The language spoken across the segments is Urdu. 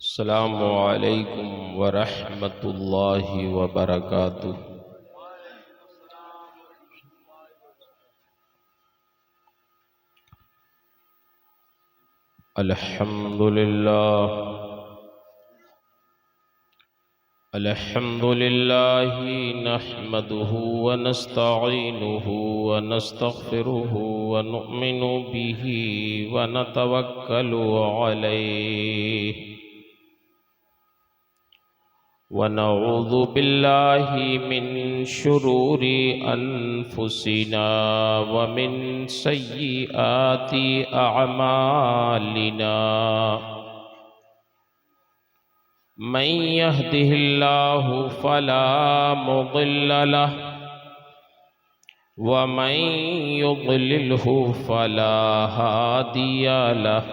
السلام علیکم ورحمۃ اللہ وبرکاتہ۔ الحمد للہ نحمده ونستعینه ونستغفره ونؤمن به ونتوکل علیہ ونعوذ باللہ من شرور انفسنا ومن سیئات اعمالنا من يهده اللہ فلا مضل له ومن يضلله فلا هادی له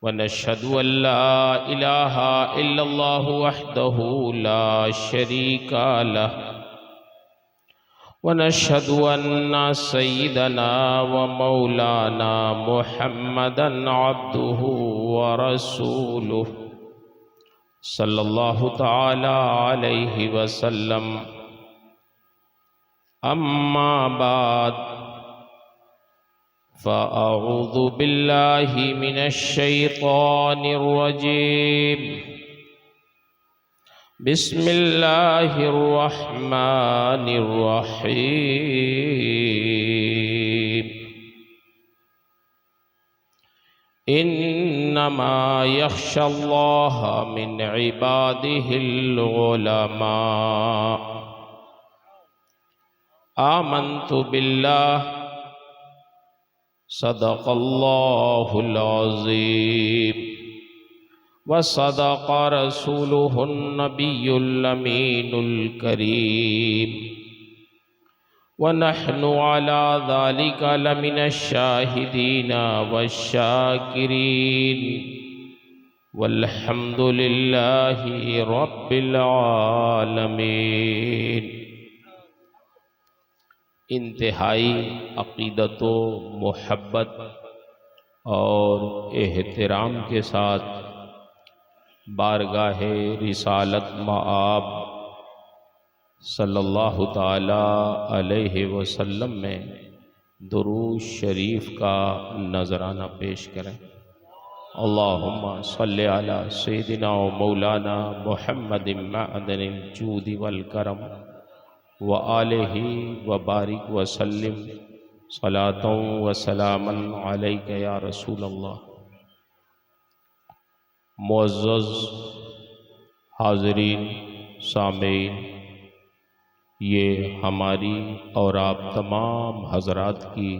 ونشهد أن لا إله إلا الله وحده لا شريك له ونشهد أن سيدنا ومولانا محمدا عبده ورسوله صلى الله تعالى عليه وسلم أما بعد فأعوذ بالله من الشيطان الرجيم بسم الله الرحمن الرحيم إنما يخشى الله من عباده العلماء آمنت بالله صدق اللہ العظیم وصدق رسوله النبی الامین الکریم ونحن على ذلك لمن الشاہدین والشاکرین والحمد للہ رب العالمین۔ انتہائی عقیدت و محبت اور احترام کے ساتھ بارگاہ رسالت مآب صلی اللہ تعالی علیہ وسلم میں درود شریف کا نذرانہ پیش کریں۔ اللہم صلی علی سیدنا و مولانا محمد معدن الجود والکرم وآلہ وبارک وسلم صلاۃ وسلاما علیک یا رسول اللہ۔ معزز حاضرین سامعین، یہ ہماری اور آپ تمام حضرات کی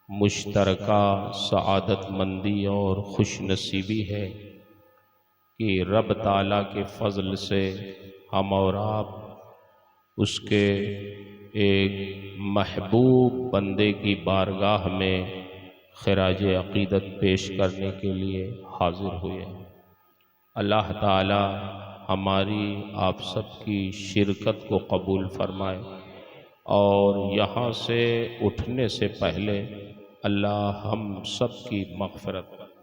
مشترکہ سعادت مندی اور خوش نصیبی ہے کہ رب تعالیٰ کے فضل سے ہم اور آپ اس کے ایک محبوب بندے کی بارگاہ میں خراج عقیدت پیش کرنے کے لیے حاضر ہوئے ہیں۔ اللہ تعالی ہماری آپ سب کی شرکت کو قبول فرمائے اور یہاں سے اٹھنے سے پہلے اللہ ہم سب کی مغفرت کرے۔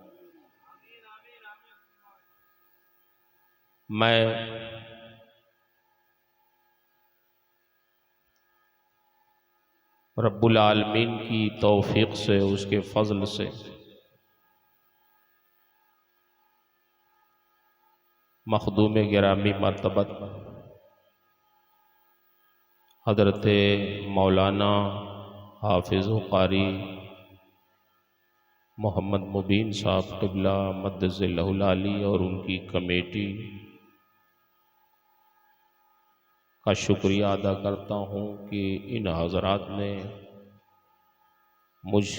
میں رب العالمین کی توفیق سے، اس کے فضل سے مخدوم گرامی مرتبت حضرت مولانا حافظ و قاری محمد مبین صاحب قبلہ مدد ذلہ العالی اور ان کی کمیٹی کا شکریہ ادا کرتا ہوں کہ ان حضرات نے مجھ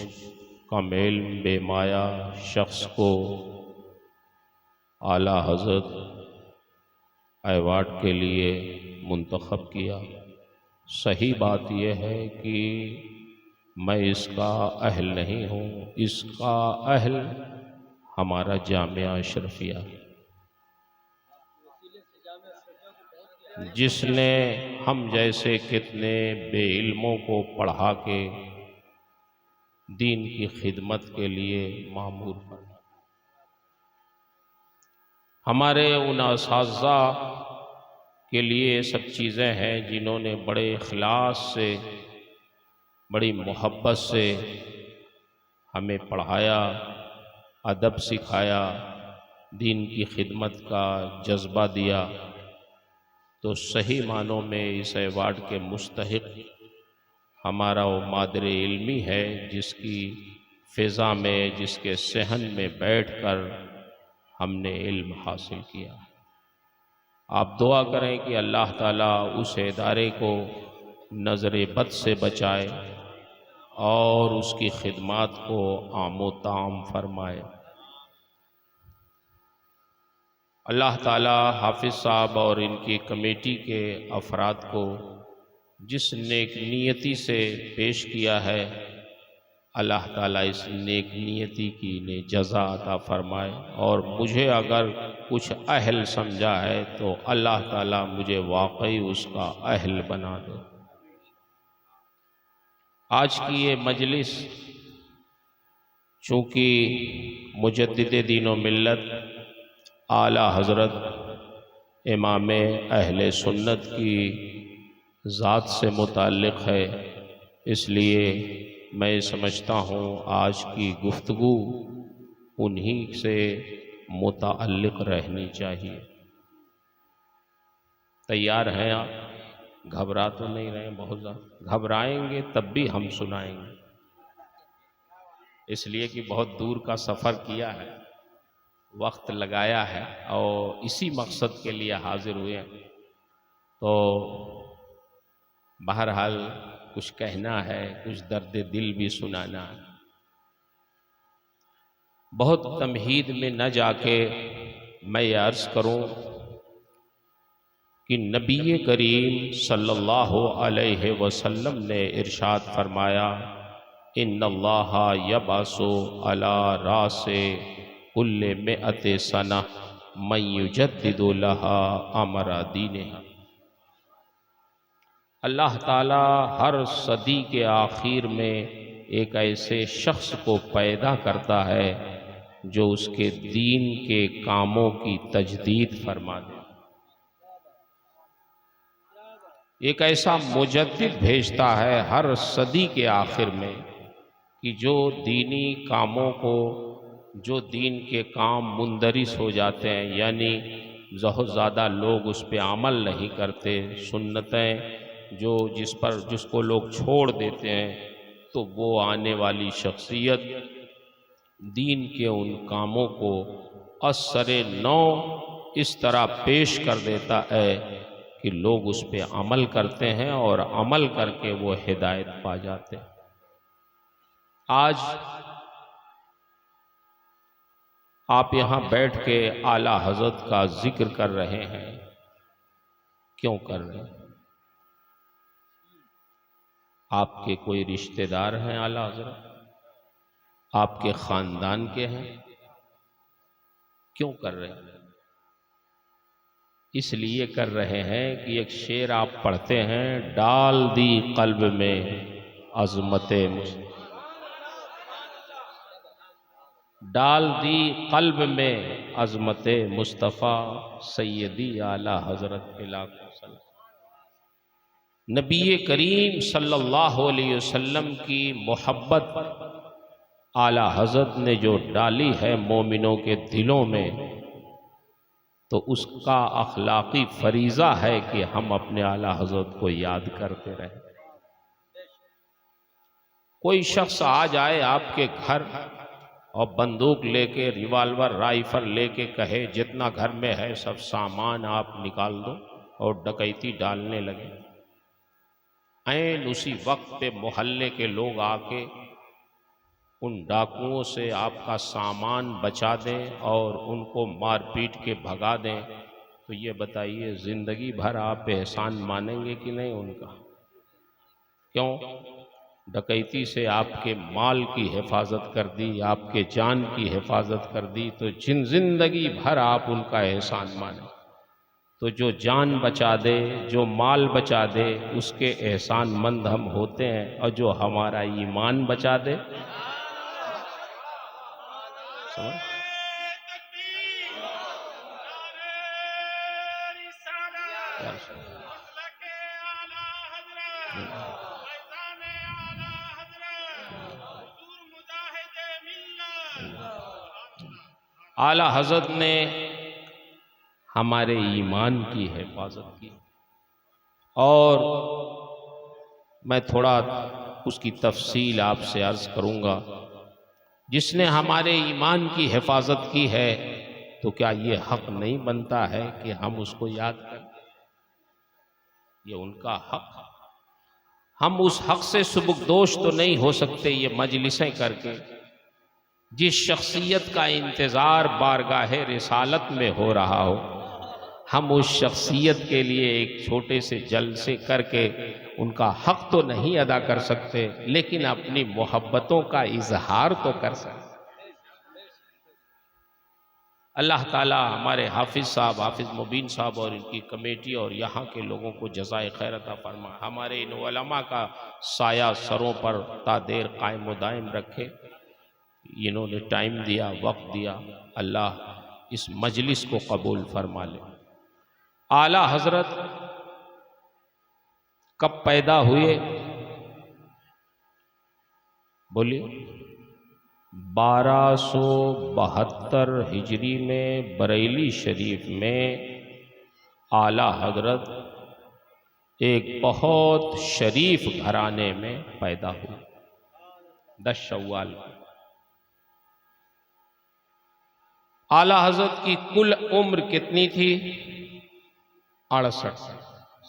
کامل بے مایہ شخص کو اعلیٰ حضرت ایوارڈ کے لیے منتخب کیا۔ صحیح بات یہ ہے کہ میں اس کا اہل نہیں ہوں، اس کا اہل ہمارا جامعہ اشرفیہ ہے، جس نے ہم جیسے کتنے بے علموں کو پڑھا کے دین کی خدمت کے لیے مامور فرمایا۔ ہمارے ان اساتذہ کے لیے یہ سب چیزیں ہیں جنہوں نے بڑے اخلاص سے، بڑی محبت سے ہمیں پڑھایا، ادب سکھایا، دین کی خدمت کا جذبہ دیا، تو صحیح معنوں میں اس ایوارڈ کے مستحق ہمارا وہ مادر علمی ہے، جس کی فضا میں، جس کے صحن میں بیٹھ کر ہم نے علم حاصل کیا۔ آپ دعا کریں کہ اللہ تعالیٰ اس ادارے کو نظر بد سے بچائے اور اس کی خدمات کو عام و تام فرمائے۔ اللہ تعالیٰ حافظ صاحب اور ان کی کمیٹی کے افراد کو جس نیک نیتی سے پیش کیا ہے، اللہ تعالیٰ اس نیک نیتی کی انہیں جزا عطا فرمائے، اور مجھے اگر کچھ اہل سمجھا ہے تو اللہ تعالیٰ مجھے واقعی اس کا اہل بنا دے۔ آج کی یہ مجلس چونکہ مجدد دین و ملت اعلیٰ حضرت امام اہل سنت کی ذات سے متعلق ہے، اس لیے میں سمجھتا ہوں آج کی گفتگو انہی سے متعلق رہنی چاہیے۔ تیار ہیں آپ؟ گھبرا تو نہیں رہے؟ بہت زیادہ گھبرائیں گے تب بھی ہم سنائیں گے، اس لیے کہ بہت دور کا سفر کیا ہے، وقت لگایا ہے اور اسی مقصد کے لیے حاضر ہوئے ہیں، تو بہرحال کچھ کہنا ہے، کچھ درد دل بھی سنانا ہے۔ بہت تمہید میں نہ جا کے میں یہ عرض کروں کہ نبی کریم صلی اللہ علیہ وسلم نے ارشاد فرمایا، ان اللہ یبعث علی راس کل مئۃ سنہ من یجدد لها امر دینہا۔ اللہ تعالیٰ ہر صدی کے آخر میں ایک ایسے شخص کو پیدا کرتا ہے جو اس کے دین کے کاموں کی تجدید فرما دے، ایک ایسا مجدد بھیجتا ہے ہر صدی کے آخر میں کہ جو دینی کاموں کو، جو دین کے کام مندرس ہو جاتے ہیں، یعنی بہت زیادہ لوگ اس پہ عمل نہیں کرتے، سنتیں جس کو لوگ چھوڑ دیتے ہیں، تو وہ آنے والی شخصیت دین کے ان کاموں کو اثر نو اس طرح پیش کر دیتا ہے کہ لوگ اس پہ عمل کرتے ہیں اور عمل کر کے وہ ہدایت پا جاتے ہیں۔ آج آپ یہاں بیٹھ کے اعلیٰ حضرت کا ذکر کر رہے ہیں، کیوں کر رہے ہیں؟ آپ کے کوئی رشتہ دار ہیں اعلیٰ حضرت؟ آپ کے خاندان کے ہیں؟ کیوں کر رہے ہیں؟ اس لیے کر رہے ہیں کہ ایک شعر آپ پڑھتے ہیں، ڈال دی قلب میں عظمت ڈال دی قلب میں عظمت مصطفیٰ سیدی اعلیٰ حضرت لاکھوں سلام۔ نبی کریم صلی اللہ علیہ وسلم کی محبت اعلیٰ حضرت نے جو ڈالی ہے مومنوں کے دلوں میں، تو اس کا اخلاقی فریضہ ہے کہ ہم اپنے اعلیٰ حضرت کو یاد کرتے رہیں۔ کوئی شخص آ جائے آپ کے گھر اور بندوق لے کے، ریوالور، رائفل لے کے کہے جتنا گھر میں ہے سب سامان آپ نکال دو، اور ڈکیتی ڈالنے لگے، عین اسی وقت پہ محلے کے لوگ آ کے ان ڈاکوؤں سے آپ کا سامان بچا دیں اور ان کو مار پیٹ کے بھگا دیں، تو یہ بتائیے زندگی بھر آپ احسان مانیں گے کہ نہیں ان کا؟ کیوں؟ ڈکیتی سے آپ کے مال کی حفاظت کر دی، آپ کے جان کی حفاظت کر دی، تو زندگی بھر آپ ان کا احسان مانیں۔ تو جو جان بچا دے، جو مال بچا دے، اس کے احسان مند ہم ہوتے ہیں، اور جو ہمارا ایمان بچا دے، اعلی حضرت نے ہمارے ایمان کی حفاظت کی، اور میں تھوڑا اس کی تفصیل آپ سے عرض کروں گا۔ جس نے ہمارے ایمان کی حفاظت کی ہے تو کیا یہ حق نہیں بنتا ہے کہ ہم اس کو یاد کریں؟ یہ ان کا حق، ہم اس حق سے سبکدوش تو نہیں ہو سکتے یہ مجلسیں کر کے۔ جس شخصیت کا انتظار بارگاہ رسالت میں ہو رہا ہو، ہم اس شخصیت کے لیے ایک چھوٹے سے جلسے کر کے ان کا حق تو نہیں ادا کر سکتے، لیکن اپنی محبتوں کا اظہار تو کر سکتے۔ اللہ تعالی ہمارے حافظ صاحب، حافظ مبین صاحب اور ان کی کمیٹی اور یہاں کے لوگوں کو جزائے خیر عطا فرمائے، ہمارے ان علماء کا سایہ سروں پر تا دیر قائم و دائم رکھے۔ انہوں نے ٹائم دیا، وقت دیا، اللہ اس مجلس کو قبول فرما لے۔ اعلیٰ حضرت کب پیدا ہوئے؟ بولیے 1272 ہجری میں بریلی شریف میں اعلیٰ حضرت ایک بہت شریف گھرانے میں پیدا ہوئے 10 شوال کو۔ اعلیٰ حضرت کی کل عمر کتنی تھی؟ 68 سال،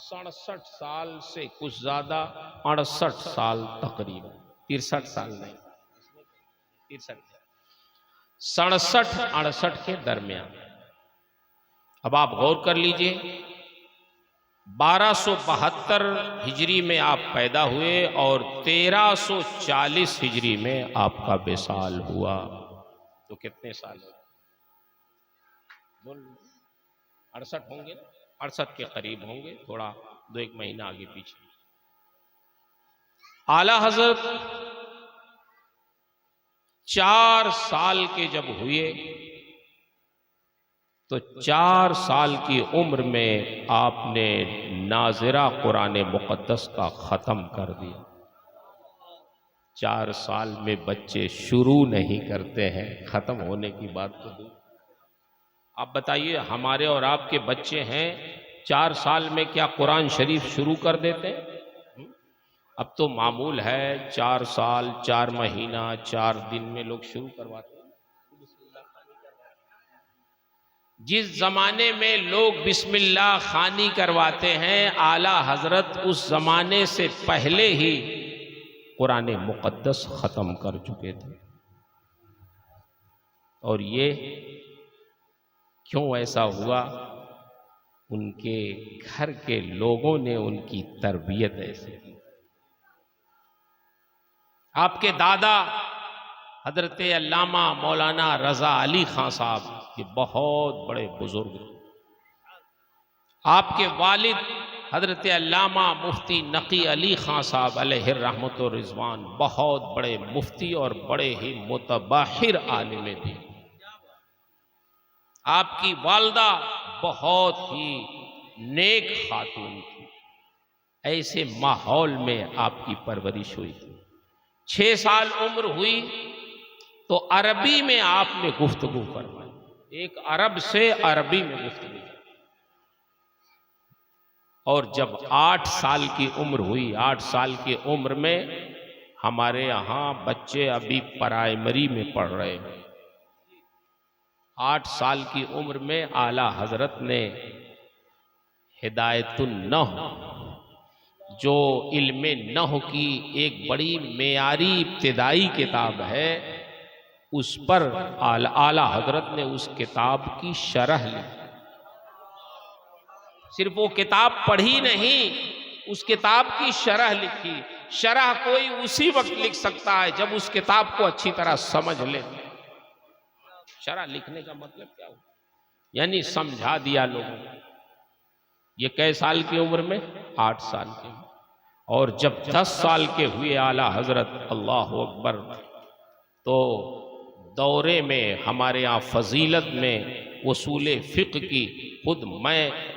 67 سال سے کچھ زیادہ، 68 سال تقریباً، 63 سال نہیں، 67-68 کے درمیان۔ اب آپ غور کر لیجئے، 1272 ہجری میں آپ پیدا ہوئے اور 1340 ہجری میں آپ کا وصال ہوا، تو کتنے سال ہوئے؟ 68 ہوں گے، 68 کے قریب ہوں گے، تھوڑا 2-1 مہینہ آگے پیچھے۔ اعلیٰ حضرت 4 سال کے جب ہوئے تو 4 سال کی عمر میں آپ نے ناظرہ قرآن مقدس کا ختم کر دیا۔ 4 سال میں بچے شروع نہیں کرتے ہیں، ختم ہونے کی بات تو دور۔ آپ بتائیے، ہمارے اور آپ کے بچے ہیں 4 سال میں کیا قرآن شریف شروع کر دیتے ہیں؟ اب تو معمول ہے 4 سال 4 مہینہ 4 دن میں لوگ شروع کرواتے ہیں۔ جس زمانے میں لوگ بسم اللہ خوانی کرواتے ہیں، اعلیٰ حضرت اس زمانے سے پہلے ہی قرآن مقدس ختم کر چکے تھے۔ اور یہ کیوں ایسا ہوا؟ ان کے گھر کے لوگوں نے ان کی تربیت ایسے کی۔ آپ کے دادا حضرت علامہ مولانا رضا علی خان صاحب یہ بہت بڑے بزرگ تھے۔ آپ کے والد حضرت علامہ مفتی نقی علی خان صاحب علیہ الرحمت و رضوان بہت بڑے مفتی اور بڑے ہی متبحر عالم دین۔ آپ کی والدہ بہت ہی نیک خاتون تھی۔ ایسے ماحول میں آپ کی پرورش ہوئی تھی۔ 6 سال عمر ہوئی تو عربی میں آپ نے گفتگو فرمائی، ایک عرب سے عربی میں گفتگو۔ اور جب 8 سال کی عمر ہوئی، 8 سال کی عمر میں ہمارے یہاں بچے ابھی پرائمری میں پڑھ رہے ہیں، 8 سال کی عمر میں اعلیٰ حضرت نے ہدایت النحو جو علم نحو کی ایک بڑی معیاری ابتدائی کتاب ہے، اس پر اعلیٰ حضرت نے اس کتاب کی شرح لی۔ صرف وہ کتاب پڑھی نہیں، اس کتاب کی شرح لکھی۔ شرح کوئی اسی وقت لکھ سکتا ہے جب اس کتاب کو اچھی طرح سمجھ لے۔ شرح لکھنے کا مطلب کیا ہو؟ یعنی سمجھا دیا لوگوں کو۔ یہ کئے سال کی عمر میں؟ 8 سال کی عمر۔ اور جب 10 سال کے ہوئے اعلیٰ حضرت، اللہ اکبر، تو دورے میں ہمارے یہاں فضیلت میں اصول فقہ کی خود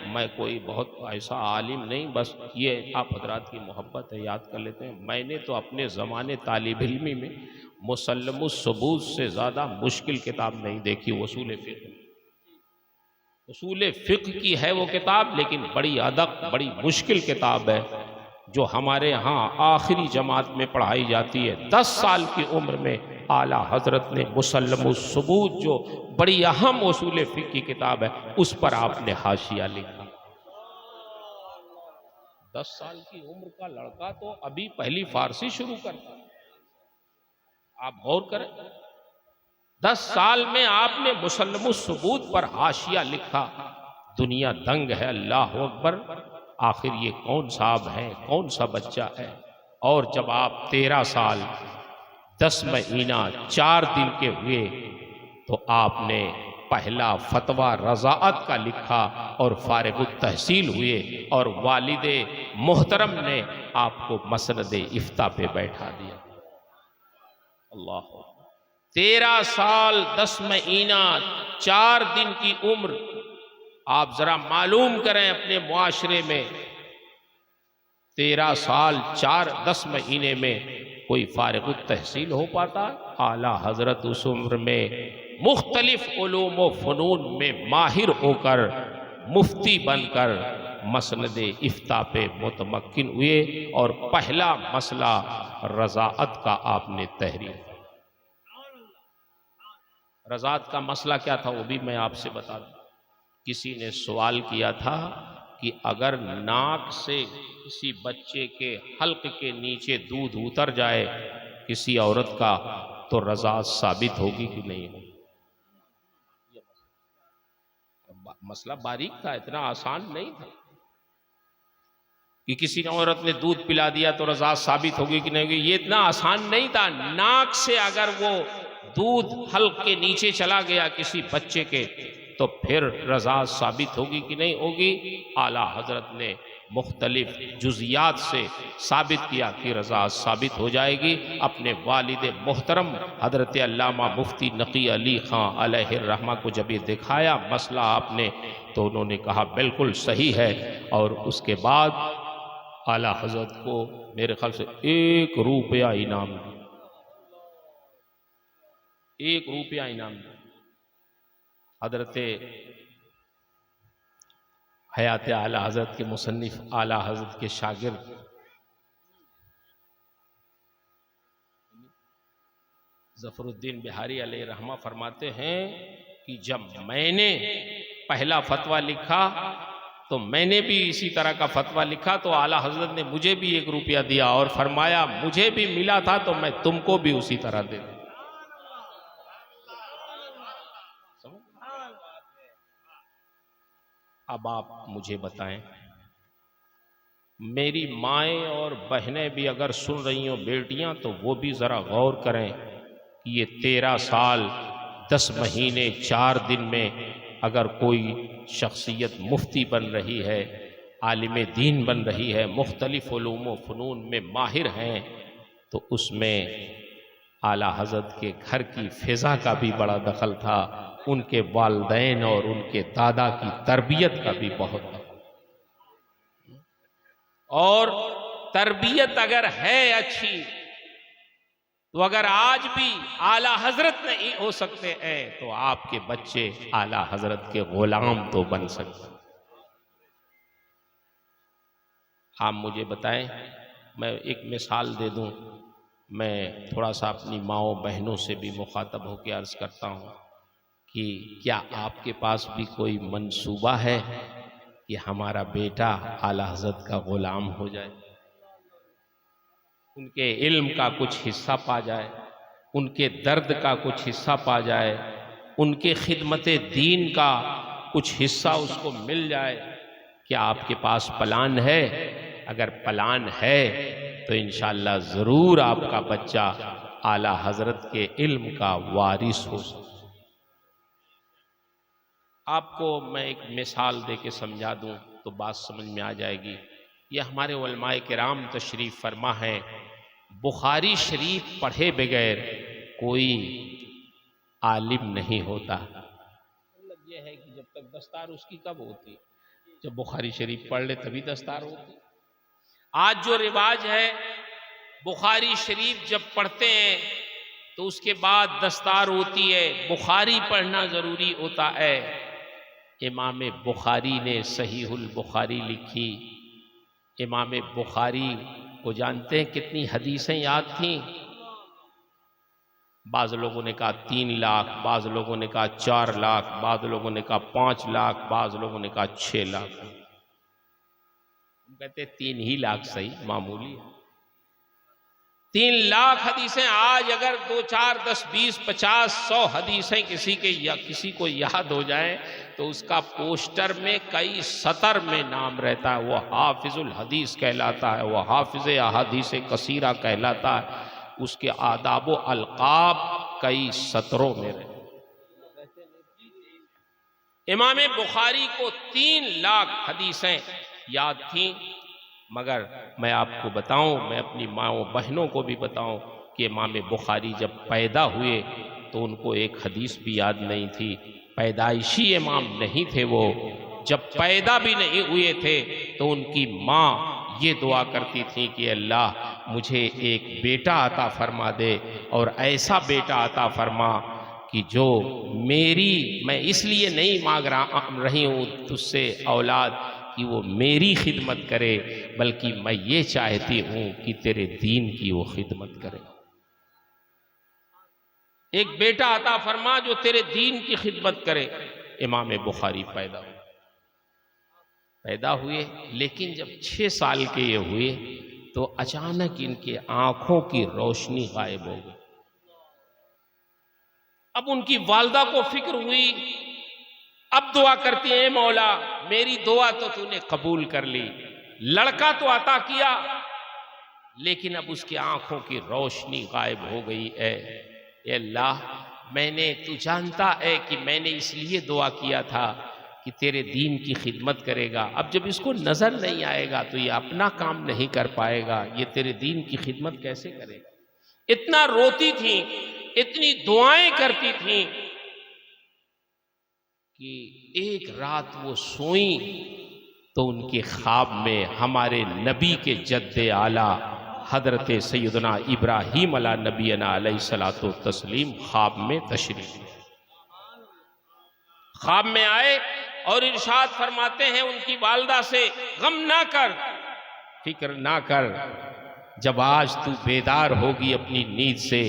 میں کوئی بہت ایسا عالم نہیں، بس یہ آپ حضرات کی محبت ہے، یاد کر لیتے ہیں۔ میں نے تو اپنے زمانے طالب علمی میں مسلم الثبوت سے زیادہ مشکل کتاب نہیں دیکھی اصول فقہ۔ اصول فقہ کی ہے وہ کتاب، لیکن بڑی ادق، بڑی مشکل کتاب ہے، جو ہمارے ہاں آخری جماعت میں پڑھائی جاتی ہے۔ 10 سال کی عمر میں اعلیٰ حضرت نے مسلم الثبوت، جو بڑی اہم اصول فقہ کی کتاب ہے، اس پر آپ نے حاشیہ لکھا۔ 10 سال کی عمر کا لڑکا تو ابھی پہلی فارسی شروع کرتا ہے، آپ غور کریں۔ 10 سال میں آپ نے مسلم الثبوت پر حاشیہ لکھا۔ دنیا دنگ ہے، اللہ اکبر، آخر یہ کون صاحب ہے، کون سا بچہ ہے؟ اور جب آپ 13 سال 10 مہینہ 4 دن کے ہوئے تو آپ نے پہلا فتویٰ رضاعت کا لکھا اور فارغ التحصیل ہوئے، اور والد محترم نے آپ کو مسند افتاء پہ بیٹھا دیا۔ اللہ، 13 سال 10 مہینہ 4 دن کی عمر، آپ ذرا معلوم کریں اپنے معاشرے میں 13 سال 10 مہینے میں کوئی فارغ التحصیل ہو پاتا؟ اعلیٰ حضرت اس عمر میں مختلف علوم و فنون میں ماہر ہو کر، مفتی بن کر مسند افتاء پہ متمکن ہوئے، اور پہلا مسئلہ رضاعت کا آپ نے تحریر۔ رضاعت کا مسئلہ کیا تھا وہ بھی میں آپ سے بتا دوں۔ کسی نے سوال کیا تھا کہ اگر ناک سے کسی بچے کے حلق کے نیچے دودھ اتر جائے کسی عورت کا تو رضاعت ثابت ہوگی کہ نہیں ہوگی؟ مسئلہ باریک تھا، اتنا آسان نہیں تھا کہ کسی عورت نے دودھ پلا دیا تو رضاعت ثابت ہوگی کہ نہیں ہوگی، یہ اتنا آسان نہیں تھا۔ ناک سے اگر وہ دودھ حلق کے نیچے چلا گیا کسی بچے کے تو پھر رضاعت ثابت ہوگی کہ نہیں ہوگی؟ اعلیٰ حضرت نے مختلف جزیات سے ثابت کیا کہ رضاعت ثابت ہو جائے گی۔ اپنے والد محترم حضرت علامہ مفتی نقی علی خان علیہ الرحمہ کو جب یہ دکھایا مسئلہ آپ نے، تو انہوں نے کہا بالکل صحیح ہے، اور اس کے بعد اعلیٰ حضرت کو میرے خیال سے 1 روپیہ انعام دیا، 1 روپیہ انعام دیا۔ حضرت حیات اعلیٰ حضرت کے مصنف، اعلیٰ حضرت کے شاگرد ظفر الدین بہاری علیہ رحمہ فرماتے ہیں کہ جب میں نے پہلا فتویٰ لکھا تو میں نے بھی اسی طرح کا فتویٰ لکھا، تو اعلیٰ حضرت نے مجھے بھی 1 روپیہ دیا اور فرمایا مجھے بھی ملا تھا تو میں تم کو بھی اسی طرح دے دوں۔ اب آپ مجھے بتائیں، میری مائیں اور بہنیں بھی اگر سن رہی ہوں، بیٹیاں، تو وہ بھی ذرا غور کریں کہ یہ 13 سال 10 مہینے 4 دن میں اگر کوئی شخصیت مفتی بن رہی ہے، عالم دین بن رہی ہے، مختلف علوم و فنون میں ماہر ہیں، تو اس میں اعلیٰ حضرت کے گھر کی فضا کا بھی بڑا دخل تھا، ان کے والدین اور ان کے دادا کی تربیت کا بھی بہت دخل، اور تربیت اگر ہے اچھی تو اگر آج بھی اعلیٰ حضرت نہیں ہو سکتے ہیں تو آپ کے بچے اعلیٰ حضرت کے غلام تو بن سکتے ہیں۔ آپ مجھے بتائیں، میں ایک مثال دے دوں، میں تھوڑا سا اپنی ماؤں بہنوں سے بھی مخاطب ہو کے عرض کرتا ہوں کہ کیا آپ کے پاس بھی کوئی منصوبہ ہے کہ ہمارا بیٹا اعلیٰ حضرت کا غلام ہو جائے، ان کے علم کا کچھ حصہ پا جائے، ان کے درد کا کچھ حصہ پا جائے، ان کے خدمت دین کا کچھ حصہ اس کو مل جائے؟ کیا آپ کے پاس پلان ہے؟ اگر پلان ہے تو انشاءاللہ ضرور آپ کا بچہ اعلیٰ حضرت کے علم کا وارث ہو سکتا۔ آپ کو میں ایک مثال دے کے سمجھا دوں تو بات سمجھ میں آ جائے گی۔ یہ ہمارے علماء کرام تشریف فرما ہے، بخاری شریف پڑھے بغیر کوئی عالم نہیں ہوتا۔ مطلب یہ ہیں کہ جب تک دستار اس کی کب ہوتی؟ جب بخاری شریف پڑھ لے تبھی دستار ہوتی۔ آج جو رواج ہے بخاری شریف جب پڑھتے ہیں تو اس کے بعد دستار ہوتی ہے، بخاری پڑھنا ضروری ہوتا ہے۔ امام بخاری نے صحیح البخاری لکھی۔ امام بخاری کو جانتے ہیں کتنی حدیثیں یاد تھیں؟ بعض لوگوں نے کہا 3 لاکھ، بعض لوگوں نے کہا 4 لاکھ، بعض لوگوں نے کہا 5 لاکھ، بعض لوگوں نے کہا 6 لاکھ۔ ہم کہتے ہیں 3 ہی لاکھ صحیح، معمولی ہے۔ 3 لاکھ حدیثیں آج اگر 2 4 10 20 50 100 حدیثیں کسی کو یاد ہو جائیں تو اس کا پوسٹر میں کئی سطر میں نام رہتا ہے، وہ حافظ الحدیث کہلاتا ہے، وہ حافظ احادیث کثیرہ کہلاتا ہے، اس کے آداب و القاب کئی سطروں میں رہتے۔ امام بخاری کو 3 لاکھ حدیثیں یاد تھیں، مگر میں آپ کو بتاؤں، میں اپنی ماؤں بہنوں کو بھی بتاؤں کہ امام بخاری جب پیدا ہوئے تو ان کو ایک حدیث بھی یاد نہیں تھی۔ پیدائشی امام نہیں تھے وہ، جب پیدا بھی نہیں ہوئے تھے تو ان کی ماں یہ دعا کرتی تھی کہ اللہ مجھے ایک بیٹا عطا فرما دے، اور ایسا بیٹا عطا فرما کہ جو میں اس لیے نہیں مانگ رہی ہوں تجھ سے اولاد کہ وہ میری خدمت کرے، بلکہ میں یہ چاہتی ہوں کہ تیرے دین کی وہ خدمت کرے۔ ایک بیٹا عطا فرما جو تیرے دین کی خدمت کرے۔ امام بخاری پیدا ہوئے، لیکن جب 6 سال کے یہ ہوئے تو اچانک ان کے آنکھوں کی روشنی غائب ہو گئی۔ اب ان کی والدہ کو فکر ہوئی، اب دعا کرتی ہیں اے مولا میری دعا تو نے قبول کر لی، لڑکا تو عطا کیا لیکن اب اس کی آنکھوں کی روشنی غائب ہو گئی ہے۔ اے اللہ تو جانتا ہے کہ میں نے اس لیے دعا کیا تھا کہ تیرے دین کی خدمت کرے گا، اب جب اس کو نظر نہیں آئے گا تو یہ اپنا کام نہیں کر پائے گا، یہ تیرے دین کی خدمت کیسے کرے گا؟ اتنا روتی تھیں، اتنی دعائیں کرتی تھیں کہ ایک رات وہ سوئیں تو ان کے خواب میں ہمارے نبی کے جد اعلیٰ حضرت سیدنا ابراہیم علیہ نبینا علیہ الصلوۃ والتسلیم خواب میں تشریف لائے۔ خواب میں آئے اور ارشاد فرماتے ہیں ان کی والدہ سے، غم نہ کر، فکر نہ کر، جب آج تو بیدار ہوگی اپنی نیند سے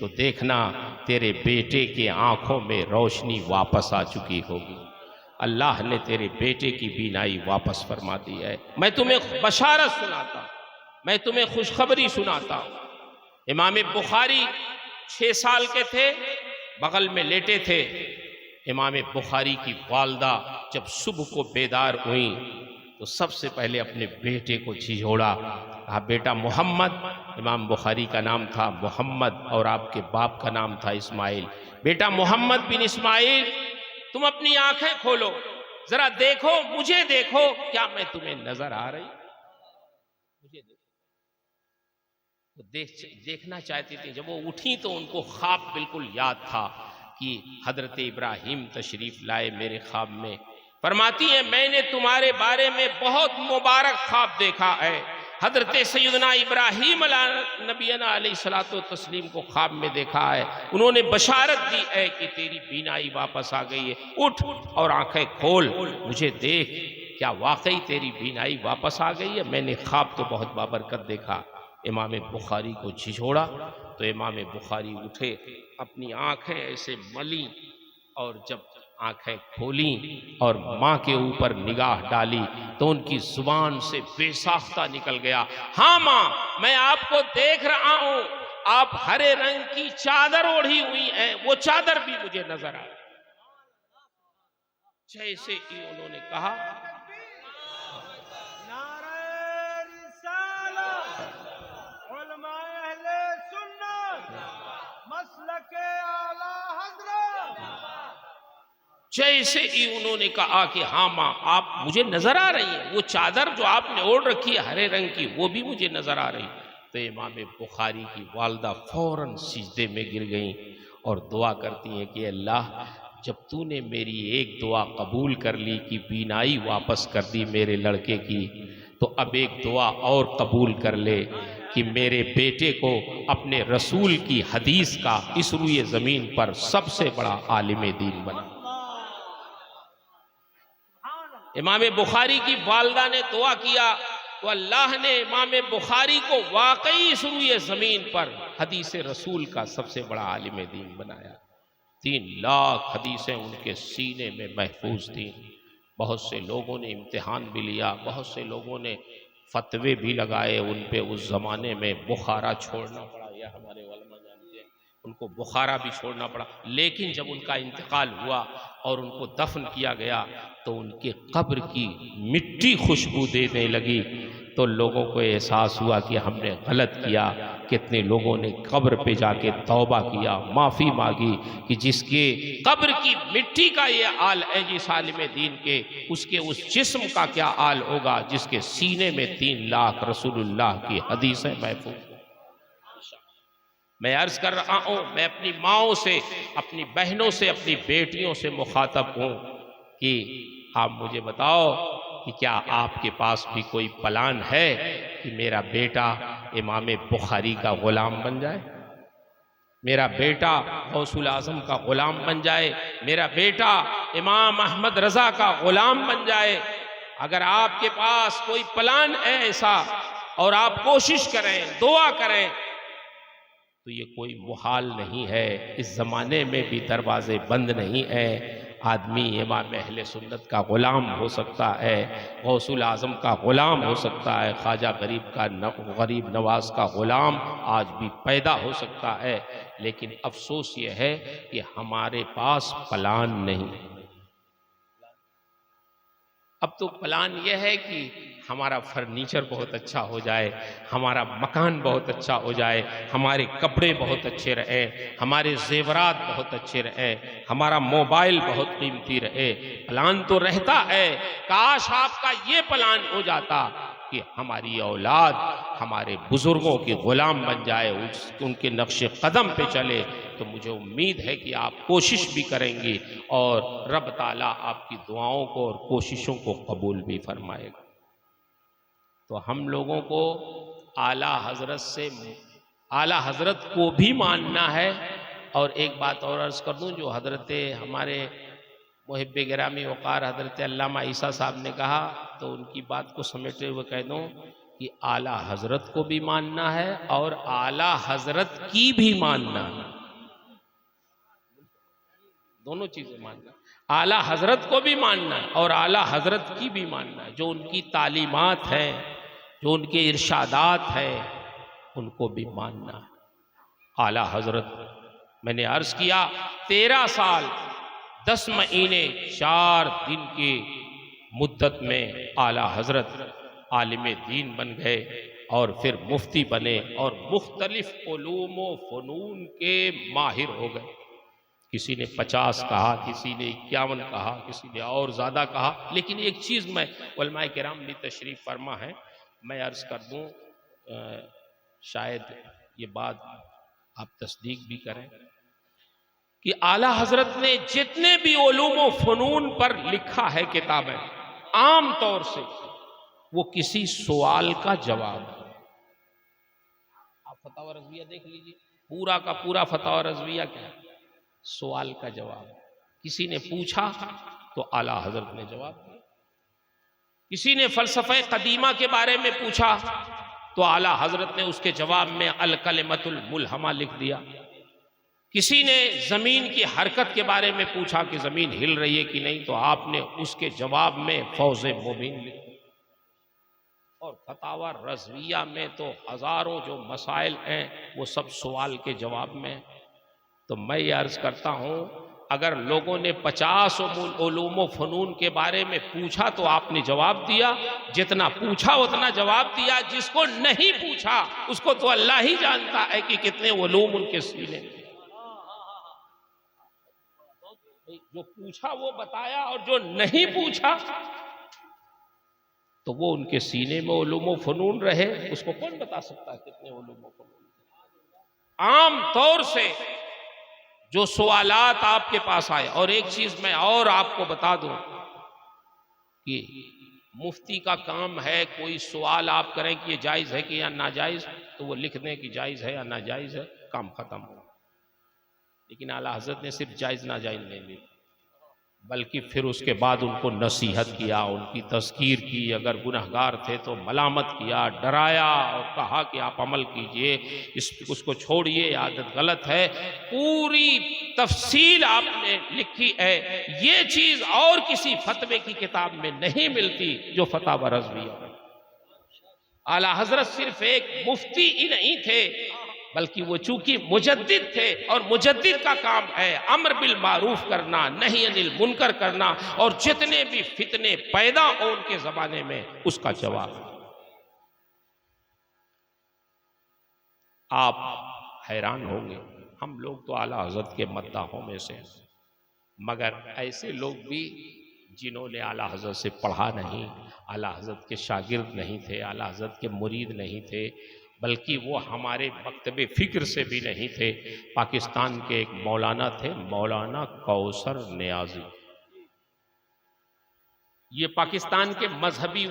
تو دیکھنا تیرے بیٹے کے آنکھوں میں روشنی واپس آ چکی ہوگی، اللہ نے تیرے بیٹے کی بینائی واپس فرما دی ہے۔ میں تمہیں بشارت سناتا ہوں، میں تمہیں خوشخبری سناتا ہوں۔ امام بخاری 6 سال کے تھے، بغل میں لیٹے تھے۔ امام بخاری کی والدہ جب صبح کو بیدار ہوئیں تو سب سے پہلے اپنے بیٹے کو جھنجھوڑا، کہا بیٹا محمد، امام بخاری کا نام تھا محمد اور آپ کے باپ کا نام تھا اسماعیل، بیٹا محمد بن اسماعیل تم اپنی آنکھیں کھولو، ذرا دیکھو، مجھے دیکھو، کیا میں تمہیں نظر آ رہی؟ مجھے دیکھنا چاہتی تھی۔ جب وہ اٹھی تو ان کو خواب بالکل یاد تھا کہ حضرت ابراہیم تشریف لائے میرے خواب میں۔ فرماتی ہیں میں نے تمہارے بارے میں بہت مبارک خواب دیکھا ہے، حضرت سیدنا ابراہیم علیہ نبینا علیہ الصلوۃ والتسلیم کو خواب میں دیکھا ہے، انہوں نے بشارت دی ہے کہ تیری بینائی واپس آ گئی ہے، اٹھ اور آنکھیں کھول، مجھے دیکھ، کیا واقعی تیری بینائی واپس آ گئی ہے؟ میں نے خواب تو بہت بابرکت دیکھا۔ امام بخاری کو جھنجھوڑا تو امام بخاری اٹھے، اپنی آنکھیں ایسے ملیں اور جب آنکھیں کھولیں اور ماں کے اوپر نگاہ ڈالی تو ان کی زبان سے بے ساختہ نکل گیا، ہاں ماں میں آپ کو دیکھ رہا ہوں، آپ ہرے رنگ کی چادر اوڑھی ہوئی ہیں، وہ چادر بھی مجھے نظر آئی۔ جیسے کہ انہوں نے کہا جیسے ہی انہوں نے کہا کہ ہاں ماں آپ مجھے نظر آ رہی ہیں، وہ چادر جو آپ نے اوڑھ رکھی ہے ہرے رنگ کی وہ بھی مجھے نظر آ رہی، تو امام بخاری کی والدہ فوراً سجدے میں گر گئیں اور دعا کرتی ہیں کہ اللہ جب تو نے میری ایک دعا قبول کر لی کہ بینائی واپس کر دی میرے لڑکے کی، تو اب ایک دعا اور قبول کر لے کہ میرے بیٹے کو اپنے رسول کی حدیث کا اس روئے زمین پر سب سے بڑا عالم دین بنا۔ امام بخاری کی والدہ نے دعا کیا تو اللہ نے امام بخاری کو واقعی اس روئے زمین پر حدیث رسول کا سب سے بڑا عالم دین بنایا۔ 3 لاکھ حدیثیں ان کے سینے میں محفوظ تھیں۔ بہت سے لوگوں نے امتحان بھی لیا، بہت سے لوگوں نے فتوے بھی لگائے ان پہ، اس زمانے میں بخارا چھوڑنا پڑا، یا ہمارے علماء جانتے ہیں ان کو بخارا بھی چھوڑنا پڑا، لیکن جب ان کا انتقال ہوا اور ان کو دفن کیا گیا تو ان کے قبر کی مٹی خوشبو دینے لگی، تو لوگوں کو احساس ہوا کہ ہم نے غلط کیا۔ کتنے لوگوں نے قبر پہ جا کے توبہ کیا، معافی مانگی کہ جس کے قبر کی مٹی کا یہ حال ہے جس عالم دین کے، اس جسم کا کیا حال ہوگا جس کے سینے میں 3 لاکھ رسول اللہ کی حدیثیں محفوظ ہیں۔ میں عرض کر رہا ہوں، میں اپنی ماؤں سے، اپنی بہنوں سے، اپنی بیٹیوں سے مخاطب ہوں کہ آپ مجھے بتاؤ کہ کیا آپ کے پاس بھی کوئی پلان ہے کہ میرا بیٹا امام بخاری کا غلام بن جائے، میرا بیٹا غوث الاعظم کا غلام بن جائے، میرا بیٹا امام احمد رضا کا غلام بن جائے؟ اگر آپ کے پاس کوئی پلان ہے ایسا اور آپ کوشش کریں، دعا کریں، تو یہ کوئی محال نہیں ہے۔ اس زمانے میں بھی دروازے بند نہیں ہیں۔ آدمی امام اہل سنت کا غلام ہو سکتا ہے، غوث الاعظم کا غلام ہو سکتا ہے، خواجہ غریب نواز کا غلام آج بھی پیدا ہو سکتا ہے، لیکن افسوس یہ ہے کہ ہمارے پاس پلان نہیں۔ اب تو پلان یہ ہے کہ ہمارا فرنیچر بہت اچھا ہو جائے، ہمارا مکان بہت اچھا ہو جائے، ہمارے کپڑے بہت اچھے رہیں، ہمارے زیورات بہت اچھے رہیں، ہمارا موبائل بہت قیمتی رہے۔ پلان تو رہتا ہے، کاش آپ کا یہ پلان ہو جاتا کہ ہماری اولاد ہمارے بزرگوں کی غلام بن جائے، ان کے نقش قدم پہ چلے، تو مجھے امید ہے کہ آپ کوشش بھی کریں گی اور رب تعالیٰ آپ کی دعاؤں کو اور کوششوں کو قبول بھی فرمائے گا۔ تو ہم لوگوں کو اعلیٰ حضرت کو بھی ماننا ہے۔ اور ایک بات اور عرض کر دوں، جو حضرت ہمارے محب گرامی وقار حضرت علامہ عیسیٰ صاحب نے کہا، تو ان کی بات کو سمیٹے ہوئے کہہ دوں کہ اعلیٰ حضرت کو بھی ماننا ہے اور اعلیٰ حضرت کی بھی ماننا ہے، دونوں چیزیں ماننا ہے۔ اعلیٰ حضرت کو بھی ماننا ہے اور اعلیٰ حضرت کی بھی ماننا ہے، جو ان کی تعلیمات ہیں، جو ان کے ارشادات ہیں، ان کو بھی ماننا ہے۔ اعلیٰ حضرت، میں نے عرض کیا، 13 سال 10 مہینے 4 دن کی مدت میں اعلیٰ حضرت عالم دین بن گئے اور پھر مفتی بنے اور مختلف علوم و فنون کے ماہر ہو گئے۔ کسی نے 50 کہا، کسی نے 51 کہا، کسی نے اور زیادہ کہا، لیکن ایک چیز میں، علماء کرام بھی تشریف فرما ہے، میں عرض کر دوں، شاید یہ بات آپ تصدیق بھی کریں کہ اعلیٰ حضرت نے جتنے بھی علوم و فنون پر لکھا ہے کتابیں، عام طور سے وہ کسی سوال کا جواب ہے۔ آپ فتاوی رضویہ دیکھ لیجئے، پورا کا پورا فتاوی رضویہ کیا ہے؟ سوال کا جواب۔ کسی نے پوچھا تو اعلیٰ حضرت نے جواب دیا۔ کسی نے فلسفہ قدیمہ کے بارے میں پوچھا تو اعلیٰ حضرت نے اس کے جواب میں الکلمۃ الملہمہ لکھ دیا۔ کسی نے زمین کی حرکت کے بارے میں پوچھا کہ زمین ہل رہی ہے کہ نہیں، تو آپ نے اس کے جواب میں فوز مبین لکھ دیا۔ اور فتاوی رضویہ میں تو ہزاروں جو مسائل ہیں وہ سب سوال کے جواب میں۔ تو میں یہ عرض کرتا ہوں، اگر لوگوں نے 50 علوم و فنون کے بارے میں پوچھا تو آپ نے جواب دیا، جتنا پوچھا اتنا جواب دیا۔ جس کو نہیں پوچھا اس کو تو اللہ ہی جانتا ہے کہ کتنے علوم ان کے سینے میں۔ جو پوچھا وہ بتایا، اور جو نہیں پوچھا تو وہ ان کے سینے میں علوم و فنون رہے، اس کو کون بتا سکتا ہے کتنے علوم و فنون۔ عام طور سے جو سوالات آپ کے پاس آئے. اور ایک چیز میں اور آپ کو بتا دوں کہ مفتی کا کام ہے کوئی سوال آپ کریں کہ یہ جائز ہے کہ یا ناجائز، تو وہ لکھ دیں کہ جائز ہے یا ناجائز ہے، کام ختم ہو. لیکن اعلیٰ حضرت نے صرف جائز ناجائز نہیں لی، بلکہ پھر اس کے بعد ان کو نصیحت کیا، ان کی تذکیر کی، اگر گنہگار تھے تو ملامت کیا، ڈرایا اور کہا کہ آپ عمل کیجئے، اس کو چھوڑیے، یہ عادت غلط ہے. پوری تفصیل آپ نے لکھی ہے. یہ چیز اور کسی فتوے کی کتاب میں نہیں ملتی جو فتاوی رضویہ. اعلیٰ حضرت صرف ایک مفتی ہی نہیں تھے، بلکہ وہ چونکہ مجدد تھے، اور مجدد کا کام ہے امر بالمعروف کرنا، نہی عن المنکر کرنا، اور جتنے بھی فتنے پیدا ہوں ان کے زمانے میں اس کا جواب. آپ حیران ہوں گے، ہم لوگ تو اعلیٰ حضرت کے مداحوں میں سے، مگر ایسے لوگ بھی جنہوں نے اعلیٰ حضرت سے پڑھا نہیں، اعلیٰ حضرت کے شاگرد نہیں تھے، اعلیٰ حضرت کے مرید نہیں تھے، بلکہ وہ ہمارے مکتب فکر سے بھی نہیں تھے. پاکستان کے ایک مولانا تھے، مولانا کوثر نیازی. یہ پاکستان کے مذہبی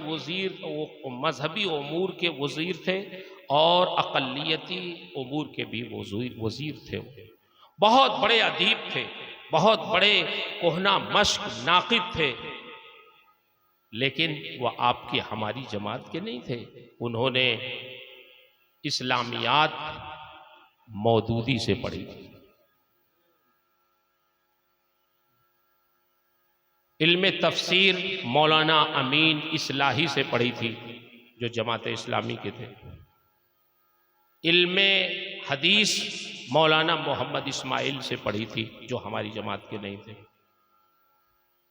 امور کے وزیر تھے اور اقلیتی امور کے بھی وزیر تھے. بہت بڑے ادیب تھے، بہت بڑے کہنہ مشق ناقد تھے، لیکن وہ آپ کی ہماری جماعت کے نہیں تھے. انہوں نے اسلامیات مودودی سے پڑھی، علم تفسیر مولانا امین اصلاحی سے پڑھی تھی جو جماعت اسلامی کے تھے، علم حدیث مولانا محمد اسماعیل سے پڑھی تھی جو ہماری جماعت کے نہیں تھے،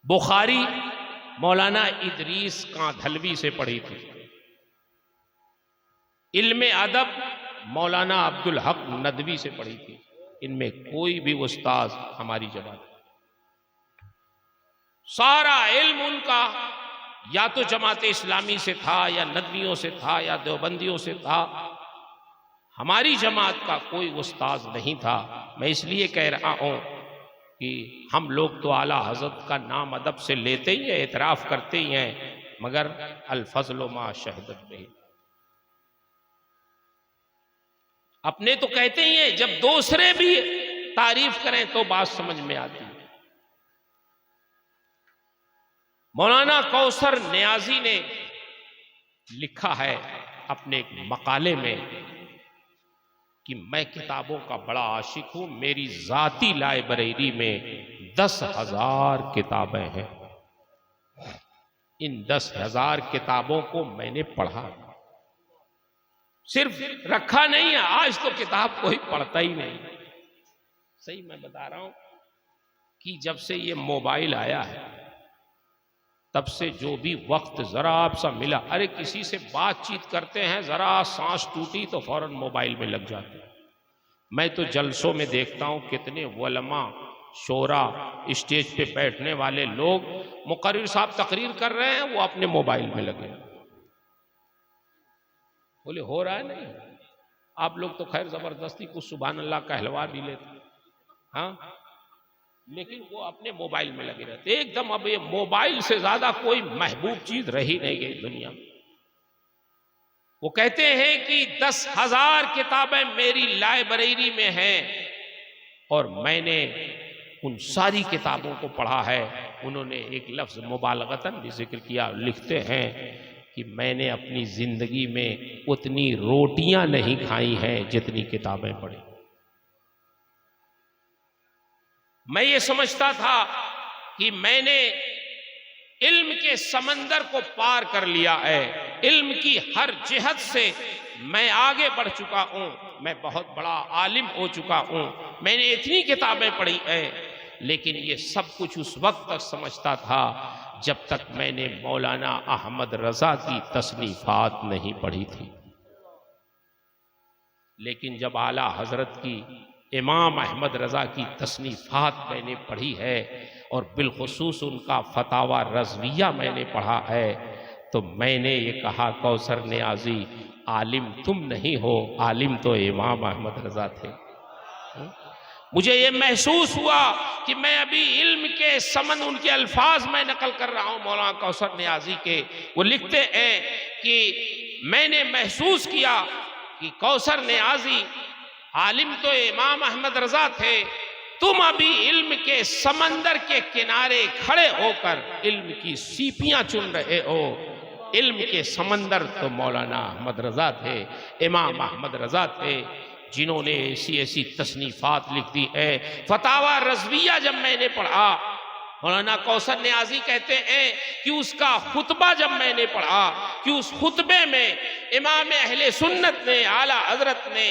بخاری مولانا ادریس کاندھلوی سے پڑھی تھی، علم ادب مولانا عبدالحق ندوی سے پڑھی تھی. ان میں کوئی بھی استاذ ہماری جماعت، سارا علم ان کا یا تو جماعت اسلامی سے تھا، یا ندویوں سے تھا، یا دیوبندیوں سے تھا. ہماری جماعت کا کوئی استاذ نہیں تھا. میں اس لیے کہہ رہا ہوں کہ ہم لوگ تو اعلیٰ حضرت کا نام ادب سے لیتے ہی ہیں، اعتراف کرتے ہی ہیں، مگر الفضل ما شہدت نہیں. اپنے تو کہتے ہی ہیں، جب دوسرے بھی تعریف کریں تو بات سمجھ میں آتی ہے. مولانا کوثر نیازی نے لکھا ہے اپنے ایک مقالے میں کہ میں کتابوں کا بڑا عاشق ہوں، میری ذاتی لائبریری میں 10,000 کتابیں ہیں. ان 10,000 کتابوں کو میں نے پڑھا، صرف رکھا نہیں ہے. آج تو کتاب کوئی پڑھتا ہی نہیں. صحیح میں بتا رہا ہوں کہ جب سے یہ موبائل آیا ہے تب سے جو بھی وقت ذرا آپ سا ملا، ارے کسی سے بات چیت کرتے ہیں، ذرا سانس ٹوٹی تو فوراً موبائل میں لگ جاتے ہیں. میں تو جلسوں میں دیکھتا ہوں کتنے علماء شورا اسٹیج پہ بیٹھنے والے لوگ، مقرر صاحب تقریر کر رہے ہیں، وہ اپنے موبائل میں لگے. بولے ہو رہا ہے نہیں؟ آپ لوگ تو خیر زبردستی کچھ سبحان اللہ کہلوا بھی لیتے، ہاں، لیکن وہ اپنے موبائل میں لگے رہتے. ایک دم اب یہ موبائل سے زیادہ کوئی محبوب چیز رہی نہیں گئی دنیا میں. وہ کہتے ہیں کہ 10,000 کتابیں میری لائبریری میں ہیں اور میں نے ان ساری کتابوں کو پڑھا ہے. انہوں نے ایک لفظ مبالغتاً بھی ذکر کیا، لکھتے ہیں کہ میں نے اپنی زندگی میں اتنی روٹیاں نہیں کھائی ہیں جتنی کتابیں پڑھی. میں یہ سمجھتا تھا کہ میں نے علم کے سمندر کو پار کر لیا ہے، علم کی ہر جہت سے میں آگے بڑھ چکا ہوں، میں بہت بڑا عالم ہو چکا ہوں، میں نے اتنی کتابیں پڑھی ہیں. لیکن یہ سب کچھ اس وقت تک سمجھتا تھا جب تک میں نے مولانا احمد رضا کی تصنیفات نہیں پڑھی تھی. لیکن جب اعلیٰ حضرت کی امام احمد رضا کی تصنیفات میں نے پڑھی ہے اور بالخصوص ان کا فتاوی رضویہ میں نے پڑھا ہے تو میں نے یہ کہا کوثر نیازی عالم تم نہیں ہو، عالم تو امام احمد رضا تھے. مجھے یہ محسوس ہوا کہ میں ابھی علم کے سمن ان کے الفاظ میں نقل کر رہا ہوں مولانا کوثر نیازی کے. وہ لکھتے ہیں کہ میں نے محسوس کیا کہ کوثر نیازی عالم تو امام احمد رضا تھے، تم ابھی علم کے سمندر کے کنارے کھڑے ہو کر علم کی سیپیاں چن رہے ہو. علم کے سمندر تو مولانا احمد رضا تھے، امام احمد رضا تھے، جنہوں نے ایسی ایسی تصنیفات لکھ دی ہے. فتاوی رضویہ جب میں نے پڑھا، مولانا کوثر نیازی کہتے ہیں کہ اس کا خطبہ جب میں نے پڑھا کہ اس خطبے میں امام اہل سنت نے، اعلیٰ حضرت نے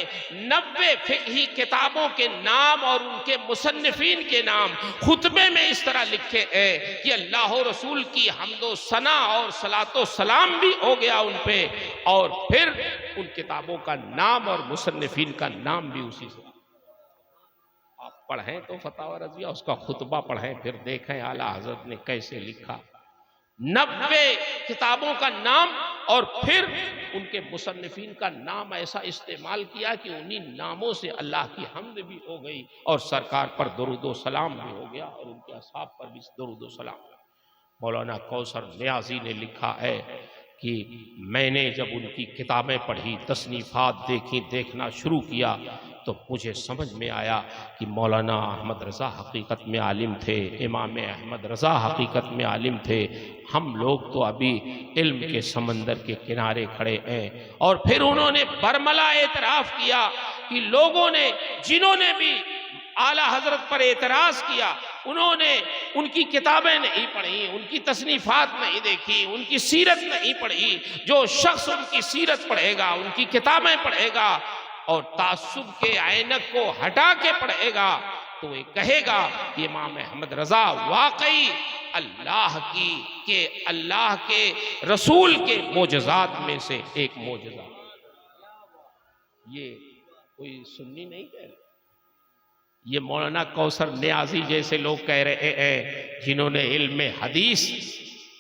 90 فقہی کتابوں کے نام اور ان کے مصنفین کے نام خطبے میں اس طرح لکھے ہیں کہ اللہ و رسول کی حمد و ثنا اور صلاۃ و سلام بھی ہو گیا ان پہ، اور پھر ان کتابوں کا نام اور مصنفین کا نام بھی اسی سے. آپ پڑھیں تو فتاوی رضویہ، اس کا خطبہ پڑھیں، پھر دیکھیں اعلیٰ حضرت نے کیسے لکھا. 90 کتابوں کا نام اور پھر ان کے مصنفین کا نام ایسا استعمال کیا کہ انہی ناموں سے اللہ کی حمد بھی ہو گئی اور سرکار پر درود و سلام بھی ہو گیا اور ان کے اصحاب پر بھی درود و سلام. مولانا کوثر نیازی نے لکھا ہے کہ میں نے جب ان کی کتابیں پڑھی، تصنیفات دیکھی، دیکھنا شروع کیا تو مجھے سمجھ میں آیا کہ مولانا احمد رضا حقیقت میں عالم تھے، امام احمد رضا حقیقت میں عالم تھے. ہم لوگ تو ابھی علم کے سمندر کے کنارے کھڑے ہیں. اور پھر انہوں نے برملا اعتراف کیا کہ لوگوں نے، جنہوں نے بھی اعلیٰ حضرت پر اعتراض کیا، انہوں نے ان کی کتابیں نہیں پڑھی، ان کی تصنیفات نہیں دیکھی، ان کی سیرت نہیں پڑھی. جو شخص ان کی سیرت پڑھے گا، ان کی کتابیں پڑھے گا اور تعصب کے عینک کو ہٹا کے پڑھے گا تو وہ کہے گا کہ امام احمد رضا واقعی اللہ کے رسول کے معجزات میں سے ایک معجزہ. یہ کوئی سنی نہیں کہہ رہے، یہ مولانا کوثر نیازی جیسے لوگ کہہ رہے ہیں جنہوں نے علم حدیث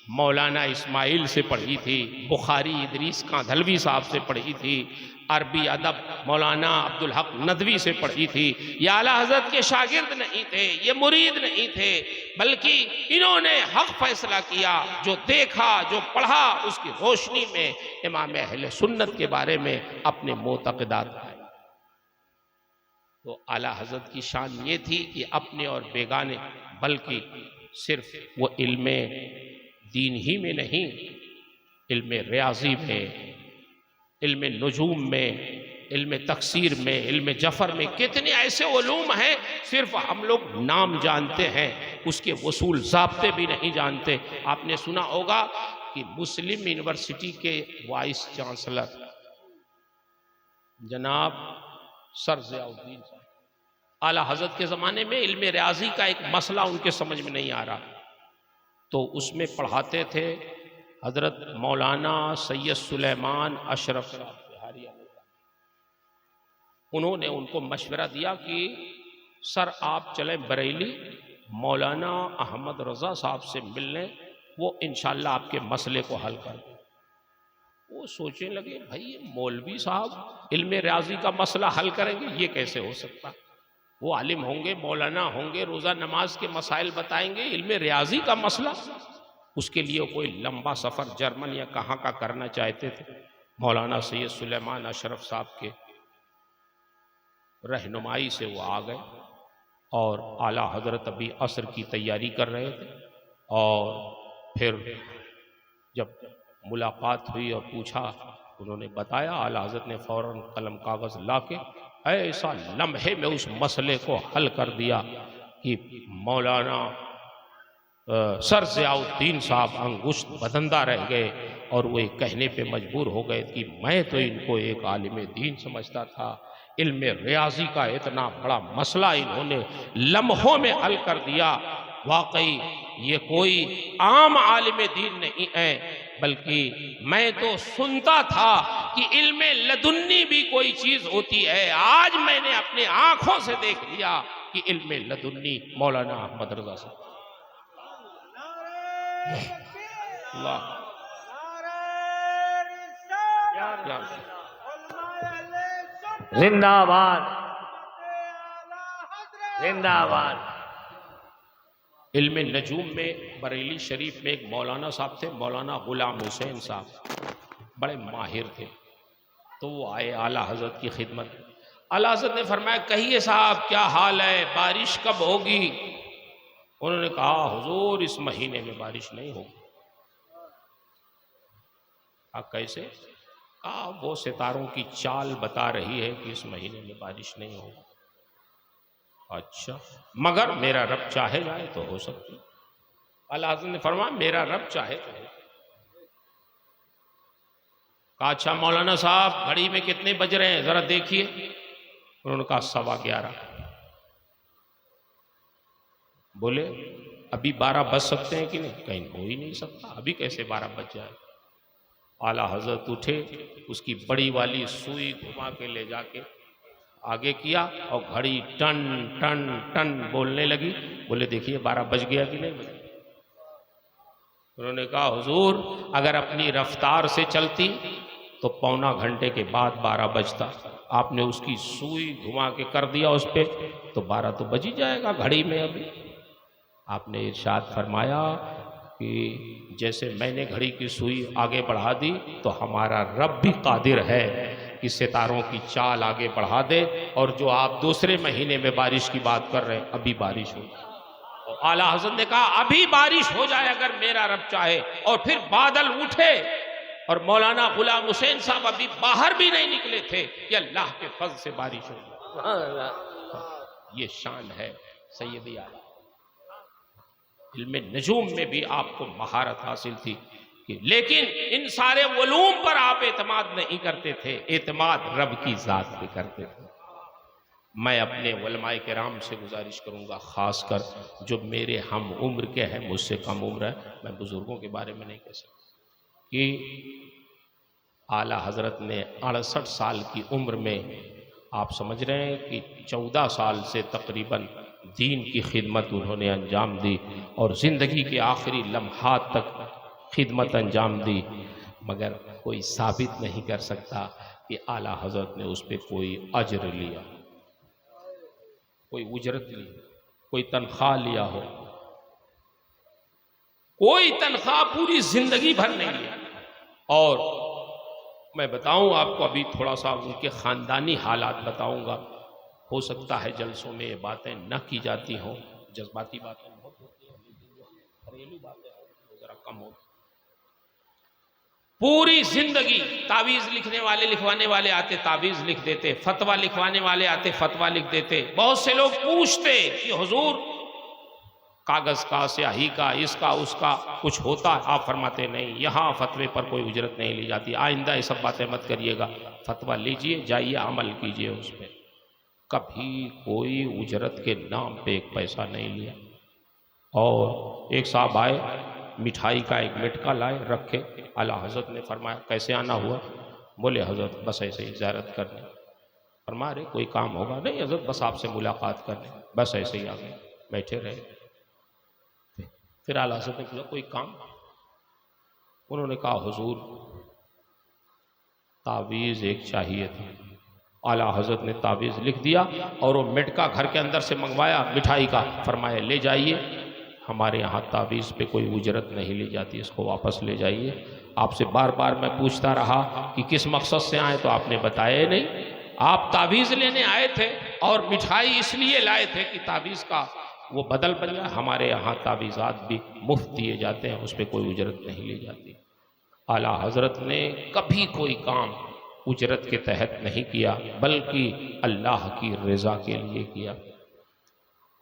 مولانا اسماعیل سے پڑھی تھی، بخاری ادریس کاندھلوی صاحب سے پڑھی تھی، عربی ادب مولانا عبدالحق ندوی سے پڑھی تھی. یہ اعلیٰ حضرت کے شاگرد نہیں تھے، یہ مرید نہیں تھے، بلکہ انہوں نے حق فیصلہ کیا. جو دیکھا، جو پڑھا، اس کی روشنی میں امام اہل سنت کے بارے میں اپنے معتقدات پائے. تو اعلیٰ حضرت کی شان یہ تھی کہ اپنے اور بیگانے، بلکہ صرف وہ علم دین ہی میں نہیں، علم ریاضی میں، علم نجوم میں، علم تقسیر میں، علم جفر میں، کتنے ایسے علوم ہیں صرف ہم لوگ نام جانتے ہیں، اس کے اصول ضابطے بھی نہیں جانتے. آپ نے سنا ہوگا کہ مسلم یونیورسٹی کے وائس چانسلر جناب سر ضیاء الدین صاحب، اعلیٰ حضرت کے زمانے میں علم ریاضی کا ایک مسئلہ ان کے سمجھ میں نہیں آ رہا تو اس میں پڑھاتے تھے حضرت مولانا سید سلیمان اشرف صاحب بہاری. انہوں نے ان کو مشورہ دیا کہ سر آپ چلیں بریلی، مولانا احمد رضا صاحب سے ملنے، وہ انشاءاللہ آپ کے مسئلے کو حل کر دیں. وہ سوچنے لگے بھائی یہ مولوی صاحب علم ریاضی کا مسئلہ حل کریں گے، یہ کیسے ہو سکتا؟ وہ عالم ہوں گے، مولانا ہوں گے، روزہ نماز کے مسائل بتائیں گے، علم ریاضی کا مسئلہ؟ اس کے لیے کوئی لمبا سفر جرمن یا کہاں کا کرنا چاہتے تھے. مولانا سید سلیمان اشرف صاحب کے رہنمائی سے وہ آ گئے اور اعلیٰ حضرت ابھی عصر کی تیاری کر رہے تھے. اور پھر جب ملاقات ہوئی اور پوچھا، انہوں نے بتایا. اعلیٰ حضرت نے فوراً قلم کاغذ لا کے ایسا لمحے میں اس مسئلے کو حل کر دیا کہ مولانا سر ضیاء الدین صاحب انگشت بدندہ رہ گئے اور وہ یہ کہنے پہ مجبور ہو گئے کہ میں تو ان کو ایک عالم دین سمجھتا تھا، علم ریاضی کا اتنا بڑا مسئلہ انہوں نے لمحوں میں حل کر دیا. واقعی یہ کوئی عام عالم دین نہیں ہے، بلکہ میں تو سنتا تھا کہ علم لدنی بھی کوئی چیز ہوتی ہے. آج میں نے اپنے آنکھوں سے دیکھ لیا کہ علم لدنی مولانا احمد رضا صاحب. اللہ زندہ باد زندہ باد۔ علم نجوم میں بریلی شریف میں ایک مولانا صاحب تھے، مولانا غلام حسین صاحب، بڑے ماہر تھے۔ تو وہ آئے اعلیٰ حضرت کی خدمت، اعلیٰ حضرت نے فرمایا کہیے صاحب کیا حال ہے، بارش کب ہوگی؟ انہوں نے کہا حضور اس مہینے میں بارش نہیں ہوگی۔ کیسے؟ کہا وہ ستاروں کی چال بتا رہی ہے کہ اس مہینے میں بارش نہیں ہوگی۔ اچھا مگر میرا رب چاہے جائے تو ہو سکتی۔ اعلیٰ حضرت نے فرمایا میرا رب چاہے تو ہو۔ کہا اچھا مولانا صاحب گھڑی میں کتنے بج رہے ہیں ذرا دیکھیے۔ انہوں نے کہا 11:15۔ بولے ابھی 12 بج سکتے ہیں کہ نہیں؟ کہیں ہو ہی نہیں سکتا، ابھی کیسے 12 بج جائے؟ اعلیٰ حضرت اٹھے، اس کی بڑی والی سوئی گھما کے لے جا کے آگے کیا اور گھڑی ٹن ٹن ٹن بولنے لگی۔ بولے دیکھیے 12 بج گیا کہ نہیں بجا؟ انہوں نے کہا حضور اگر اپنی رفتار سے چلتی تو پونا گھنٹے کے بعد 12 بجتا، آپ نے اس کی سوئی گھما کے کر دیا اس پہ تو 12 تو بج ہی جائے گا گھڑی میں ابھی۔ آپ نے ارشاد فرمایا کہ جیسے میں نے گھڑی کی سوئی آگے بڑھا دی تو ہمارا رب بھی قادر ہے کہ ستاروں کی چال آگے بڑھا دے، اور جو آپ دوسرے مہینے میں بارش کی بات کر رہے ہیں ابھی بارش ہو جائے۔ اور اعلیٰ حضرت نے کہا ابھی بارش ہو جائے اگر میرا رب چاہے۔ اور پھر بادل اٹھے اور مولانا غلام حسین صاحب ابھی باہر بھی نہیں نکلے تھے کہ اللہ کے فضل سے بارش ہو جائے۔ یہ شان ہے سیدی اعلیٰ۔ علم نجوم میں بھی آپ کو مہارت حاصل تھی، لیکن ان سارے علوم پر آپ اعتماد نہیں کرتے تھے، اعتماد رب کی ذات پہ کرتے تھے۔ میں اپنے علماء کرام سے گزارش کروں گا، خاص کر جو میرے ہم عمر کے ہیں، مجھ سے کم عمر ہے، میں بزرگوں کے بارے میں نہیں کہہ سکتا، کہ اعلیٰ حضرت نے 68 سال کی عمر میں آپ سمجھ رہے ہیں کہ 14 سال سے تقریباً دین کی خدمت انہوں نے انجام دی، اور زندگی کے آخری لمحات تک خدمت انجام دی، مگر کوئی ثابت نہیں کر سکتا کہ اعلیٰ حضرت نے اس پہ کوئی اجر لیا، کوئی اجرت لی، کوئی تنخواہ لیا ہو۔ کوئی تنخواہ پوری زندگی بھر نہیں لیا۔ اور میں بتاؤں آپ کو ابھی تھوڑا سا ان کے خاندانی حالات بتاؤں گا، ہو سکتا ہے جلسوں میں یہ باتیں نہ کی جاتی ہوں، جذباتی باتیں بہت ہوتی ہیں، گھریلو باتیں ذرا کم ہوتی۔ پوری زندگی تعویذ لکھنے والے لکھوانے والے آتے تعویذ لکھ دیتے، فتویٰ لکھوانے والے آتے فتویٰ لکھ دیتے۔ بہت سے لوگ پوچھتے کہ حضور کاغذ کا، سیاہی کا، اس کا اس کا کچھ ہوتا؟ آپ فرماتے نہیں، یہاں فتوے پر کوئی اجرت نہیں لی جاتی، آئندہ یہ سب باتیں مت کریے گا، فتویٰ لیجئے جائیے عمل کیجئے اس پہ۔ کبھی کوئی اجرت کے نام پہ ایک پیسہ نہیں لیا۔ اور ایک صاحب آئے، مٹھائی کا ایک مٹکا لائے رکھے، اعلیٰ حضرت نے فرمایا کیسے آنا ہوا؟ بولے حضرت بس ایسے ہی زیارت کرنے۔ فرمایا رہے کوئی کام ہوگا؟ نہیں حضرت بس آپ سے ملاقات کرنے، بس ایسے ہی آ گئے، بیٹھے رہے۔ پھر اعلیٰ حضرت نے کہا کوئی کام؟ انہوں نے کہا حضور تعویذ ایک چاہیے تھی۔ اعلیٰ حضرت نے تعویذ لکھ دیا اور وہ مٹکا گھر کے اندر سے منگوایا مٹھائی کا، فرمایا لے جائیے، ہمارے یہاں تعویذ پہ کوئی اجرت نہیں لی جاتی، اس کو واپس لے جائیے۔ آپ سے بار بار میں پوچھتا رہا کہ کس مقصد سے آئے، تو آپ نے بتایا ہی نہیں۔ آپ تعویذ لینے آئے تھے اور مٹھائی اس لیے لائے تھے کہ تعویذ کا وہ بدل بن جائے۔ ہمارے یہاں تعویذات بھی مفت دیے جاتے ہیں، اس پہ کوئی اجرت نہیں لی جاتی۔ اعلیٰ حضرت نے کبھی کوئی کام اجرت کے تحت نہیں کیا، بلکہ اللہ کی رضا کے لیے کیا۔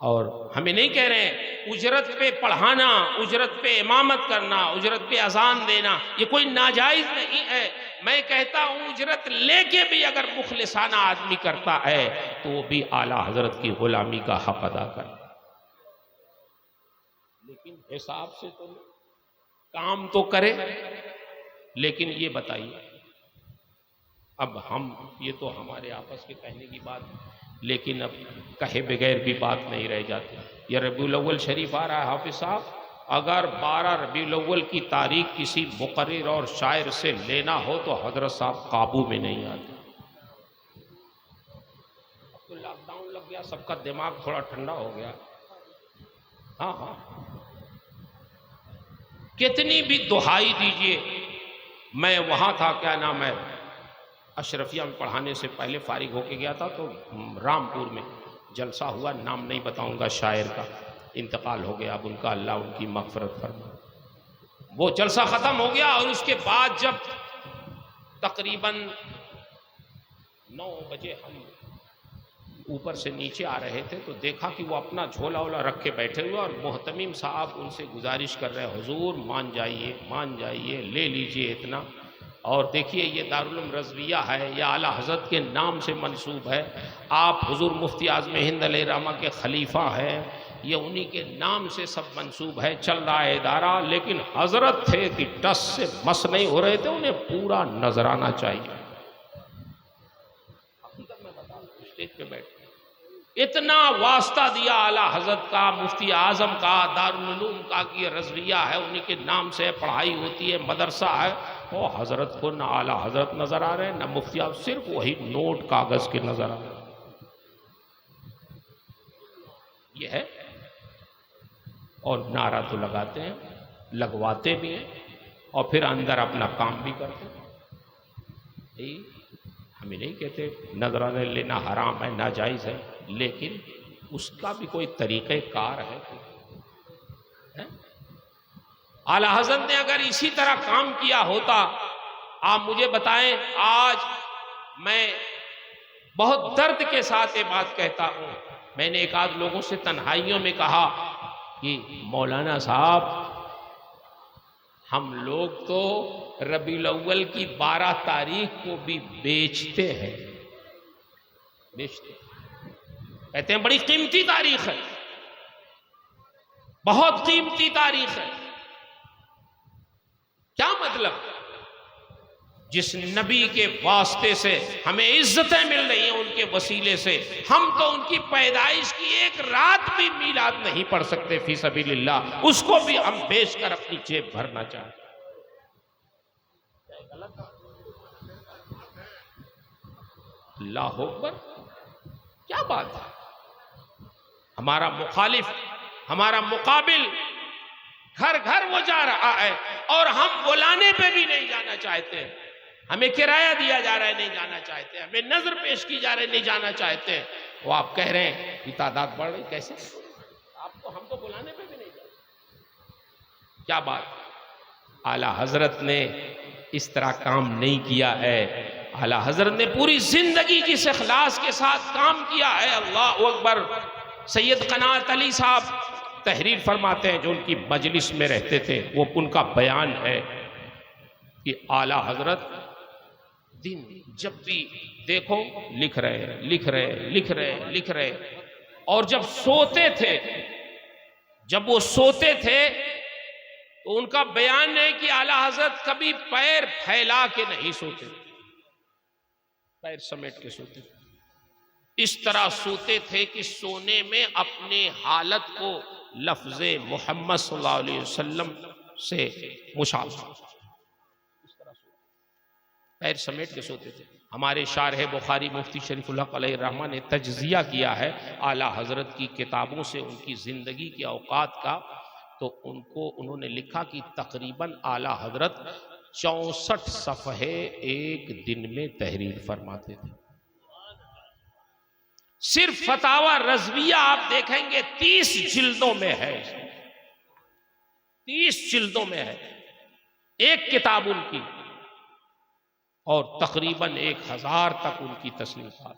اور ہمیں نہیں کہہ رہے ہیں اجرت پہ پڑھانا، اجرت پہ امامت کرنا، اجرت پہ اذان دینا یہ کوئی ناجائز نہیں ہے۔ میں کہتا ہوں اجرت لے کے بھی اگر مخلصانہ آدمی کرتا ہے تو وہ بھی اعلیٰ حضرت کی غلامی کا حق ادا کرتا ہے، لیکن حساب سے تو کام تو کرے۔ لیکن یہ بتائیے، اب ہم یہ تو ہمارے آپس کے کہنے کی بات، لیکن اب کہے بغیر بھی بات نہیں رہ جاتی۔ یہ ربیع الاول شریف آ رہا ہے حافظ صاحب، اگر 12 ربیع الاول کی تاریخ کسی مقرر اور شاعر سے لینا ہو تو حضرت صاحب قابو میں نہیں آتے۔ اب تو لاک ڈاؤن لگ گیا گیا, سب کا دماغ تھوڑا ٹھنڈا ہو گیا. ہاں ہاں, کتنی بھی دہائی دیجئے. میں وہاں تھا, کیا نام ہے, اشرفیہ میں پڑھانے سے پہلے فارغ ہو کے گیا تھا, تو رامپور میں جلسہ ہوا, نام نہیں بتاؤں گا, شاعر کا انتقال ہو گیا, اب ان کا اللہ ان کی مغفرت فرمائے. وہ جلسہ ختم ہو گیا, اور اس کے بعد جب تقریباً 9 بجے ہم اوپر سے نیچے آ رہے تھے, تو دیکھا کہ وہ اپنا جھولا وولا رکھ کے بیٹھے ہوئے, اور محتمم صاحب ان سے گزارش کر رہے, حضور مان جائیے, لے لیجئے اتنا. اور دیکھیے یہ دارالعلوم رضویہ ہے, یہ اعلیٰ حضرت کے نام سے منسوب ہے, آپ حضور مفتی اعظم ہند علیہ الرحمہ کے خلیفہ ہیں, یہ انہی کے نام سے سب منسوب ہے, چل رہا ہے ادارہ. لیکن حضرت تھے کہ ٹس سے مس نہیں ہو رہے تھے, انہیں پورا نظر آنا چاہیے. حقیقت میں بتا رہا ہوں, اسٹیج پہ بیٹھ اتنا واسطہ دیا اعلیٰ حضرت کا, مفتی اعظم کا, دارالعلوم کا, کہ یہ رضویہ ہے, انہی کے نام سے پڑھائی ہوتی ہے, مدرسہ ہے. وہ حضرت کو نہ اعلیٰ حضرت نظر آ رہے ہیں, نہ مفتی اعظم, صرف وہی نوٹ کاغذ کے نظر آ رہے ہیں. یہ ہے. اور نعرہ تو لگاتے ہیں, لگواتے بھی ہیں, اور پھر اندر اپنا کام بھی کرتے ہیں. ہمیں نہیں کہتے نذرانے لینا حرام ہے, ناجائز ہے, لیکن اس کا بھی کوئی طریقہ کار ہے. اعلیٰ حضرت نے اگر اسی طرح کام کیا ہوتا, آپ مجھے بتائیں, آج میں بہت درد کے ساتھ یہ بات کہتا ہوں. میں نے ایک آدھ لوگوں سے تنہائیوں میں کہا کہ مولانا صاحب, ہم لوگ تو ربیع الاول کی 12 تاریخ کو بھی بیچتے ہیں. کہتے ہیں بڑی قیمتی تاریخ ہے, بہت قیمتی تاریخ ہے. کیا مطلب؟ جس نبی کے واسطے سے ہمیں عزتیں مل رہی ہیں, ان کے وسیلے سے, ہم تو ان کی پیدائش کی ایک رات بھی میلاد نہیں پڑھ سکتے فی سبیل اللہ, اس کو بھی ہم بیچ کر اپنی جیب بھرنا چاہتے ہیں. اللہ اکبر, کیا بات ہے. ہمارا مخالف, ہمارا مقابل گھر گھر وہ جا رہا ہے, اور ہم بلانے پہ بھی نہیں جانا چاہتے. ہمیں کرایہ دیا جا رہا ہے, نہیں جانا چاہتے. ہمیں نظر پیش کی جا رہی ہے, نہیں جانا چاہتے. وہ آپ کہہ رہے ہیں کہ تعداد بڑھ رہی, کیسے؟ ہم تو بلانے پہ بھی نہیں جاتے. کیا بات. اعلیٰ حضرت نے اس طرح کام نہیں کیا ہے. اعلیٰ حضرت نے پوری زندگی جس اخلاص کے ساتھ کام کیا ہے, اللہ اکبر. سید قناعت علی صاحب تحریر فرماتے ہیں, جو ان کی مجلس میں رہتے تھے, وہ ان کا بیان ہے کہ اعلیٰ حضرت دن جب بھی دیکھو لکھ رہے, اور جب سوتے تھے, جب وہ سوتے تھے, تو ان کا بیان ہے کہ اعلیٰ حضرت کبھی پیر پھیلا کے نہیں سوتے, پیر سمیٹ کے سوتے. اس طرح سوتے تھے کہ سونے میں اپنے حالت کو لفظ محمد صلی اللہ علیہ وسلم سے مشابہ, پیر سمیٹ کے سوتے تھے. ہمارے شارح بخاری مفتی شریف الحق علیہ الرحمہ نے تجزیہ کیا ہے اعلیٰ حضرت کی کتابوں سے, ان کی زندگی کے اوقات کا. تو انہوں نے لکھا کہ تقریباً اعلیٰ حضرت 64 صفحے ایک دن میں تحریر فرماتے تھے. صرف فتاوی رضویہ آپ دیکھیں گے 30 جلدوں میں ہے, 30 جلدوں میں ہے ایک کتاب ان کی, اور تقریباً 1000 تک ان کی تصنیفات.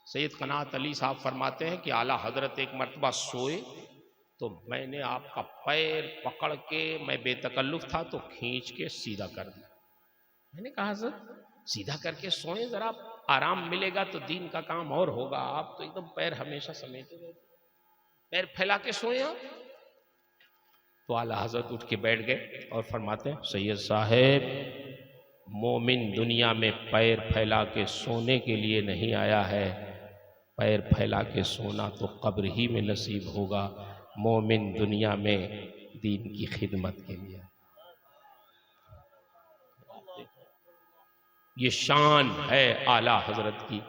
سید قناعت علی صاحب فرماتے ہیں کہ اعلیٰ حضرت ایک مرتبہ سوئے, تو میں نے آپ کا پیر پکڑ کے, میں بے تکلف تھا, تو کھینچ کے سیدھا کر دیا. میں نے کہا حضرت سیدھا کر کے سوئیں, ذرا آرام ملے گا تو دین کا کام اور ہوگا. آپ تو ایک دم پیر ہمیشہ سمیٹے رہتے, پیر پھیلا کے سوئیں آپ. تو اعلیٰ حضرت اٹھ کے بیٹھ گئے اور فرماتے ہیں, سید صاحب, مومن دنیا میں پیر پھیلا کے سونے کے لیے نہیں آیا ہے, پیر پھیلا کے سونا تو قبر ہی میں نصیب ہوگا. مومن دنیا میں دین کی خدمت کے لیے. یہ شان ہے اعلیٰ حضرت کی،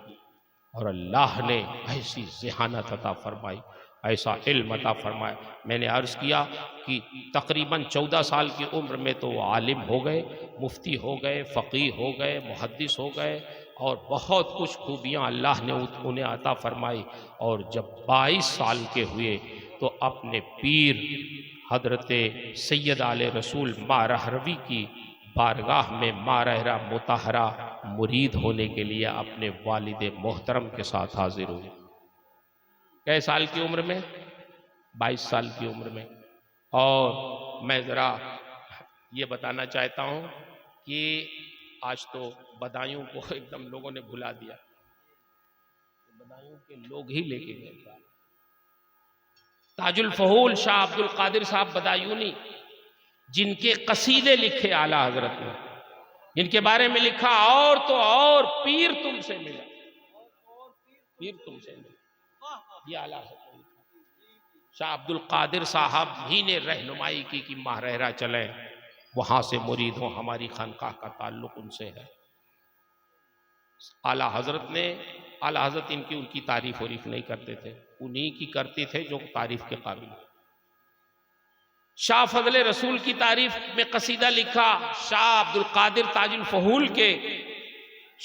اور اللہ نے ایسی ذہانت عطا فرمائی، ایسا علم عطا فرمایا۔ میں نے عرض کیا کہ تقریباً 14 سال کی عمر میں تو وہ عالم ہو گئے، مفتی ہو گئے، فقیہ ہو گئے، محدث ہو گئے، اور بہت کچھ خوبیاں اللہ نے انہیں عطا فرمائی۔ اور جب 22 سال کے ہوئے تو اپنے پیر حضرت سید آل رسول ماں رہروی کی بارگاہ میں ماں رہرہ مطہرہ مرید ہونے کے لیے اپنے والد محترم کے ساتھ حاضر ہوئے۔ کئے سال کی عمر میں؟ 22 سال کی عمر میں۔ اور میں ذرا یہ بتانا چاہتا ہوں کہ آج تو بدایوں کو ایک دم لوگوں نے بھلا دیا، بدایوں کے لوگ ہی لے کے گئے۔ تاج الفہول شاہ عبد القادر صاحب بدایونی، جن کے قصیدے لکھے اعلیٰ حضرت نے، جن کے بارے میں لکھا اور تو اور پیر تم سے ملا، پیر تم سے ملا، یہ اعلیٰ حضرت نے لکھا۔ شاہ عبد القادر صاحب ہی نے رہنمائی کی کہ ماہ رہرہ چلیں، وہاں سے مرید ہوں، ہماری خانقاہ کا تعلق ان سے ہے۔ اعلیٰ حضرت نے، اعلیٰ حضرت ان کی تعریف وریف نہیں کرتے تھے، انہی کی کرتے تھے جو تعریف کے قابل۔ شاہ فضل رسول کی تعریف میں قصیدہ لکھا، شاہ عبد القادر تاج الفہول کے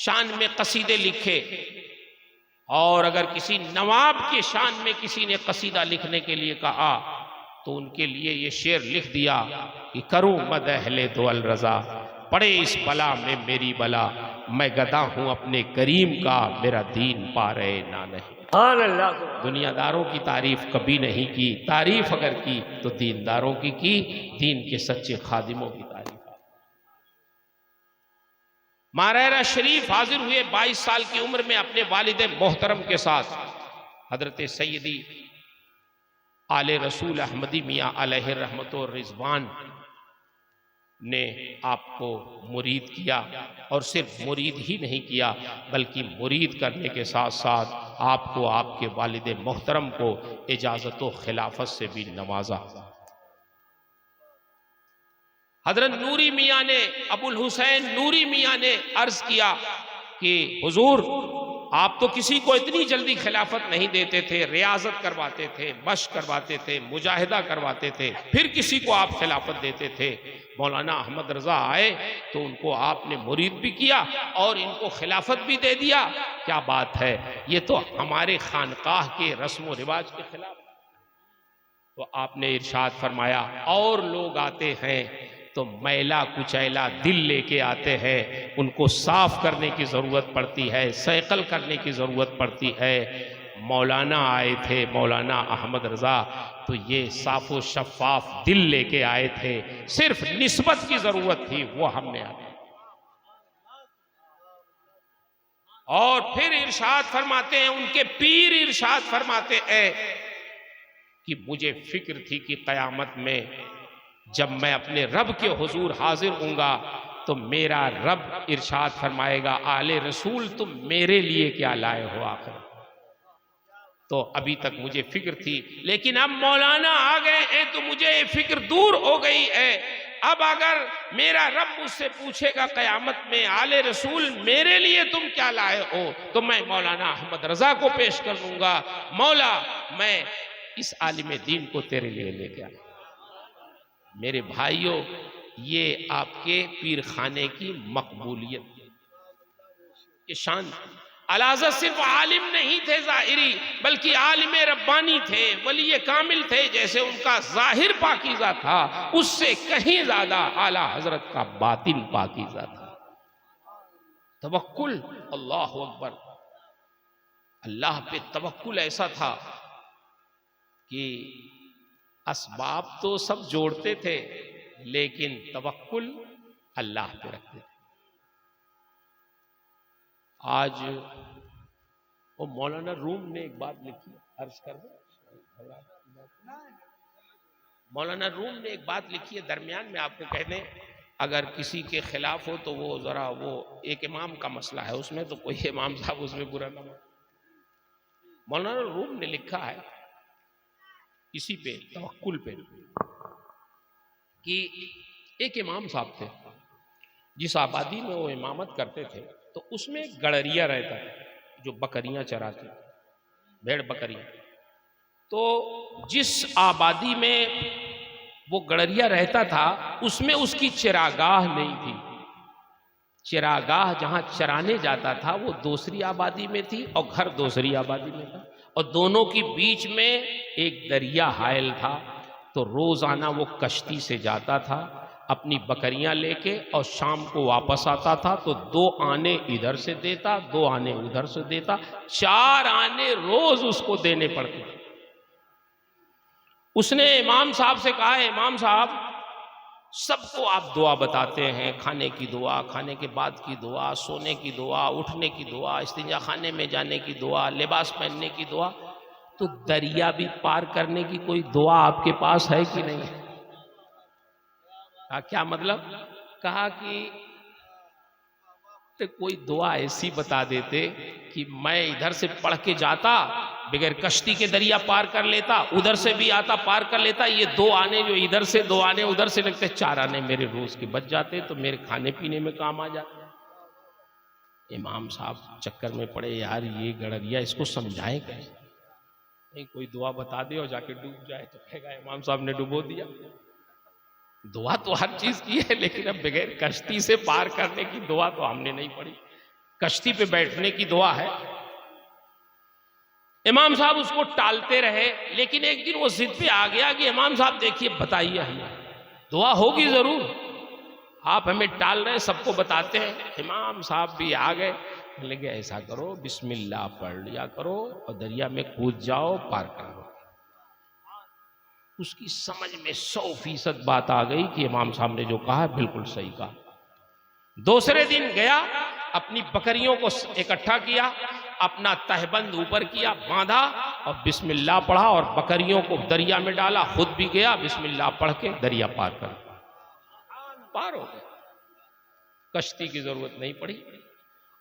شان میں قصیدے لکھے، اور اگر کسی نواب کے شان میں کسی نے قصیدہ لکھنے کے لیے کہا تو ان کے لیے یہ شعر لکھ دیا کہ کروں مد اہل دول رضا، پڑے اس بلا میں میری بلا، میں گدا ہوں اپنے کریم کا، میرا دین پارے نہ نہیں۔ دنیا داروں کی تعریف کبھی نہیں کی، تعریف اگر کی تو دینداروں کی، دین کے سچے خادموں کی تعریف۔ ماہ رہرہ شریف حاضر ہوئے 22 سال کی عمر میں اپنے والد محترم کے ساتھ۔ حضرت سیدی آل رسول احمدی میاں علیہ الرحمت و رضوان نے آپ کو مرید کیا، اور صرف مرید ہی نہیں کیا بلکہ مرید کرنے کے ساتھ ساتھ آپ کو، آپ کے والد محترم کو اجازت و خلافت سے بھی نوازا۔ حضرت نوری میاں نے، ابو الحسین نوری میاں نے عرض کیا کہ حضور آپ تو کسی کو اتنی جلدی خلافت نہیں دیتے تھے، ریاضت کرواتے تھے، مشق کرواتے تھے، مجاہدہ کرواتے تھے، پھر کسی کو آپ خلافت دیتے تھے۔ مولانا احمد رضا آئے تو ان کو آپ نے مرید بھی کیا اور ان کو خلافت بھی دے دیا۔ کیا بات ہے، یہ تو ہمارے خانقاہ کے رسم و رواج کے خلاف۔ تو آپ نے ارشاد فرمایا اور لوگ آتے ہیں تو میلا کچیلا دل لے کے آتے ہیں، ان کو صاف کرنے کی ضرورت پڑتی ہے، صیقل کرنے کی ضرورت پڑتی ہے۔ مولانا آئے تھے، مولانا احمد رضا، تو یہ صاف و شفاف دل لے کے آئے تھے، صرف نسبت کی ضرورت تھی، وہ ہم نے آئی۔ اور پھر ارشاد فرماتے ہیں، ان کے پیر ارشاد فرماتے ہیں کہ مجھے فکر تھی کہ قیامت میں جب میں اپنے رب کے حضور حاضر ہوں گا تو میرا رب ارشاد فرمائے گا آل رسول تم میرے لیے کیا لائے ہو آخر۔ تو ابھی تک مجھے فکر تھی، لیکن اب مولانا آ گئے ہیں تو مجھے یہ فکر دور ہو گئی ہے۔ اب اگر میرا رب مجھ سے پوچھے گا قیامت میں آل رسول میرے لیے تم کیا لائے ہو، تو میں مولانا احمد رضا کو پیش کر دوں گا، مولا میں اس عالم دین کو تیرے لیے لے کے آیا۔ میرے بھائیوں، یہ آپ کے پیر خانے کی مقبولیت، یہ شان۔ اعلیٰ حضرت صرف عالم نہیں تھے ظاہری، بلکہ عالم ربانی تھے، ولی کامل تھے۔ جیسے ان کا ظاہر پاکیزہ تھا، اس سے کہیں زیادہ اعلیٰ حضرت کا باطن پاکیزہ تھا۔ توکل، اللہ اکبر، اللہ پہ توکل ایسا تھا کہ اسباب تو سب جوڑتے تھے لیکن توکل اللہ پہ رکھتے تھے۔ آج وہ مولانا روم نے ایک بات لکھی، عرض کر دیں، مولانا روم نے ایک بات لکھی ہے، درمیان میں آپ کو کہہ دیں، اگر کسی کے خلاف ہو تو وہ ذرا، وہ ایک امام کا مسئلہ ہے، اس میں تو کوئی امام صاحب اس میں برا نہ ہو۔ مولانا روم نے لکھا ہے کسی پہ توکل پہ کہ ایک امام صاحب تھے، جس آبادی میں وہ امامت کرتے تھے تو اس میں ایک گڑریا رہتا تھا جو بکریاں چراتے، بھیڑ بکریاں. تو جس آبادی میں وہ گڑریا رہتا تھا اس میں اس کی چراگاہ نہیں تھی. چراگاہ جہاں چرانے جاتا تھا وہ دوسری آبادی میں تھی اور گھر دوسری آبادی میں تھا، اور دونوں کی بیچ میں ایک دریا حائل تھا. تو روزانہ وہ کشتی سے جاتا تھا اپنی بکریاں لے کے اور شام کو واپس آتا تھا. تو 2 آنے ادھر سے دیتا، 2 آنے ادھر سے دیتا، 4 آنے روز اس کو دینے پڑتے. اس نے امام صاحب سے کہا، امام صاحب سب کو آپ دعا بتاتے ہیں، کھانے کی دعا، کھانے کے بعد کی دعا، سونے کی دعا، اٹھنے کی دعا، استنجا خانے میں جانے کی دعا، لباس پہننے کی دعا، تو دریا بھی پار کرنے کی کوئی دعا آپ کے پاس ہے کہ نہیں؟ کیا مطلب؟ کہا کہ کوئی دعا ایسی بتا دیتے کہ میں ادھر سے پڑھ کے جاتا بغیر کشتی کے دریا پار کر لیتا، ادھر سے بھی آتا پار کر لیتا، یہ 2 آنے جو ادھر سے 2 آنے ادھر سے لگتے، 4 آنے میرے روز کے بچ جاتے تو میرے کھانے پینے میں کام آ جاتے. امام صاحب چکر میں پڑے، یار یہ گڑریا اس کو سمجھائیں کیسے؟ نہیں کوئی دعا بتا دے اور جا کے ڈوب جائے تو کہے گا امام صاحب نے ڈبو دیا. دعا تو ہر چیز کی ہے لیکن اب بغیر کشتی سے پار کرنے کی دعا تو ہم نے نہیں پڑھی، کشتی پہ بیٹھنے کی دعا ہے. امام صاحب اس کو ٹالتے رہے، لیکن ایک دن وہ ضد پہ آ گیا کہ امام صاحب دیکھیے بتائیے ہمیں دعا ہوگی ضرور، آپ ہمیں ٹال رہے ہیں، سب کو بتاتے ہیں. امام صاحب بھی آ گئے، لگے ایسا کرو بسم اللہ پڑھ لیا کرو اور دریا میں کود جاؤ پار کر لو. اس کی سمجھ میں 100% بات آ گئی کہ امام صاحب نے جو کہا بالکل صحیح کہا. دوسرے دن گیا، اپنی بکریوں کو اکٹھا کیا، اپنا تہبند اوپر کیا، باندھا اور بسم اللہ پڑھا اور بکریوں کو دریا میں ڈالا، خود بھی گیا بسم اللہ پڑھ کے دریا پار کر پار ہو گیا، کشتی کی ضرورت نہیں پڑی.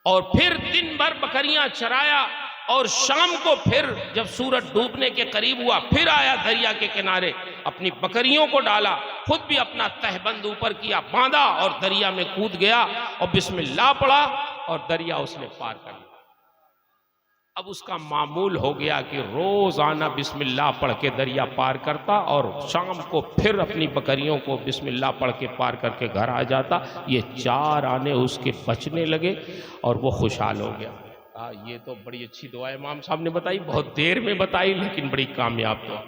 اور پھر دن بھر بکریاں چرایا اور شام کو پھر جب سورج ڈوبنے کے قریب ہوا پھر آیا دریا کے کنارے، اپنی بکریوں کو ڈالا، خود بھی اپنا تہبند اوپر کیا، باندھا اور دریا میں کود گیا اور بسم اللہ پڑھا اور دریا اس نے پار کر لیا. اب اس کا معمول ہو گیا کہ روزانہ بسم اللہ پڑھ کے دریا پار کرتا اور شام کو پھر اپنی بکریوں کو بسم اللہ پڑھ کے پار کر کے گھر آ جاتا. یہ 4 آنے اس کے بچنے لگے اور وہ خوشحال ہو گیا. یہ تو بڑی اچھی دعا امام صاحب نے بتائی، بہت دیر میں بتائی لیکن بڑی کامیاب دعا.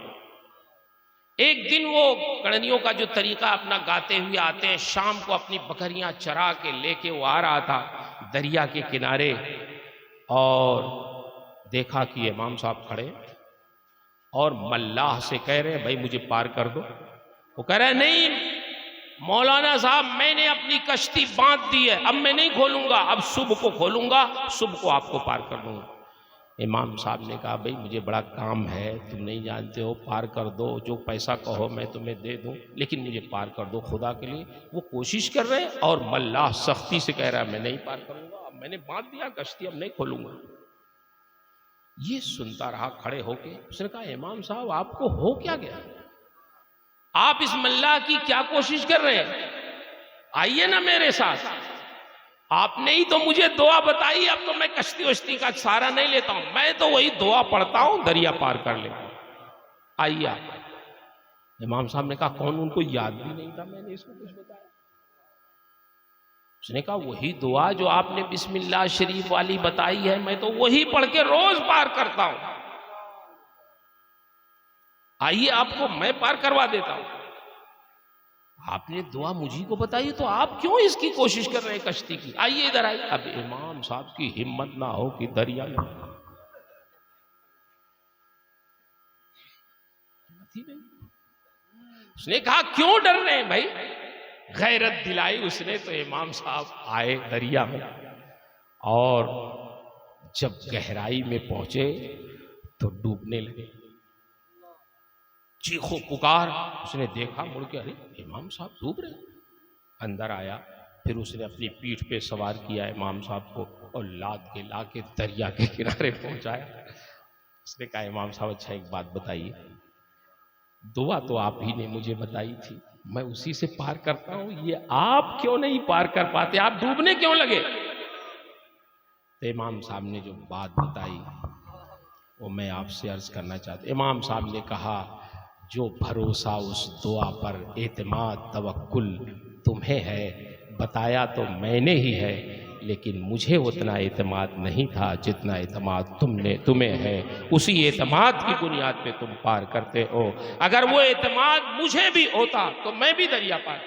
ایک دن وہ کڑنیوں کا جو طریقہ اپنا گاتے ہوئے آتے ہیں، شام کو اپنی بکریاں چرا کے لے کے وہ آ رہا تھا دریا کے کنارے، اور دیکھا کہ امام صاحب کھڑے اور ملاح سے کہہ رہے ہیں بھائی مجھے پار کر دو. وہ کہہ رہے ہیں نہیں مولانا صاحب میں نے اپنی کشتی باندھ دی ہے، اب میں نہیں کھولوں گا، اب صبح کو کھولوں گا، صبح کو آپ کو پار کر دوں گا. امام صاحب نے کہا بھائی مجھے بڑا کام ہے، تم نہیں جانتے ہو، پار کر دو، جو پیسہ کہو میں تمہیں دے دوں لیکن مجھے پار کر دو خدا کے لیے. وہ کوشش کر رہے اور ملاح سختی سے کہہ رہا ہے میں نہیں پار کروں گا، اب میں نے باندھ دیا کشتی، اب نہیں کھولوں گا. یہ سنتا رہا کھڑے ہو کے. اس نے کہا امام صاحب آپ کو ہو کیا گیا؟ آپ اس ملاح کی کیا کوشش کر رہے ہیں؟ آئیے نا میرے ساتھ. آپ نے ہی تو مجھے دعا بتائی، اب تو میں کشتی وشتی کا سہارا نہیں لیتا ہوں، میں تو وہی دعا پڑھتا ہوں دریا پار کر لیتا ہوں، آئیے آپ. امام صاحب نے کہا کون؟ ان کو یاد بھی نہیں تھا میں نے اس کو کچھ بتایا. اس نے کہا وہی دعا جو آپ نے بسم اللہ شریف والی بتائی ہے، میں تو وہی پڑھ کے روز پار کرتا ہوں، آئیے آپ کو میں پار کروا دیتا ہوں. آپ نے دعا مجھے کو بتائی تو آپ کیوں اس کی کوشش کر رہے ہیں کشتی کی؟ آئیے ادھر آئیے. اب امام صاحب کی ہمت نہ ہو کہ دریا میں اس نے کہا کیوں ڈر رہے ہیں بھائی؟ غیرت دلائی اس نے تو امام صاحب آئے دریا میں، اور جب گہرائی میں پہنچے تو ڈوبنے لگے. چیخو پکار، اس نے دیکھا مڑ کے، ارے امام صاحب ڈوب رہے. اندر آیا، پھر اس نے اپنی پیٹھ پہ سوار کیا امام صاحب کو اور لاد کے لا کے دریا کے کنارے پہنچایا. اس نے کہا امام صاحب اچھا ایک بات بتائیے، دعا تو آپ ہی نے مجھے بتائی تھی، میں اسی سے پار کرتا ہوں، یہ آپ کیوں نہیں پار کر پاتے؟ آپ ڈوبنے کیوں لگے؟ تو امام صاحب نے جو بات بتائی وہ میں آپ سے عرض کرنا چاہتا ہوں۔ امام صاحب نے کہا جو بھروسہ اس دعا پر، اعتماد، توکل تمہیں ہے، بتایا تو میں نے ہی ہے، لیکن مجھے اتنا اعتماد نہیں تھا جتنا اعتماد تمہیں ہے، اسی اعتماد کی بنیاد پہ تم پار کرتے ہو۔ اگر وہ اعتماد مجھے بھی ہوتا تو میں بھی دریا پار۔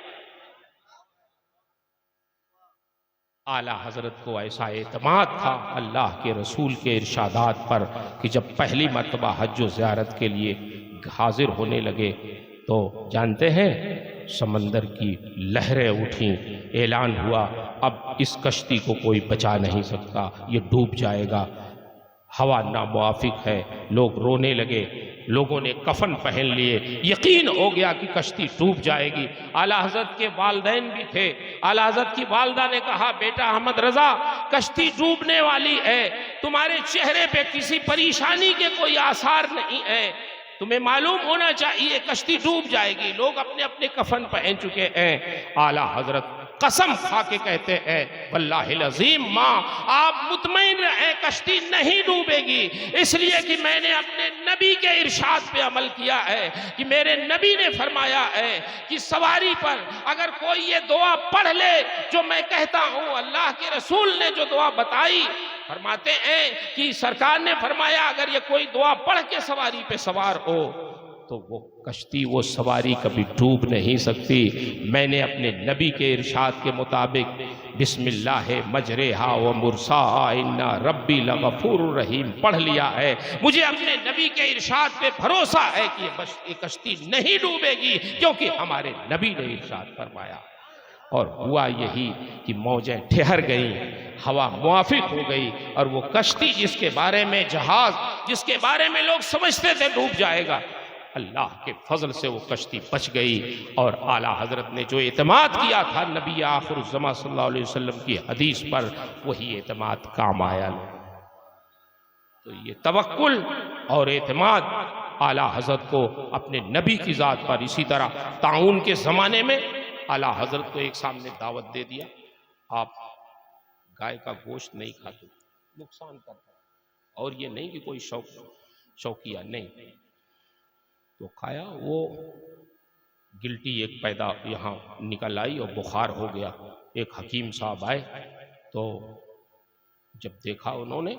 اعلیٰ حضرت کو ایسا اعتماد تھا اللہ کے رسول کے ارشادات پر کہ جب پہلی مرتبہ حج و زیارت کے لیے حاضر ہونے لگے تو جانتے ہیں سمندر کی لہریں اٹھیں، اعلان ہوا اب اس کشتی کو کوئی بچا نہیں سکتا، یہ ڈوب جائے گا، ہوا ناموافق ہے، لوگ رونے لگے، لوگوں نے کفن پہن لیے، یقین ہو گیا کہ کشتی ڈوب جائے گی۔ اعلیٰ حضرت کے والدین بھی تھے، اعلیٰ حضرت کی والدہ نے کہا بیٹا احمد رضا کشتی ڈوبنے والی ہے، تمہارے چہرے پہ کسی پریشانی کے کوئی آثار نہیں ہیں، تمہیں معلوم ہونا چاہیے کشتی ڈوب جائے گی۔ لوگ اپنے اپنے کفن پہن چکے ہیں۔ اعلیٰ حضرت قسم کھا کے کہتے ہیں واللہ العظیم ماں آپ مطمئن رہیں کشتی نہیں ڈوبے گی، اس لیے کہ میں نے اپنے نبی کے ارشاد پہ عمل کیا ہے کہ میرے نبی نے فرمایا ہے کہ سواری پر اگر کوئی یہ دعا پڑھ لے جو میں کہتا ہوں، اللہ کے رسول نے جو دعا بتائی، فرماتے ہیں کہ سرکار نے فرمایا اگر یہ کوئی دعا پڑھ کے سواری پہ سوار ہو تو وہ کشتی، وہ سواری کبھی ڈوب نہیں سکتی۔ میں نے اپنے نبی کے ارشاد کے مطابق بسم اللہ مجریہا و مرساہا ان ربی لغفور رحیم پڑھ لیا ہے، مجھے اپنے نبی کے ارشاد پہ بھروسہ ہے کہ یہ کشتی نہیں ڈوبے گی کیونکہ ہمارے نبی نے ارشاد فرمایا۔ اور ہوا یہی کہ موجیں ٹھہر گئیں، ہوا موافق ہو گئی، اور وہ کشتی جس کے بارے میں جہاز جس کے بارے میں لوگ سمجھتے تھے ڈوب جائے گا، اللہ کے فضل سے وہ کشتی بچ گئی۔ اور اعلیٰ حضرت نے جو اعتماد کیا تھا نبی آخر الزماں صلی اللہ علیہ وسلم کی حدیث پر، وہی اعتماد کام آیا۔ تو یہ توکل اور اعتماد اعلیٰ حضرت کو اپنے نبی کی ذات پر، اسی طرح طاعون کے زمانے میں اعلیٰ حضرت کو ایک سامنے دعوت دے دیا، آپ گائے کا گوشت نہیں کھاتے، نقصان کرتا، اور یہ نہیں کہ کوئی شوقیہ نہیں، تو کھایا، وہ گلٹی ایک پیدا یہاں نکل آئی اور بخار ہو گیا۔ ایک حکیم صاحب آئے تو جب دیکھا انہوں نے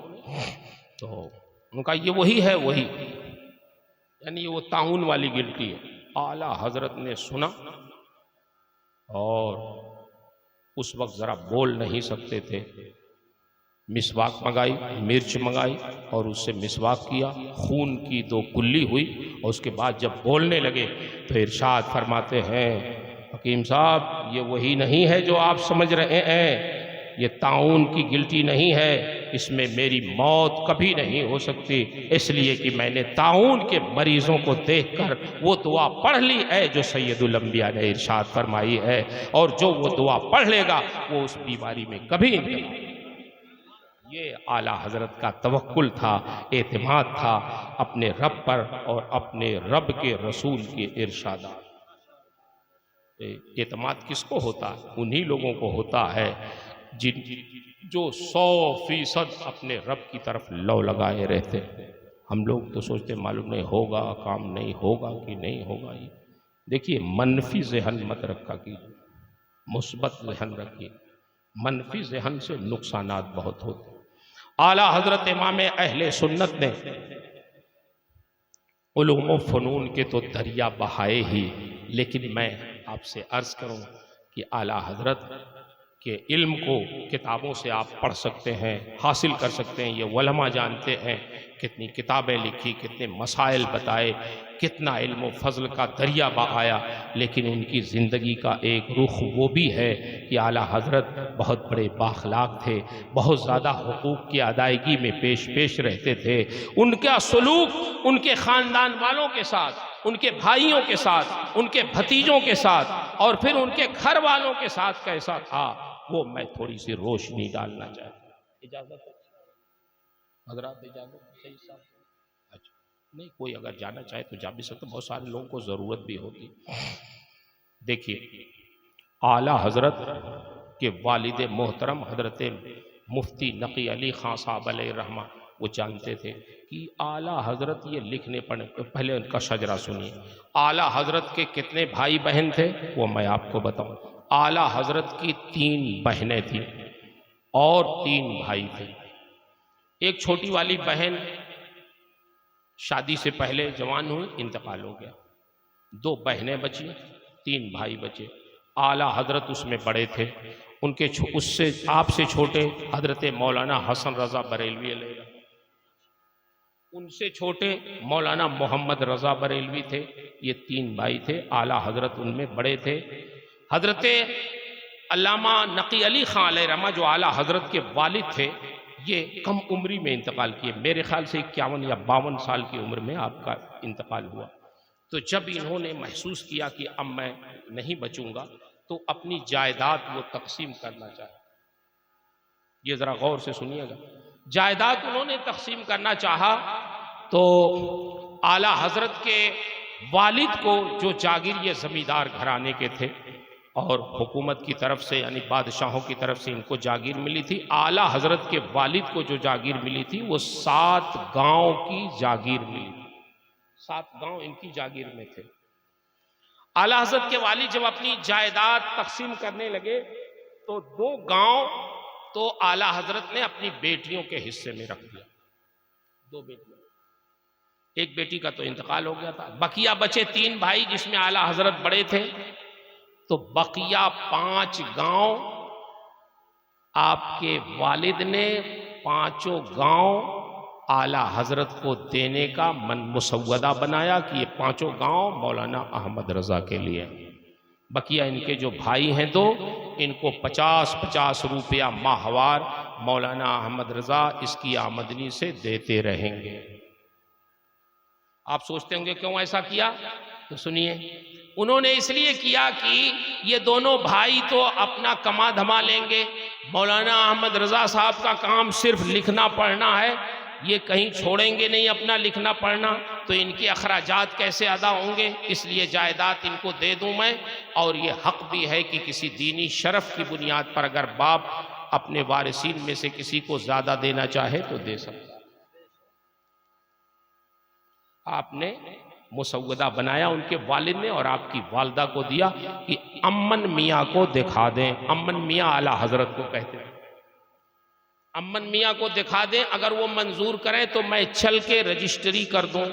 تو ان کا یہ وہی ہے، وہی یعنی وہ طاعون والی گلٹی ہے۔ اعلیٰ حضرت نے سنا اور اس وقت ذرا بول نہیں سکتے تھے، مسواک منگائی، مرچ منگائی اور اس سے مسواک کیا، خون کی 2 کلی ہوئی، اور اس کے بعد جب بولنے لگے تو ارشاد فرماتے ہیں حکیم صاحب یہ وہی نہیں ہے جو آپ سمجھ رہے ہیں، یہ طاعون کی گلٹی نہیں ہے، اس میں میری موت کبھی نہیں ہو سکتی، اس لیے کہ میں نے طاعون کے مریضوں کو دیکھ کر وہ دعا پڑھ لی ہے جو سید الانبیاء نے ارشاد فرمائی ہے، اور جو وہ دعا پڑھ لے گا وہ اس بیماری میں کبھی نہیں۔ یہ اعلیٰ حضرت کا توکل تھا، اعتماد تھا اپنے رب پر اور اپنے رب کے رسول کے ارشادات۔ اعتماد کس کو ہوتا ہے؟ انہی لوگوں کو ہوتا ہے جو 100% اپنے رب کی طرف لو لگائے رہتے۔ ہم لوگ تو سوچتے معلوم نہیں ہوگا، کام نہیں ہوگا کہ نہیں ہوگا۔ یہ دیکھیے منفی ذہن مت رکھا کیجیے، مثبت ذہن رکھیے، منفی ذہن سے نقصانات بہت ہوتے۔ اعلیٰ حضرت امام اہل سنت نے علوم و فنون کے تو دریا بہائے ہی، لیکن میں آپ سے عرض کروں کہ اعلیٰ حضرت کہ علم کو کتابوں سے آپ پڑھ سکتے ہیں، حاصل کر سکتے ہیں، یہ علماء جانتے ہیں کتنی کتابیں لکھی، کتنے مسائل بتائے، کتنا علم و فضل کا دریا بہایا، لیکن ان کی زندگی کا ایک رخ وہ بھی ہے کہ اعلیٰ حضرت بہت بڑے بااخلاق تھے، بہت زیادہ حقوق کی ادائیگی میں پیش رہتے تھے۔ ان کا سلوک ان کے خاندان والوں کے ساتھ، ان کے بھائیوں کے ساتھ، ان کے بھتیجوں کے ساتھ، اور پھر ان کے گھر والوں کے ساتھ کیسا تھا، وہ میں تھوڑی سی روشنی ڈالنا چاہتا ہوں۔ اجازت ہے حضرات؟ اجازت؟ صحیح صاحب؟ اچھا نہیں، کوئی اگر جانا چاہے تو جا بھی سکتا، بہت سارے لوگوں کو ضرورت بھی ہوتی۔ دیکھیے، اعلیٰ حضرت کے والد محترم حضرت مفتی نقی علی خان صاحب علیہ الرحمہ وہ جانتے تھے کہ اعلیٰ حضرت یہ لکھنے پڑھنے، پہلے ان کا شجرہ سنیے۔ اعلیٰ حضرت کے کتنے بھائی بہن تھے وہ میں آپ کو بتاؤں۔ اعلیٰ حضرت کی 3 بہنیں تھیں اور 3 بھائی تھے۔ ایک چھوٹی والی بہن شادی سے پہلے جوان ہوئی، انتقال ہو گیا۔ 2 بہنیں بچی، 3 بھائی بچے۔ اعلیٰ حضرت اس میں بڑے تھے، ان کے اس سے آپ سے چھوٹے حضرت مولانا حسن رضا بریلوی علیہ السلام، ان سے چھوٹے مولانا محمد رضا بریلوی تھے۔ یہ 3 بھائی تھے، اعلیٰ حضرت ان میں بڑے تھے۔ حضرت علامہ نقی علی خان علیہ الرحمہ جو اعلیٰ حضرت کے والد تھے، یہ کم عمری میں انتقال کیے، میرے خیال سے 51 یا 52 سال کی عمر میں آپ کا انتقال ہوا۔ تو جب انہوں نے محسوس کیا کہ اب میں نہیں بچوں گا تو اپنی جائیداد وہ تقسیم کرنا چاہے۔ یہ ذرا غور سے سنیے گا، جائیداد انہوں نے تقسیم کرنا چاہا تو اعلیٰ حضرت کے والد کو جو جاگیر، یہ زمیندار گھرانے کے تھے اور حکومت کی طرف سے یعنی بادشاہوں کی طرف سے ان کو جاگیر ملی تھی۔ اعلیٰ حضرت کے والد کو جو جاگیر ملی تھی وہ 7 گاؤں کی جاگیر ملی تھی، 7 گاؤں ان کی جاگیر میں تھے۔ اعلیٰ حضرت کے والد جب اپنی جائیداد تقسیم کرنے لگے تو 2 گاؤں تو اعلیٰ حضرت نے اپنی بیٹیوں کے حصے میں رکھ دیا، 2 بیٹیاں، ایک بیٹی کا تو انتقال ہو گیا تھا، بقیہ بچے 3 بھائی جس میں اعلیٰ حضرت بڑے تھے، تو بقیہ 5 گاؤں آپ کے والد نے 5 گاؤں اعلیٰ حضرت کو دینے کا مسودہ بنایا کہ یہ 5 گاؤں مولانا احمد رضا کے لیے۔ بقیہ ان کے جو بھائی ہیں 2، ان کو 50-50 روپیہ ماہوار مولانا احمد رضا اس کی آمدنی سے دیتے رہیں گے۔ آپ سوچتے ہوں گے کیوں ایسا کیا؟ تو سنیے، انہوں نے اس لیے کیا کہ یہ دونوں بھائی تو اپنا کما دھما لیں گے، مولانا احمد رضا صاحب کا کام صرف لکھنا پڑھنا ہے، یہ کہیں چھوڑیں گے نہیں اپنا لکھنا پڑھنا، تو ان کے اخراجات کیسے ادا ہوں گے؟ اس لیے جائیداد ان کو دے دوں میں، اور یہ حق بھی ہے کہ کسی دینی شرف کی بنیاد پر اگر باپ اپنے وارثین میں سے کسی کو زیادہ دینا چاہے تو دے سکتا۔ آپ نے مسودہ بنایا ان کے والد نے اور آپ کی والدہ کو دیا کہ امن میاں کو دکھا دیں۔ امن میاں اعلیٰ حضرت کو کہتے ہیں، امن میاں کو دکھا دیں، اگر وہ منظور کریں تو میں چل کے رجسٹری کر دوں۔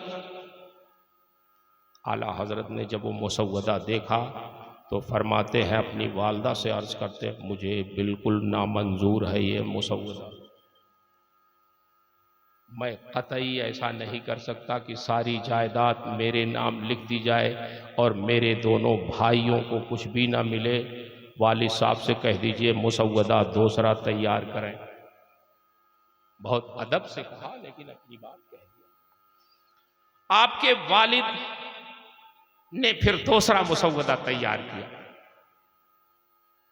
اعلیٰ حضرت نے جب وہ مسودہ دیکھا تو فرماتے ہیں، اپنی والدہ سے عرض کرتے ہیں، مجھے بالکل نامنظور ہے یہ مسودہ، میں قطعی ایسا نہیں کر سکتا کہ ساری جائیداد میرے نام لکھ دی جائے اور میرے دونوں بھائیوں کو کچھ بھی نہ ملے۔ والد صاحب سے کہہ دیجئے مسودہ دوسرا تیار کریں۔ بہت ادب سے کہا لیکن اپنی بات کہہ دیا۔ آپ کے والد نے پھر دوسرا مسودہ تیار کیا،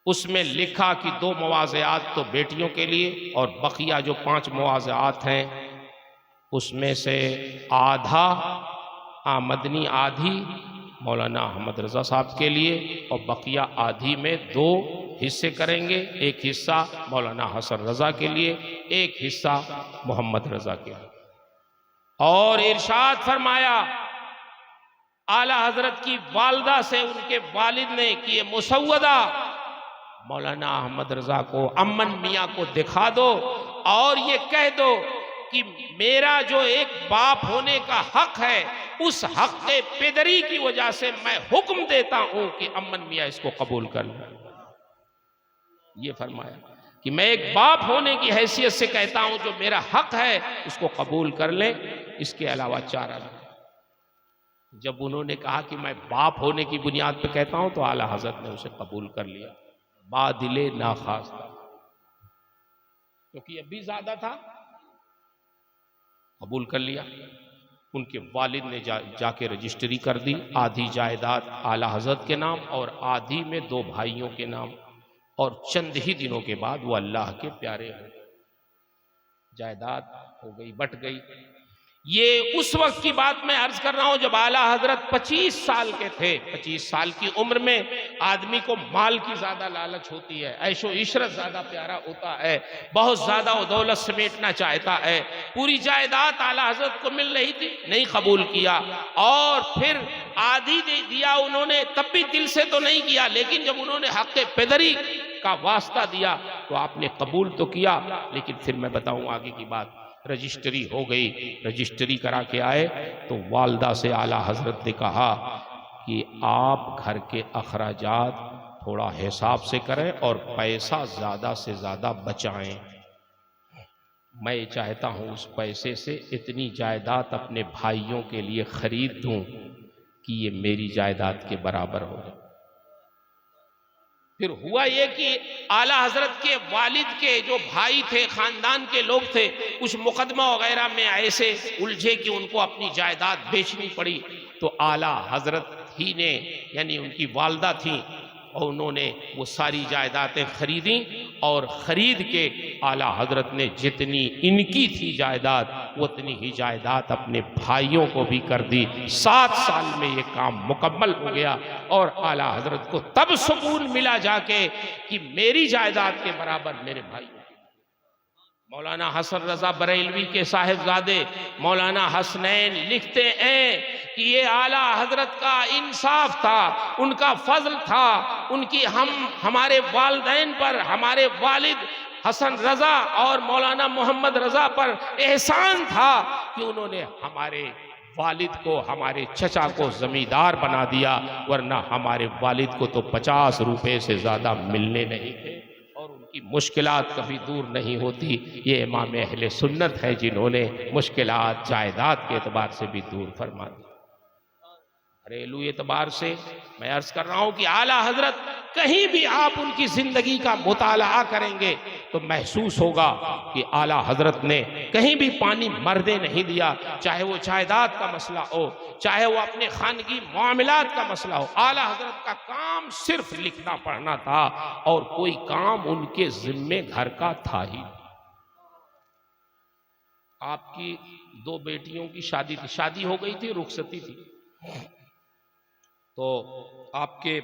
اس میں لکھا کہ 2 مواضعات تو بیٹیوں کے لیے اور بقیہ جو 5 مواضعات ہیں اس میں سے آدھا آمدنی آدھی مولانا احمد رضا صاحب کے لیے اور بقیہ آدھی میں 2 حصے کریں گے، ایک حصہ مولانا حسن رضا کے لیے، ایک حصہ محمد رضا کے لیے۔ اور ارشاد فرمایا اعلیٰ حضرت کی والدہ سے ان کے والد نے کہ یہ مسودہ مولانا احمد رضا کو، امن میاں کو دکھا دو اور یہ کہہ دو کہ میرا جو ایک باپ ہونے کا حق ہے، اس حق پدری کی وجہ سے میں حکم دیتا ہوں کہ امن میاں اس کو قبول کر لیں۔ یہ فرمایا کہ میں ایک باپ ہونے کی حیثیت سے کہتا ہوں جو میرا حق ہے اس کو قبول کر لیں، اس کے علاوہ چارہ نہیں۔ جب انہوں نے کہا کہ میں باپ ہونے کی بنیاد پہ کہتا ہوں تو اعلیٰ حضرت نے اسے قبول کر لیا، بادل ناخواستہ، کیونکہ ابھی زیادہ تھا، قبول کر لیا۔ ان کے والد نے جا کے رجسٹری کر دی، آدھی جائیداد اعلیٰ حضرت کے نام اور آدھی میں 2 بھائیوں کے نام، اور چند ہی دنوں کے بعد وہ اللہ کے پیارے ہو گئے، جائیداد ہو گئی، بٹ گئی۔ یہ اس وقت کی بات میں عرض کر رہا ہوں جب اعلیٰ حضرت 25 سال کے تھے۔ 25 سال کی عمر میں آدمی کو مال کی زیادہ لالچ ہوتی ہے، عیش و عشرت زیادہ پیارا ہوتا ہے، بہت زیادہ دولت سمیٹنا چاہتا ہے۔ پوری جائیداد اعلیٰ حضرت کو مل رہی تھی، نہیں قبول کیا، اور پھر آدھی دے دیا انہوں نے، تب بھی دل سے تو نہیں کیا، لیکن جب انہوں نے حق پدری کا واسطہ دیا تو آپ نے قبول تو کیا، لیکن پھر میں بتاؤں آگے کی بات۔ رجسٹری ہو گئی، رجسٹری کرا کے آئے تو والدہ سے اعلیٰ حضرت نے کہا کہ آپ گھر کے اخراجات تھوڑا حساب سے کریں اور پیسہ زیادہ سے زیادہ بچائیں۔ میں چاہتا ہوں اس پیسے سے اتنی جائیداد اپنے بھائیوں کے لیے خرید دوں کہ یہ میری جائیداد کے برابر ہو۔ پھر ہوا یہ کہ اعلیٰ حضرت کے والد کے جو بھائی تھے، خاندان کے لوگ تھے، کچھ مقدمہ وغیرہ میں ایسے الجھے کہ ان کو اپنی جائیداد بیچنی پڑی، تو اعلیٰ حضرت ہی نے، یعنی ان کی والدہ تھیں، اور انہوں نے وہ ساری جائیدادیں خریدیں، اور خرید کے اعلیٰ حضرت نے جتنی ان کی تھی جائیداد اتنی ہی جائیداد اپنے بھائیوں کو بھی کر دی۔ 7 سال میں یہ کام مکمل ہو گیا، اور اعلیٰ حضرت کو تب سکون ملا جا کے کہ میری جائیداد کے برابر میرے بھائی۔ مولانا حسن رضا بریلوی کے صاحبزادے مولانا حسنین لکھتے ہیں کہ یہ اعلیٰ حضرت کا انصاف تھا، ان کا فضل تھا، ان کی ہمارے والدین پر، ہمارے والد حسن رضا اور مولانا محمد رضا پر احسان تھا کہ انہوں نے ہمارے والد کو، ہمارے چچا کو زمیندار بنا دیا، ورنہ ہمارے والد کو تو 50 روپے سے زیادہ ملنے نہیں تھے، اور ان کی مشکلات کبھی دور نہیں ہوتی۔ یہ امام اہل سنت ہے جنہوں نے مشکلات جائیداد کے اعتبار سے بھی دور فرما دی۔ گھریلو اعتبار سے میں عرض کر رہا ہوں کہ اعلیٰ حضرت کہیں بھی آپ ان کی زندگی کا مطالعہ کریں گے تو محسوس ہوگا کہ اعلیٰ حضرت نے کہیں بھی پانی مردے نہیں دیا، چاہے وہ جائیداد کا مسئلہ ہو، چاہے وہ اپنے خانگی معاملات کا مسئلہ ہو۔ اعلیٰ حضرت کا کام صرف لکھنا پڑھنا تھا، اور کوئی کام ان کے ذمے گھر کا تھا ہی۔ آپ کی 2 بیٹیوں کی شادی تھی، شادی ہو گئی تھی، رخصتی تھی، تو آپ کے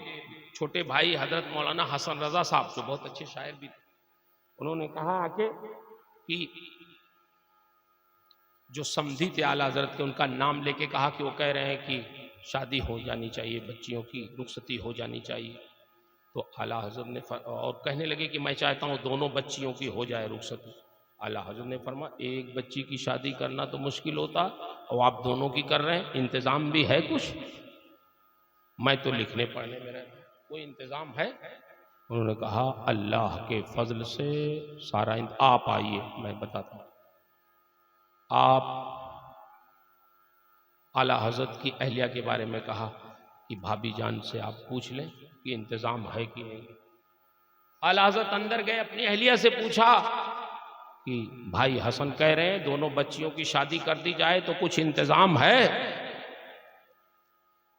چھوٹے بھائی حضرت مولانا حسن رضا صاحب جو بہت اچھے شاعر بھی تھے، انہوں نے کہا کہ جو سمدھی تھے اعلیٰ حضرت کے، ان کا نام لے کے کہا کہ وہ کہہ رہے ہیں کہ شادی ہو جانی چاہیے، بچیوں کی رخصتی ہو جانی چاہیے۔ تو اعلیٰ حضرت نے اور کہنے لگے کہ میں چاہتا ہوں دونوں بچیوں کی ہو جائے رخصتی۔ اعلیٰ حضرت نے فرمایا ایک بچی کی شادی کرنا تو مشکل ہوتا، اور آپ دونوں کی کر رہے ہیں، انتظام بھی ہے کچھ؟ میں تو لکھنے پڑھنے میں رہتا ہوں، کوئی انتظام ہے؟ انہوں نے کہا اللہ کے فضل سے سارا آپ آئیے میں بتاتا ہوں۔ آپ اعلیٰ حضرت کی اہلیہ کے بارے میں کہا کہ بھابی جان سے آپ پوچھ لیں کہ انتظام ہے کہ نہیں۔ اعلیٰ حضرت اندر گئے، اپنی اہلیہ سے پوچھا کہ بھائی حسن کہہ رہے ہیں دونوں بچیوں کی شادی کر دی جائے تو کچھ انتظام ہے؟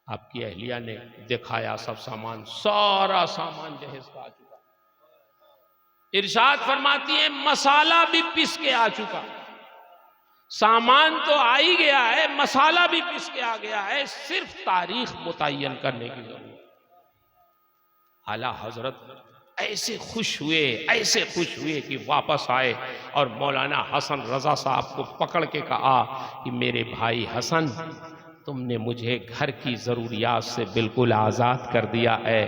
آپ کی اہلیہ نے دکھایا سب سامان، سارا سامان جہیز کا آ چکا۔ ارشاد فرماتی ہے مسالہ بھی پس کے آ چکا، سامان تو آ ہی گیا ہے، مسالہ بھی پس کے آ گیا ہے، صرف تاریخ متعین کرنے کی ضرورت۔ اعلیٰ حضرت ایسے خوش ہوئے کہ واپس آئے اور مولانا حسن رضا صاحب کو پکڑ کے کہا کہ میرے بھائی حسن، تم نے مجھے گھر کی ضروریات سے بالکل آزاد کر دیا ہے،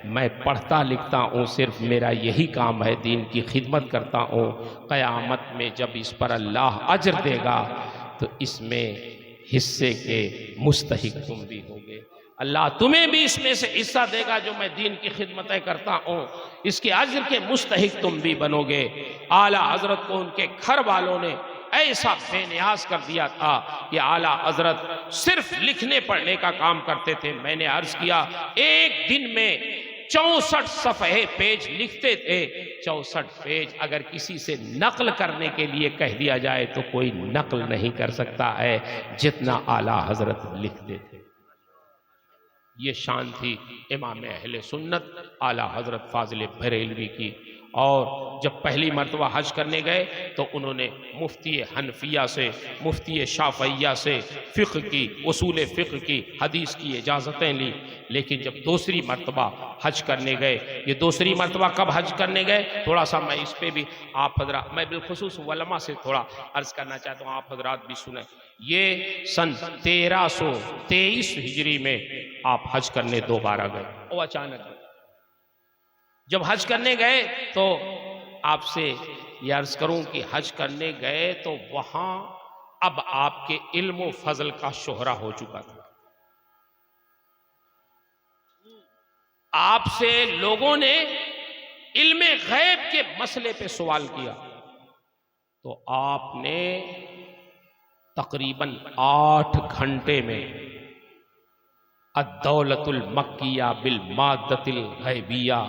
میں پڑھتا لکھتا ہوں، صرف میرا یہی کام ہے، دین کی خدمت کرتا ہوں، قیامت میں جب اس پر اللہ اجر دے گا تو اس میں حصے کے مستحق تم بھی ہوگے، اللہ تمہیں بھی اس میں سے حصہ دے گا جو میں دین کی خدمتیں کرتا ہوں، اس کے اجر کے مستحق تم بھی بنو گے۔ اعلیٰ حضرت کو ان کے گھر والوں نے ایسا بے نیاز کر دیا تھا کہ اعلیٰ حضرت صرف لکھنے پڑھنے کا کام کرتے تھے۔ میں نے عرض کیا ایک دن میں 64 صفحے پیج لکھتے تھے، 64 پیج اگر کسی سے نقل کرنے کے لیے کہہ دیا جائے تو کوئی نقل نہیں کر سکتا ہے جتنا اعلیٰ حضرت لکھتے تھے۔ یہ شان تھی امام اہل سنت اعلیٰ حضرت فاضل بریلوی کی، اور جب پہلی مرتبہ حج کرنے گئے تو انہوں نے مفتی حنفیہ سے، مفتی شافعیہ سے فقہ کی، اصول فقہ کی، حدیث کی اجازتیں لی۔ لیکن جب دوسری مرتبہ حج کرنے گئے، یہ دوسری مرتبہ کب حج کرنے گئے، تھوڑا سا میں اس پہ بھی آپ حضرات، میں بالخصوص علماء سے تھوڑا عرض کرنا چاہتا ہوں، آپ حضرات بھی سنیں۔ یہ سن 1323 ہجری میں آپ حج کرنے دوبارہ گئے، اور اچانک جب حج کرنے گئے تو آپ سے یہ عرض کروں کہ حج کرنے گئے تو وہاں اب آپ کے علم و فضل کا شہرہ ہو چکا تھا۔ آپ سے لوگوں نے علم غیب کے مسئلے پہ سوال کیا تو آپ نے تقریباً 8 گھنٹے میں الدولت المکیہ بالمادۃ الغیبیہ،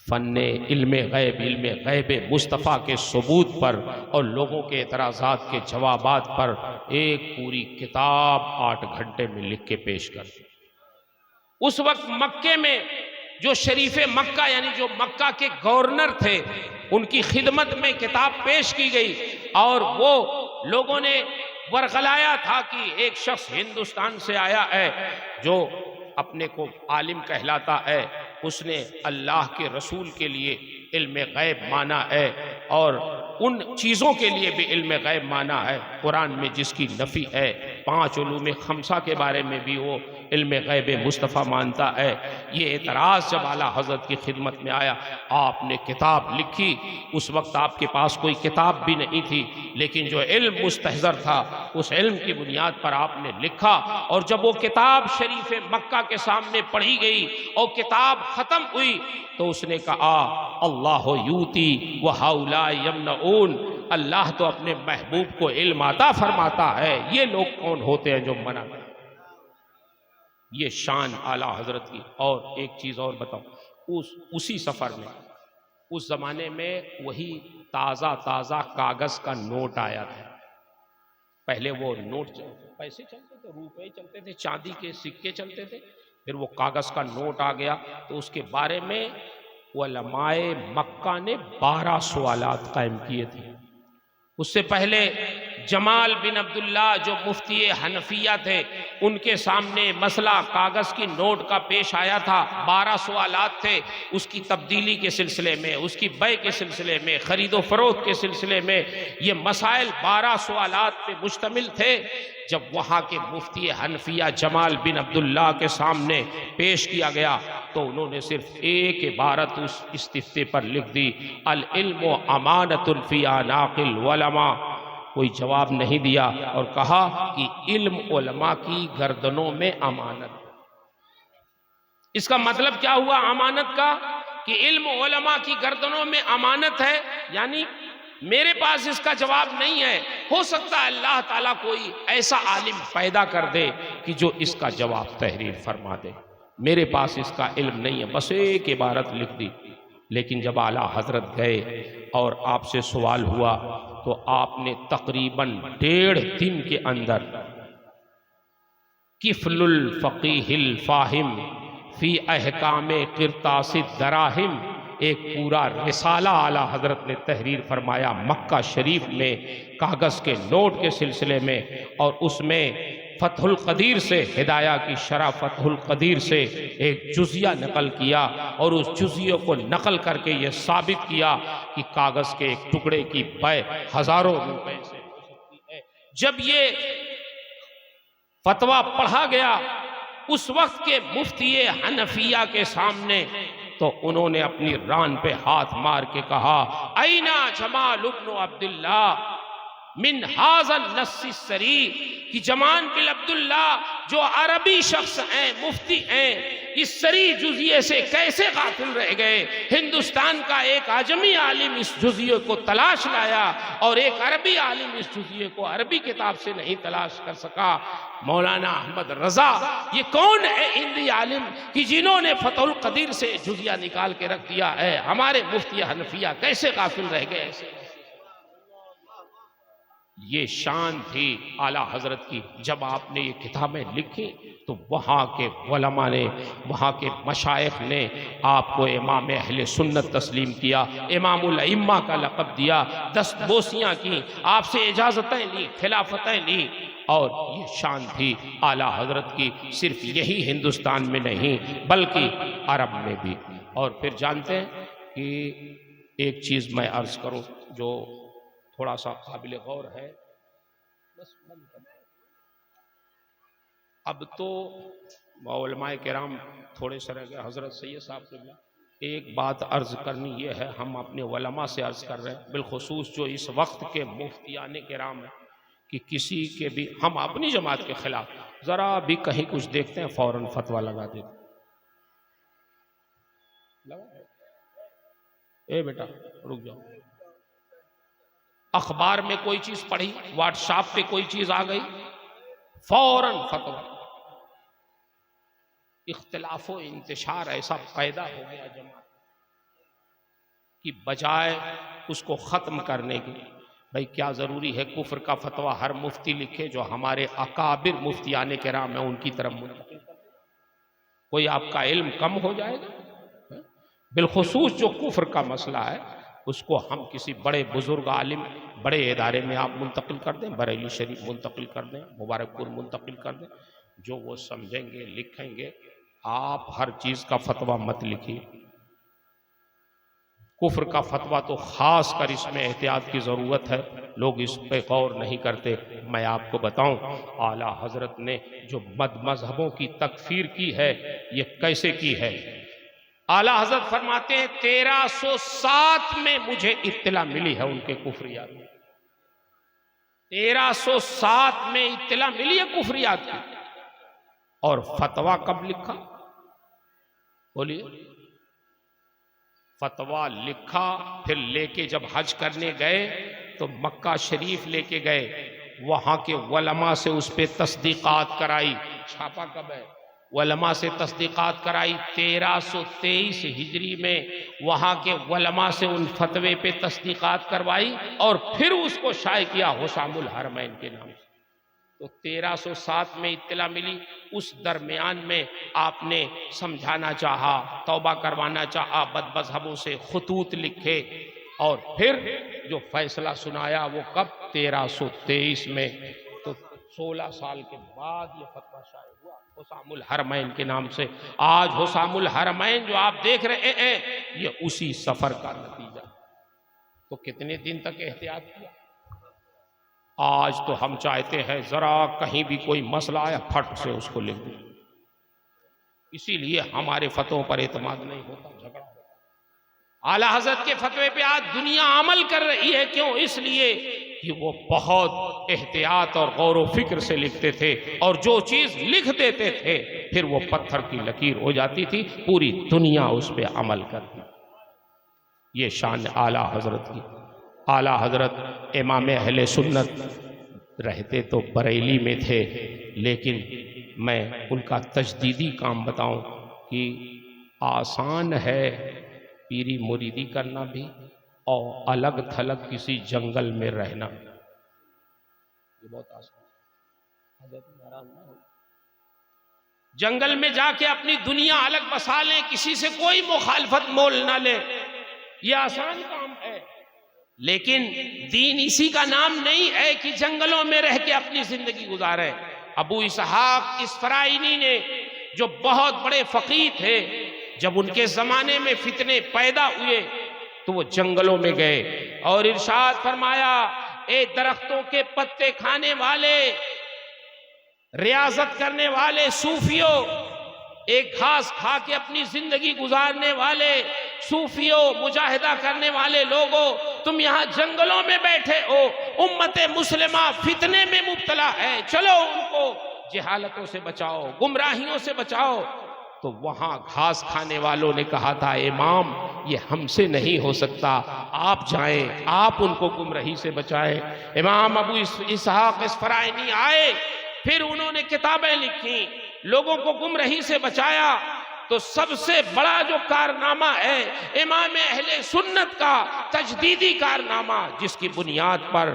فن علم غیب مصطفیٰ کے ثبوت پر اور لوگوں کے اعتراضات کے جوابات پر ایک پوری کتاب 8 گھنٹے میں لکھ کے پیش کر دی۔ اس وقت مکے میں جو شریف مکہ یعنی جو مکہ کے گورنر تھے، ان کی خدمت میں کتاب پیش کی گئی، اور وہ لوگوں نے ورغلایا تھا کہ ایک شخص ہندوستان سے آیا ہے جو اپنے کو عالم کہلاتا ہے، اس نے اللہ کے رسول کے لیے علم غیب مانا ہے اور ان چیزوں کے لیے بھی علم غیب مانا ہے قرآن میں جس کی نفی ہے۔ 5 علوم خمسہ کے بارے میں بھی وہ علم غیب مصطفیٰ مانتا ہے۔ یہ اعتراض جب اعلیٰ حضرت کی خدمت میں آیا، آپ نے کتاب لکھی۔ اس وقت آپ کے پاس کوئی کتاب بھی نہیں تھی، لیکن جو علم مستحضر تھا اس علم کی بنیاد پر آپ نے لکھا، اور جب وہ کتاب شریف مکہ کے سامنے پڑھی گئی اور کتاب ختم ہوئی تو اس نے کہا اللہ یوتی وہؤلاء یمنعون، اللہ تو اپنے محبوب کو علم عطا فرماتا ہے، یہ لوگ کون ہوتے ہیں جو منع کریں۔ یہ شان اعلیٰ حضرت کی۔ اور ایک چیز اور بتاؤں، اسی سفر میں اس زمانے میں وہی تازہ کاغذ کا نوٹ آیا تھا۔ پہلے وہ نوٹ پیسے چلتے تھے، روپے چلتے تھے، چاندی کے سکے چلتے تھے، پھر وہ کاغذ کا نوٹ آ گیا تو اس کے بارے میں علماء مکہ نے 12 سوالات قائم کیے تھے۔ اس سے پہلے جمال بن عبداللہ جو مفتی حنفیہ تھے، ان کے سامنے مسئلہ کاغذ کی نوٹ کا پیش آیا تھا۔ 12 سوالات تھے اس کی تبدیلی کے سلسلے میں، اس کی بیع کے سلسلے میں، خرید و فروخت کے سلسلے میں، یہ مسائل 12 سوالات پہ مشتمل تھے۔ جب وہاں کے مفتی حنفیہ جمال بن عبداللہ کے سامنے پیش کیا گیا تو انہوں نے صرف ایک عبارت اس استفتے پر لکھ دی، العلم امانۃ فی اعناق العلماء، کوئی جواب نہیں دیا، اور کہا کہ علم علماء کی گردنوں میں امانت۔ اس کا مطلب کیا ہوا امانت کا؟ کہ علم علماء کی گردنوں میں امانت ہے، یعنی میرے پاس اس کا جواب نہیں ہے، ہو سکتا ہے اللہ تعالیٰ کوئی ایسا عالم پیدا کر دے کہ جو اس کا جواب تحریر فرما دے، میرے پاس اس کا علم نہیں ہے، بس ایک عبارت لکھ دی۔ لیکن جب اعلیٰ حضرت گئے اور آپ سے سوال ہوا تو آپ نے تقریباً 1.5 دن کے اندر کفل الفقیہ الفاہم فی احکام قرطاس الدراہم، ایک پورا رسالہ اعلیٰ حضرت نے تحریر فرمایا مکہ شریف میں کاغذ کے نوٹ کے سلسلے میں، اور اس میں فتح القدیر سے ہدایہ کی شرح فتح القدیر سے ایک جزیہ نقل کیا، اور اس جزیے کو نقل کر کے یہ ثابت کیا کہ کاغذ کے ایک ٹکڑے کی بیع ہزاروں روپے سے ہو سکتی ہے۔ جب یہ فتویٰ پڑھا گیا اس وقت کے مفتی حنفیہ کے سامنے، تو انہوں نے اپنی ران پہ ہاتھ مار کے کہا اینا جمال ابن عبداللہ من ھذا النص الصریح، کہ جمال بن عبداللہ جو عربی شخص ہیں، مفتی ہیں، اس صریح جزیے سے کیسے غافل رہ گئے؟ ہندوستان کا ایک عجمی عالم اس جزیے کو تلاش لایا اور ایک عربی عالم اس جزیے کو عربی کتاب سے نہیں تلاش کر سکا۔ مولانا احمد رضا یہ کون ہے ہندی عالم کہ جنہوں نے فتح القدیر سے جزیہ نکال کے رکھ دیا ہے؟ ہمارے مفتی حنفیہ کیسے غافل رہ گئے ایسے؟ یہ شان تھی اعلیٰ حضرت کی۔ جب آپ نے یہ کتابیں لکھی تو وہاں کے علماء نے، وہاں کے مشائخ نے آپ کو امام اہل سنت تسلیم کیا، امام الائمہ کا لقب دیا، دست بوسیاں کی، آپ سے اجازتیں لی، خلافتیں لی، اور یہ شان تھی اعلیٰ حضرت کی، صرف یہی ہندوستان میں نہیں بلکہ عرب میں بھی۔ اور پھر جانتے ہیں کہ ایک چیز میں عرض کروں جو تھوڑا سا قابل غور ہے، اب تو علماء کرام تھوڑے سے رہ گئے، حضرت سید صاحب سے ایک بات عرض کرنی یہ ہے، ہم اپنے علماء سے عرض کر رہے ہیں، بالخصوص جو اس وقت کے مفتیان کرام ہیں، کہ کسی کے بھی، ہم اپنی جماعت کے خلاف ذرا بھی کہیں کچھ دیکھتے ہیں فوراً فتویٰ لگا دیتے ہیں۔ اے بیٹا رک جاؤ، اخبار میں کوئی چیز پڑھی، واٹس ایپ پہ کوئی چیز آ گئی، فوراً فتویٰ۔ اختلاف و انتشار ایسا پیدا ہو گیا جماعت کی، بجائے اس کو ختم کرنے کی، بھئی کیا ضروری ہے کفر کا فتویٰ ہر مفتی لکھے؟ جو ہمارے اکابر مفتیان کرام ہیں ان کی طرف منتقل کر دیں، کوئی آپ کا علم کم ہو جائے گا؟ بالخصوص جو کفر کا مسئلہ ہے اس کو ہم کسی بڑے بزرگ عالم، بڑے ادارے میں آپ منتقل کر دیں، بریلی شریف منتقل کر دیں، مبارک پور منتقل کر دیں، جو وہ سمجھیں گے لکھیں گے۔ آپ ہر چیز کا فتویٰ مت لکھیے، کفر کا فتویٰ تو خاص کر اس میں احتیاط کی ضرورت ہے، لوگ اس پہ غور نہیں کرتے۔ میں آپ کو بتاؤں اعلیٰ حضرت نے جو مد مذہبوں کی تکفیر کی ہے یہ کیسے کی ہے؟ اعلیٰ حضرت فرماتے ہیں 1307 میں مجھے اطلاع ملی ہے ان کے کفریات کی، 1307 میں اطلاع ملی ہے کفریات کی، اور فتویٰ کب لکھا؟ بولیے، فتویٰ لکھا پھر لے کے جب حج کرنے گئے تو مکہ شریف لے کے گئے، وہاں کے علماء سے اس پہ تصدیقات کرائی، چھاپا کب ہے؟ علماء سے تصدیقات کرائی 1323 ہجری میں، وہاں کے علماء سے ان فتوے پہ تصدیقات کروائی اور پھر اس کو شائع کیا حسام الحرمین کے نام سے۔ تو 1307 میں اطلاع ملی، اس درمیان میں آپ نے سمجھانا چاہا، توبہ کروانا چاہا، بد مذہبوں سے خطوط لکھے، اور پھر جو فیصلہ سنایا وہ کب؟ 1323 میں۔ تو 16 سال کے بعد یہ فتویٰ شائع ہوا حسام الحرمین کے نام سے۔ آج حسام الحرمین جو آپ دیکھ رہے ہیں یہ اسی سفر کا نتیجہ۔ تو کتنے دن تک احتیاط کیا؟ آج تو ہم چاہتے ہیں ذرا کہیں بھی کوئی مسئلہ آیا پھٹ سے اس کو لکھ دیں، اسی لیے ہمارے فتووں پر اعتماد نہیں ہوتا، جھگڑا ہوتا۔ اعلیٰ حضرت کے فتوے پہ آج دنیا عمل کر رہی ہے، کیوں؟ اس لیے کہ وہ بہت احتیاط اور غور و فکر سے لکھتے تھے، اور جو چیز لکھ دیتے تھے پھر وہ پتھر کی لکیر ہو جاتی تھی، پوری دنیا اس پہ عمل کرتی۔ یہ شان اعلیٰ حضرت کی۔ اعلیٰ حضرت امام اہل سنت رہتے تو بریلی میں تھے، لیکن میں ان کا تجدیدی کام بتاؤں کہ آسان ہے پیری مریدی کرنا بھی اور الگ تھلگ کسی جنگل میں رہنا، یہ بہت آسان ہے۔ حضرت ناراض نہ ہو، جنگل میں جا کے اپنی دنیا الگ بسا لیں، کسی سے کوئی مخالفت مول نہ لیں، یہ آسان کام ہے، لیکن دین اسی کا نام نہیں ہے کہ جنگلوں میں رہ کے اپنی زندگی گزارے۔ ابو اسحاق اسفرائینی نے جو بہت بڑے فقیہ تھے، جب ان کے زمانے میں فتنے پیدا ہوئے تو وہ جنگلوں میں گئے اور ارشاد فرمایا، اے درختوں کے پتے کھانے والے، ریاضت کرنے والے صوفیوں، ایک گھاس کھا کے اپنی زندگی گزارنے والے صوفیوں، مجاہدہ کرنے والے لوگوں، تم یہاں جنگلوں میں بیٹھے ہو، امت مسلمہ فتنے میں مبتلا ہے، چلو ان کو جہالتوں سے بچاؤ، گمراہیوں سے بچاؤ۔ تو وہاں گھاس کھانے والوں نے کہا تھا، امام یہ ہم سے نہیں ہو سکتا، آپ جائیں، آپ ان کو گمراہی سے بچائیں۔ امام ابو اسحاق اسفرائینی آئے، پھر انہوں نے کتابیں لکھی، لوگوں کو گمراہی سے بچایا۔ تو سب سے بڑا جو کارنامہ ہے امام اہل سنت کا تجدیدی کارنامہ، جس کی بنیاد پر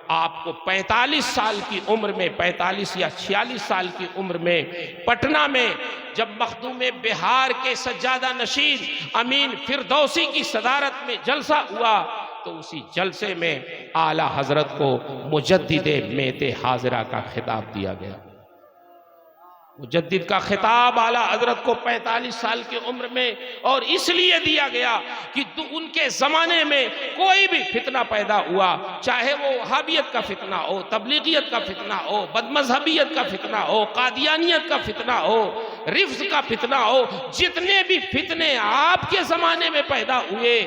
آپ کو 45 سال کی عمر میں، 45 یا 46 سال کی عمر میں پٹنہ میں جب مخدوم بہار کے سجادہ نشین امین فردوسی کی صدارت میں جلسہ ہوا تو اسی جلسے میں اعلیٰ حضرت کو مجدد میت حاضرہ کا خطاب دیا گیا۔ مجدد کا خطاب اعلیٰ حضرت کو 45 سال کی عمر میں اور اس لیے دیا گیا کہ ان کے زمانے میں کوئی بھی فتنہ پیدا ہوا، چاہے وہ وہابیت کا فتنہ ہو، تبلیغیت کا فتنہ ہو، بدمذہبیت کا فتنہ ہو، قادیانیت کا فتنہ ہو، رفض کا فتنہ ہو، جتنے بھی فتنے آپ کے زمانے میں پیدا ہوئے،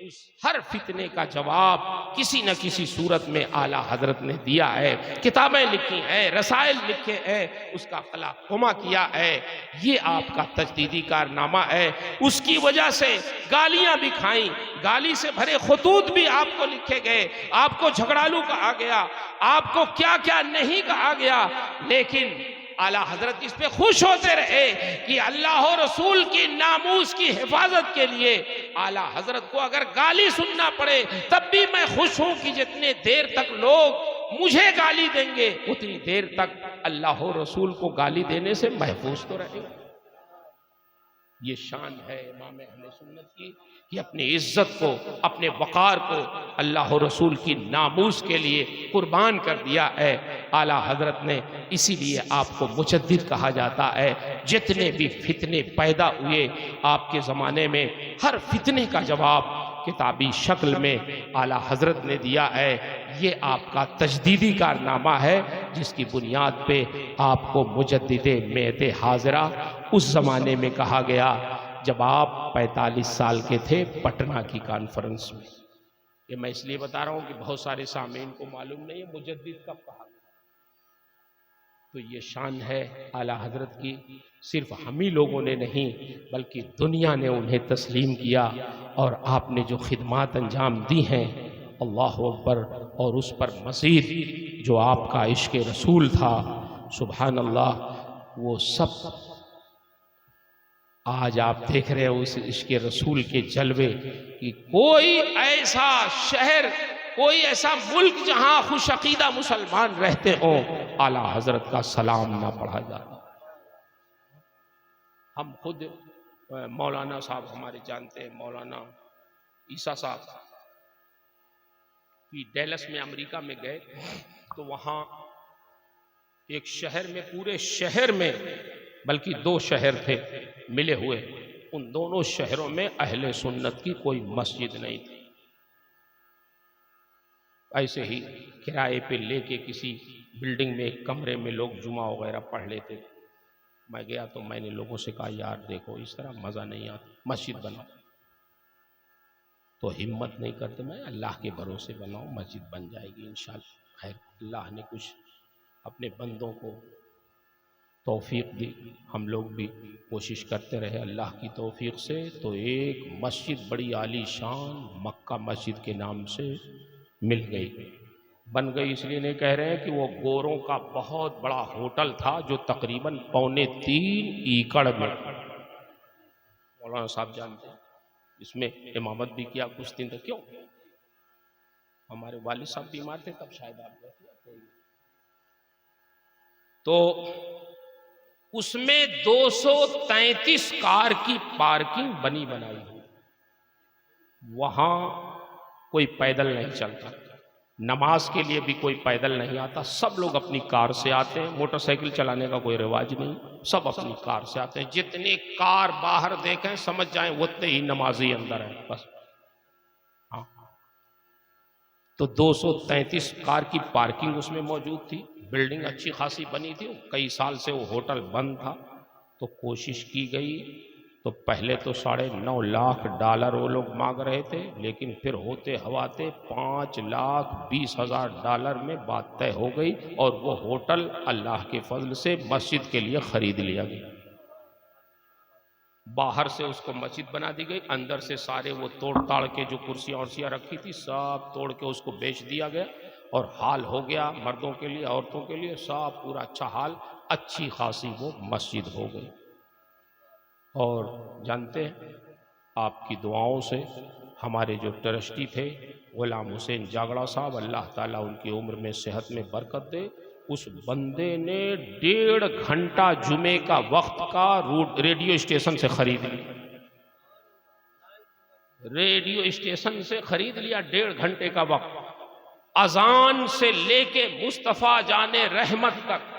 اس ہر فتنے کا جواب کسی نہ کسی صورت میں اعلیٰ حضرت نے دیا ہے، کتابیں لکھی ہیں، رسائل لکھے ہیں، اس کا قلمہ کیا ہے۔ یہ آپ کا تجدیدی کارنامہ ہے۔ اس کی وجہ سے گالیاں بھی کھائیں، گالی سے بھرے خطوط بھی آپ کو لکھے گئے، آپ کو جھگڑالو کہا گیا، آپ کو کیا کیا نہیں کہا گیا، لیکن اعلیٰ حضرت اس پہ خوش ہوتے رہے کہ اللہ و رسول کی ناموس کی حفاظت کے لیے اعلیٰ حضرت کو اگر گالی سننا پڑے تب بھی میں خوش ہوں کہ جتنے دیر تک لوگ مجھے گالی دیں گے اتنی دیر تک اللہ و رسول کو گالی دینے سے محفوظ تو رہے گا۔ یہ شان ہے امام اہل سنت کی کہ اپنی عزت کو، اپنے وقار کو اللہ و رسول کی ناموس کے لیے قربان کر دیا ہے۔ اعلیٰ حضرت نے اسی لیے آپ کو مجدد کہا جاتا ہے۔ جتنے بھی فتنے پیدا ہوئے آپ کے زمانے میں، ہر فتنے کا جواب کتابی شکل میں اعلیٰ حضرت نے دیا ہے۔ یہ آپ کا تجدیدی کارنامہ ہے جس کی بنیاد پہ آپ کو مجدد میت حاضرہ اس زمانے میں کہا گیا جب آپ 45 سال کے تھے پٹنہ کی کانفرنس میں۔ یہ میں اس لیے بتا رہا ہوں کہ بہت سارے سامعین کو معلوم نہیں ہے مجدد کب کہا گیا۔ تو یہ شان ہے اعلیٰ حضرت کی، صرف ہم ہی لوگوں نے نہیں بلکہ دنیا نے انہیں تسلیم کیا، اور آپ نے جو خدمات انجام دی ہیں، اللہ اکبر، اور اس پر مزید جو آپ کا عشق رسول تھا، سبحان اللہ، وہ سب آج آپ دیکھ رہے ہو اس عشق رسول کے جلوے کہ کوئی ایسا شہر، کوئی ایسا ملک جہاں خوش عقیدہ مسلمان رہتے ہوں اعلیٰ حضرت کا سلام نہ پڑھا جاتا۔ ہم خود مولانا صاحب ہمارے جانتے ہیں، مولانا عیسیٰ صاحب کی ڈیلس میں امریکہ میں گئے تو وہاں ایک شہر میں، پورے شہر میں بلکہ 2 شہر تھے ملے ہوئے، ان دونوں شہروں میں اہل سنت کی کوئی مسجد نہیں تھی۔ ایسے ہی کرائے پہ لے کے کسی بلڈنگ میں ایک کمرے میں لوگ جمعہ وغیرہ پڑھ لیتے تھے۔ میں گیا تو میں نے لوگوں سے کہا یار دیکھو اس طرح مزہ نہیں آتا، مسجد بناؤ۔ تو ہمت نہیں کرتے، میں اللہ کے بھروسے بناؤ، مسجد بن جائے گی انشاءاللہ۔ خیر اللہ نے کچھ اپنے بندوں کو توفیق دی، ہم لوگ بھی کوشش کرتے رہے اللہ کی توفیق سے، تو ایک مسجد بڑی عالی شان مکہ مسجد کے نام سے مل گئی۔ بن گئی اس لیے نہیں کہہ رہے ہیں کہ وہ گوروں کا بہت بڑا ہوٹل تھا جو تقریباً 3.25 ایکڑ میں، مولانا صاحب جانتے ہیں، اس میں امامت بھی کیا کچھ دن تک۔ کیوں؟ ہمارے والد صاحب بیمار تھے تب شاید آپ گئے، تو اس میں 233 کار کی پارکنگ بنی بنائی ہوئی، وہاں کوئی پیدل نہیں چلتا، نماز کے لیے بھی کوئی پیدل نہیں آتا، سب لوگ اپنی کار سے آتے ہیں، موٹر سائیکل چلانے کا کوئی رواج نہیں، سب اپنی کار سے آتے ہیں، جتنی کار باہر دیکھیں سمجھ جائیں اتنے ہی نمازی اندر ہیں بس۔ ہاں، تو 233 کار کی پارکنگ اس میں موجود تھی، بلڈنگ اچھی خاصی بنی تھی، کئی سال سے وہ ہوٹل بند تھا، تو کوشش کی گئی، تو پہلے تو $9.5 وہ لوگ مانگ رہے تھے، لیکن پھر ہوتے ہواتے $5,20,000 میں بات طے ہو گئی، اور وہ ہوٹل اللہ کے فضل سے مسجد کے لیے خرید لیا گیا۔ باہر سے اس کو مسجد بنا دی گئی، اندر سے سارے وہ توڑ تاڑ کے جو کرسیاں ورسیاں رکھی تھی سب توڑ کے اس کو بیچ دیا گیا، اور حال ہو گیا مردوں کے لیے عورتوں کے لیے سب پورا اچھا حال، اچھی خاصی وہ مسجد ہو گئی۔ اور جانتے ہیں آپ کی دعاؤں سے ہمارے جو ٹرسٹی تھے غلام حسین جاگڑا صاحب، اللہ تعالیٰ ان کی عمر میں صحت میں برکت دے، اس بندے نے 1.5 گھنٹہ جمعے کا وقت کا ریڈیو اسٹیشن سے خرید لیا، ریڈیو اسٹیشن سے خرید لیا 1.5 گھنٹے کا وقت، اذان سے لے کے مصطفیٰ جان رحمت تک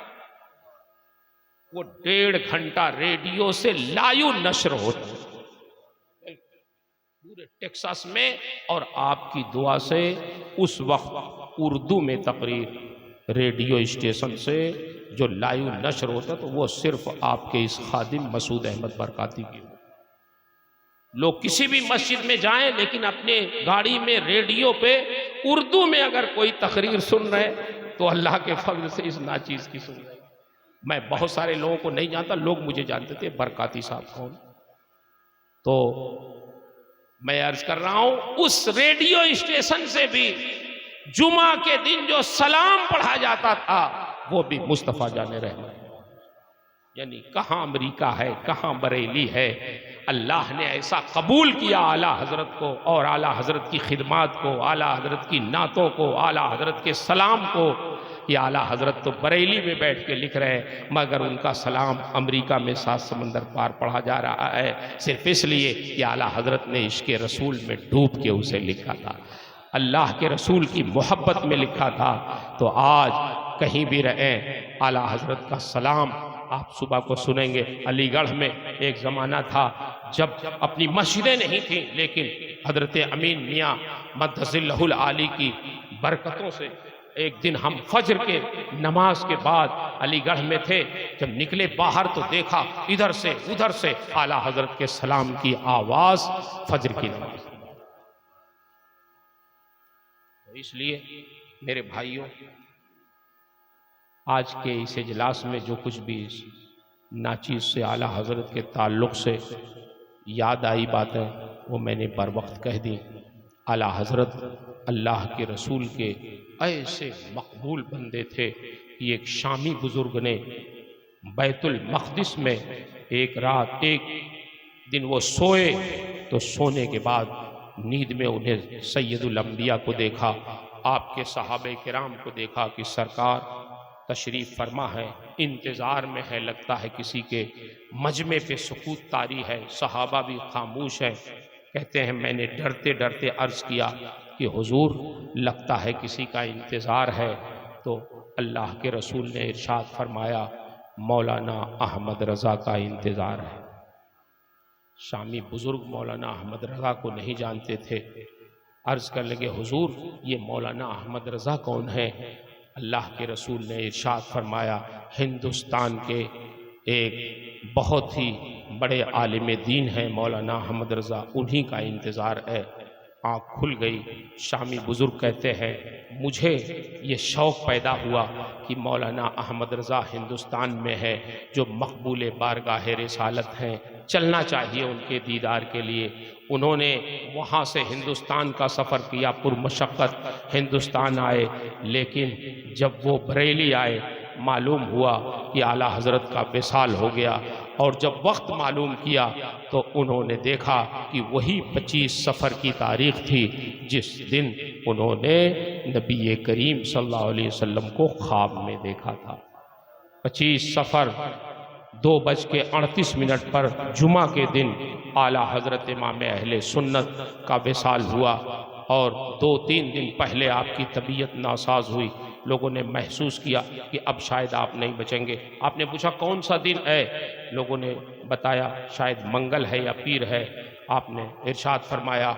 وہ 1.5 گھنٹہ ریڈیو سے لائیو نشر ہوتا پورے ٹیکساس میں، اور آپ کی دعا سے اس وقت اردو میں تقریر ریڈیو اسٹیشن سے جو لائیو نشر ہوتا تو وہ صرف آپ کے اس خادم مسعود احمد برکاتی کی. لوگ کسی بھی مسجد میں جائیں لیکن اپنے گاڑی میں ریڈیو پہ اردو میں اگر کوئی تقریر سن رہے تو اللہ کے فضل سے اس ناچیز کی سن رہے. میں بہت سارے لوگوں کو نہیں جانتا، لوگ مجھے جانتے تھے برکاتی صاحب کون. تو میں عرض کر رہا ہوں اس ریڈیو اسٹیشن سے بھی جمعہ کے دن جو سلام پڑھا جاتا تھا وہ بھی مصطفیٰ جان رحمت. یعنی کہاں امریکہ ہے، کہاں بریلی ہے، اللہ نے ایسا قبول کیا اعلیٰ حضرت کو اور اعلیٰ حضرت کی خدمات کو، اعلیٰ حضرت کی نعتوں کو، اعلیٰ حضرت کے سلام کو، کہ اعلیٰ حضرت تو بریلی میں بیٹھ کے لکھ رہے ہیں مگر ان کا سلام امریکہ میں 7 سمندر پار پڑھا جا رہا ہے، صرف اس لیے کہ اعلیٰ حضرت نے عشق رسول میں ڈوب کے اسے لکھا تھا، اللہ کے رسول کی محبت میں لکھا تھا. تو آج کہیں بھی رہیں اعلیٰ حضرت کا سلام آپ صبح کو سنیں گے. علی گڑھ میں ایک زمانہ تھا جب اپنی مسجدیں نہیں تھیں لیکن حضرت امین میاں مدث اللہ العالی کی برکتوں سے ایک دن ہم فجر کے نماز کے بعد علی گڑھ میں تھے، جب نکلے باہر تو دیکھا ادھر سے ادھر سے اعلیٰ حضرت کے سلام کی آواز فجر کی نماز. اس لیے میرے بھائیوں آج کے اس اجلاس میں جو کچھ بھی ناچیز سے اعلیٰ حضرت کے تعلق سے یاد آئی باتیں وہ میں نے بر وقت کہہ دی. اعلیٰ حضرت اللہ کے رسول کے ایسے مقبول بندے تھے کہ ایک شامی بزرگ نے بیت المقدس میں ایک رات ایک دن وہ سوئے تو سونے کے بعد نیند میں انہیں سید الانبیاء کو دیکھا، آپ کے صحابہ کرام کو دیکھا کہ سرکار تشریف فرما ہے، انتظار میں ہے، لگتا ہے کسی کے مجمع پہ سکوت طاری ہے، صحابہ بھی خاموش ہیں. کہتے ہیں میں نے ڈرتے ڈرتے عرض کیا کہ حضور لگتا ہے کسی کا انتظار ہے. تو اللہ کے رسول نے ارشاد فرمایا مولانا احمد رضا کا انتظار ہے. شامی بزرگ مولانا احمد رضا کو نہیں جانتے تھے. عرض کر لگے حضور یہ مولانا احمد رضا کون ہے؟ اللہ کے رسول نے ارشاد فرمایا ہندوستان کے ایک بہت ہی بڑے عالم دین ہیں مولانا احمد رضا، انہی کا انتظار ہے. آنکھ کھل گئی. شامی بزرگ کہتے ہیں مجھے یہ شوق پیدا ہوا کہ مولانا احمد رضا ہندوستان میں ہے جو مقبول بارگاہ رسالت ہیں، چلنا چاہیے ان کے دیدار کے لیے. انہوں نے وہاں سے ہندوستان کا سفر کیا، پرمشقت ہندوستان آئے، لیکن جب وہ بریلی آئے معلوم ہوا کہ اعلیٰ حضرت کا وصال ہو گیا. اور جب وقت معلوم کیا تو انہوں نے دیکھا کہ وہی 25 صفر کی تاریخ تھی جس دن انہوں نے نبی کریم صلی اللہ علیہ وسلم کو خواب میں دیکھا تھا. 25 صفر 2:38 پر جمعہ کے دن اعلیٰ حضرت امام اہل سنت کا وصال ہوا، اور 2-3 دن پہلے آپ کی طبیعت ناساز ہوئی. لوگوں نے محسوس کیا کہ اب شاید آپ نہیں بچیں گے. آپ نے پوچھا کون سا دن ہے؟ لوگوں نے بتایا شاید منگل ہے یا پیر ہے. آپ نے ارشاد فرمایا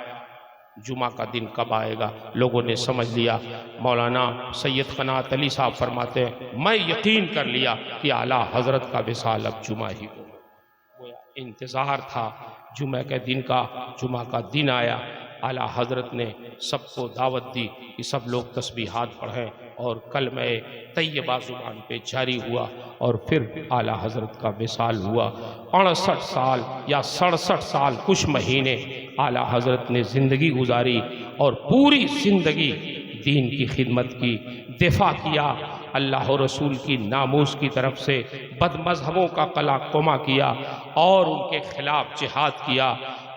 جمعہ کا دن کب آئے گا؟ لوگوں نے سمجھ لیا. مولانا سید قنات علی صاحب فرماتے ہیں میں یقین کر لیا کہ اعلیٰ حضرت کا وصال اب جمعہ ہی ہو. انتظار تھا جمعہ کے دن کا. جمعہ کا دن آیا. اعلیٰ حضرت نے سب کو دعوت دی کہ سب لوگ تسبیحات پڑھیں، اور کلمہ طیبہ زبان پہ جاری ہوا. اور پھر اعلیٰ حضرت کا وصال ہوا. 68 سال یا 67 سال کچھ مہینے اعلیٰ حضرت نے زندگی گزاری، اور پوری زندگی دین کی خدمت کی، دفاع کیا، اللہ و رسول کی ناموس کی طرف سے بد مذہبوں کا قلع قمع کیا اور ان کے خلاف جہاد کیا،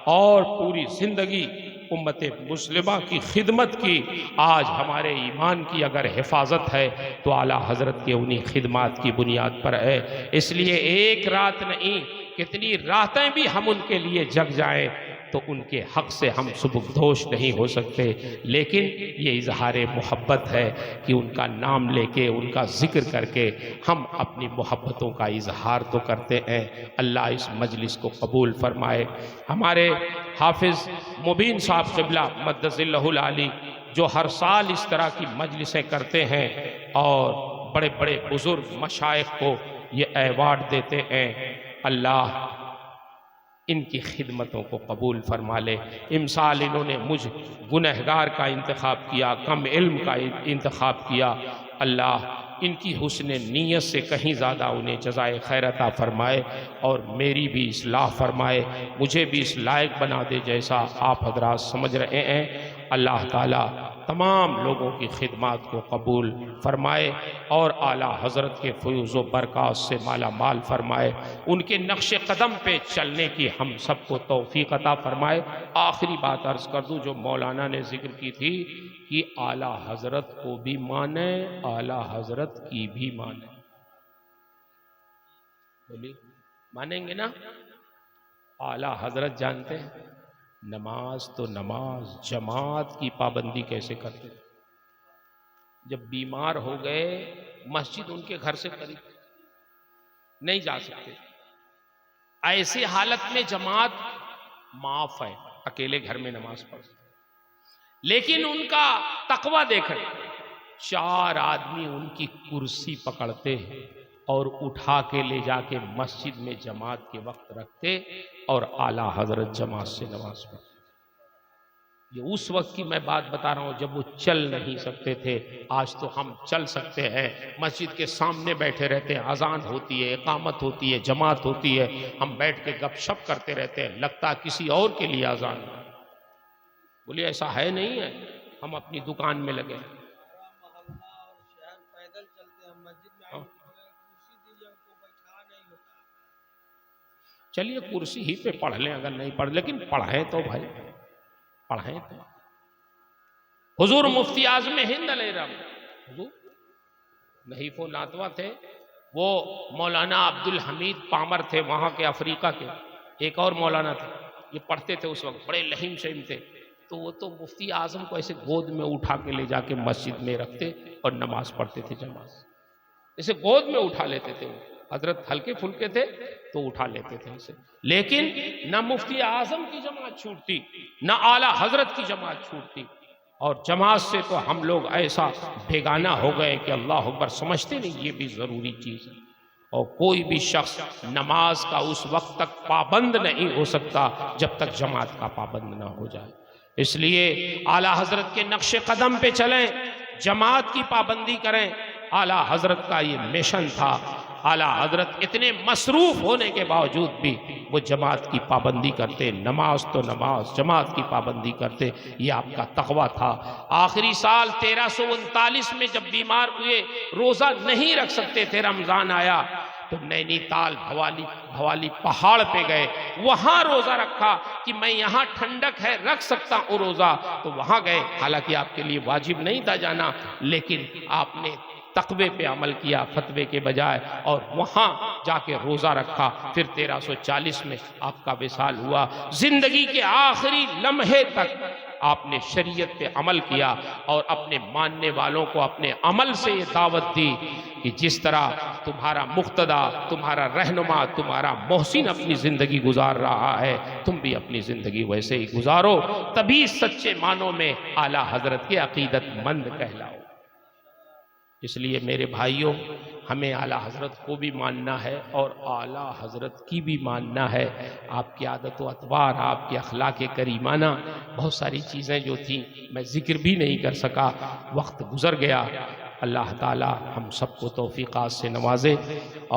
اور پوری زندگی امت مسلمہ کی خدمت کی، آج ہمارے ایمان کی اگر حفاظت ہے تو اعلیٰ حضرت کے انہی خدمات کی بنیاد پر ہے۔ اس لیے ایک رات نہیں، کتنی راتیں بھی ہم ان کے لیے جگ جائیں تو ان کے حق سے ہم سبکدوش نہیں ہو سکتے، لیکن یہ اظہار محبت ہے کہ ان کا نام لے کے، ان کا ذکر کر کے ہم اپنی محبتوں کا اظہار تو کرتے ہیں۔ اللہ اس مجلس کو قبول فرمائے۔ ہمارے حافظ مبین صاحب قبلہ مدث اللہ العالی جو ہر سال اس طرح کی مجلسیں کرتے ہیں اور بڑے بڑے بزرگ مشائخ کو یہ ایوارڈ دیتے ہیں، اللہ ان کی خدمتوں کو قبول فرما لے۔ امسال انہوں نے مجھ گنہگار کا انتخاب کیا، کم علم کا انتخاب کیا، اللہ ان کی حسن نیت سے کہیں زیادہ انہیں جزائے خیر عطا فرمائے اور میری بھی اصلاح فرمائے، مجھے بھی اس لائق بنا دے جیسا آپ حضرات سمجھ رہے ہیں۔ اللہ تعالیٰ تمام لوگوں کی خدمات کو قبول فرمائے اور اعلیٰ حضرت کے فیوز و برکات سے مالا مال فرمائے، ان کے نقش قدم پہ چلنے کی ہم سب کو توفیق عطا فرمائے۔ آخری بات عرض کر دوں جو مولانا نے ذکر کی تھی کہ اعلیٰ حضرت کو بھی مانے، اعلیٰ حضرت کی بھی مانے، بولی مانیں گے نا؟ اعلیٰ حضرت جانتے ہیں نماز تو نماز جماعت کی پابندی کیسے کرتے، جب بیمار ہو گئے مسجد ان کے گھر سے قریب نہیں جا سکتے، ایسی حالت میں جماعت معاف ہے، اکیلے گھر میں نماز پڑھ، لیکن ان کا تقوی دیکھیں، 4 آدمی ان کی کرسی پکڑتے اور اٹھا کے لے جا کے مسجد میں جماعت کے وقت رکھتے اور اعلیٰ حضرت جماعت سے نماز پڑھتے۔ یہ اس وقت کی میں بات بتا رہا ہوں جب وہ چل نہیں سکتے تھے، آج تو ہم چل سکتے ہیں، مسجد کے سامنے بیٹھے رہتے ہیں، اذان ہوتی ہے، اقامت ہوتی ہے، جماعت ہوتی ہے، ہم بیٹھ کے گپ شپ کرتے رہتے ہیں، لگتا کسی اور کے لیے اذان ہے۔ بولیے ایسا ہے نہیں ہے، ہم اپنی دکان میں لگے ہیں۔ چلیے کرسی ہی پہ پڑھ لیں اگر نہیں پڑھ، لیکن پڑھیں تو بھائی پڑھیں تو۔ حضور مفتی اعظم ہند علیہ رحمۃ، حضور نحیف و ناتواں تھے، وہ مولانا عبدالحمید پامر تھے وہاں کے افریقہ کے، ایک اور مولانا تھے، یہ پڑھتے تھے اس وقت، بڑے لہیم شہیم تھے، تو وہ تو مفتی اعظم کو ایسے گود میں اٹھا کے لے جا کے مسجد میں رکھتے اور نماز پڑھتے تھے جماعت، اسے گود میں اٹھا لیتے تھے، وہ حضرت ہلکے پھلکے تھے تو اٹھا لیتے تھے اسے، لیکن نہ مفتی اعظم کی جماعت چھوٹتی نہ اعلیٰ حضرت کی جماعت چھوٹتی، اور جماعت سے تو ہم لوگ ایسا بیگانہ ہو گئے کہ اللہ اکبر سمجھتے نہیں یہ بھی ضروری چیز ہے، اور کوئی بھی شخص نماز کا اس وقت تک پابند نہیں ہو سکتا جب تک جماعت کا پابند نہ ہو جائے۔ اس لیے اعلیٰ حضرت کے نقش قدم پہ چلیں، جماعت کی پابندی کریں، اعلیٰ حضرت کا یہ مشن تھا۔ اعلیٰ حضرت اتنے مصروف ہونے کے باوجود بھی وہ جماعت کی پابندی کرتے، نماز تو نماز جماعت کی پابندی کرتے، یہ آپ کا تقویٰ تھا۔ آخری سال 1339 میں جب بیمار ہوئے، روزہ نہیں رکھ سکتے تھے، رمضان آیا تو نینی تال بھوالی پہاڑ پہ گئے، وہاں روزہ رکھا کہ میں یہاں ٹھنڈک ہے رکھ سکتا ہوں روزہ، تو وہاں گئے، حالانکہ آپ کے لیے واجب نہیں تھا جانا، لیکن آپ نے تقوی پہ عمل کیا فتوے کے بجائے، اور وہاں جا کے روزہ رکھا، پھر 1340 میں آپ کا وصال ہوا۔ زندگی کے آخری لمحے تک آپ نے شریعت پہ عمل کیا اور اپنے ماننے والوں کو اپنے عمل سے یہ دعوت دی کہ جس طرح تمہارا مقتدی، تمہارا رہنما، تمہارا محسن اپنی زندگی گزار رہا ہے، تم بھی اپنی زندگی ویسے ہی گزارو، تبھی سچے معنوں میں اعلیٰ حضرت کے عقیدت مند کہلاؤ۔ اس لیے میرے بھائیوں، ہمیں اعلیٰ حضرت کو بھی ماننا ہے اور اعلیٰ حضرت کی بھی ماننا ہے۔ آپ کی عادت و اطوار، آپ کے اخلاق کریمانہ، بہت ساری چیزیں جو تھیں میں ذکر بھی نہیں کر سکا، وقت گزر گیا۔ اللہ تعالی ہم سب کو توفیقات سے نوازے،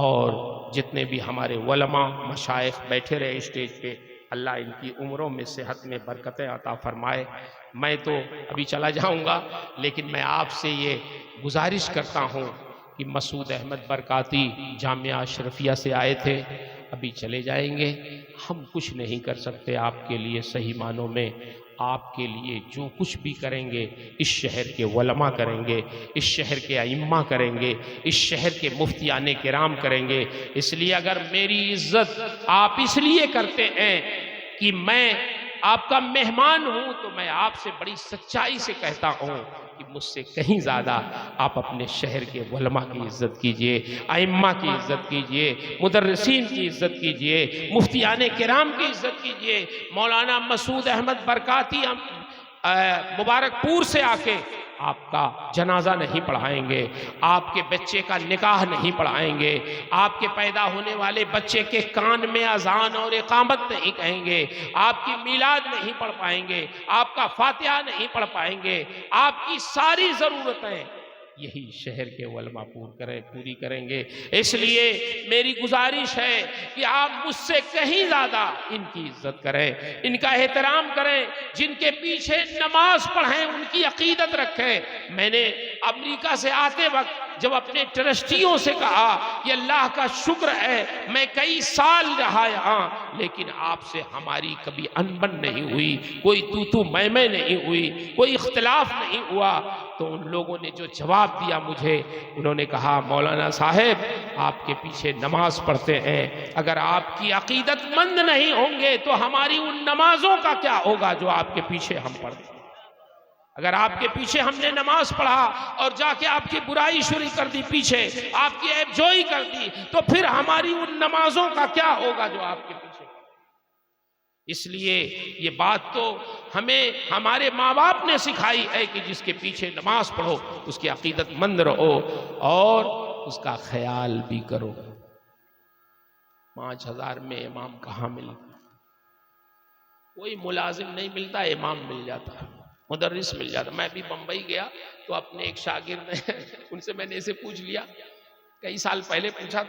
اور جتنے بھی ہمارے علماء مشائخ بیٹھے رہے اسٹیج پہ، اللہ ان کی عمروں میں صحت میں برکتیں عطا فرمائے۔ میں تو ابھی چلا جاؤں گا، لیکن میں آپ سے یہ گزارش کرتا ہوں کہ مسعود احمد برکاتی جامعہ اشرفیہ سے آئے تھے، ابھی چلے جائیں گے، ہم کچھ نہیں کر سکتے آپ کے لیے صحیح معنوں میں، آپ کے لیے جو کچھ بھی کریں گے اس شہر کے علماء کریں گے، اس شہر کے ائمہ کریں گے، اس شہر کے مفتیان کرام کریں گے۔ اس لیے اگر میری عزت آپ اس لیے کرتے ہیں کہ میں آپ کا مہمان ہوں، تو میں آپ سے بڑی سچائی سے کہتا ہوں کہ مجھ سے کہیں زیادہ آپ اپنے شہر کے علماء کی عزت کیجئے، ائمہ کی عزت کیجئے، مدرسین کی عزت کیجئے، مفتیان کرام کی عزت کیجئے۔ مولانا مسعود احمد برکاتی مبارک پور سے آ کے آپ کا جنازہ نہیں پڑھائیں گے، آپ کے بچے کا نکاح نہیں پڑھائیں گے، آپ کے پیدا ہونے والے بچے کے کان میں اذان اور اقامت نہیں کہیں گے، آپ کی میلاد نہیں پڑھ پائیں گے، آپ کا فاتحہ نہیں پڑھ پائیں گے۔ آپ کی ساری ضرورتیں یہی شہر کے علماء پوری کریں گے۔ اس لیے میری گزارش ہے کہ آپ مجھ سے کہیں زیادہ ان کی عزت کریں، ان کا احترام کریں، جن کے پیچھے نماز پڑھیں، ان کی عقیدت رکھیں۔ میں نے امریکہ سے آتے وقت جب اپنے ٹرسٹیوں سے کہا کہ اللہ کا شکر ہے میں کئی سال رہا یہاں، لیکن آپ سے ہماری کبھی انبن نہیں ہوئی، کوئی تو میں نہیں ہوئی، کوئی اختلاف نہیں ہوا، تو ان لوگوں نے جو جواب دیا مجھے، انہوں نے کہا مولانا صاحب آپ کے پیچھے نماز پڑھتے ہیں، اگر آپ کی عقیدت مند نہیں ہوں گے تو ہماری ان نمازوں کا کیا ہوگا جو آپ کے پیچھے ہم پڑھتے ہیں؟ اگر آپ کے پیچھے ہم نے نماز پڑھا اور جا کے آپ کی برائی شروع کر دی، پیچھے آپ کی عیب جوئی کر دی، تو پھر ہماری ان نمازوں کا کیا ہوگا جو آپ کے پیچھے؟ اس لیے یہ بات تو ہمیں ہمارے ماں باپ نے سکھائی ہے کہ جس کے پیچھے نماز پڑھو اس کی عقیدت مند رہو اور اس کا خیال بھی کرو۔ 5000 میں امام کہاں ملتا؟ کوئی ملازم نہیں ملتا، امام مل جاتا، مدرس مل جاتا۔ میں بھی بمبئی گیا تو اپنے ایک شاگرد نے ان سے میں نے اسے پوچھ لیا، کئی سال پہلے پوچھا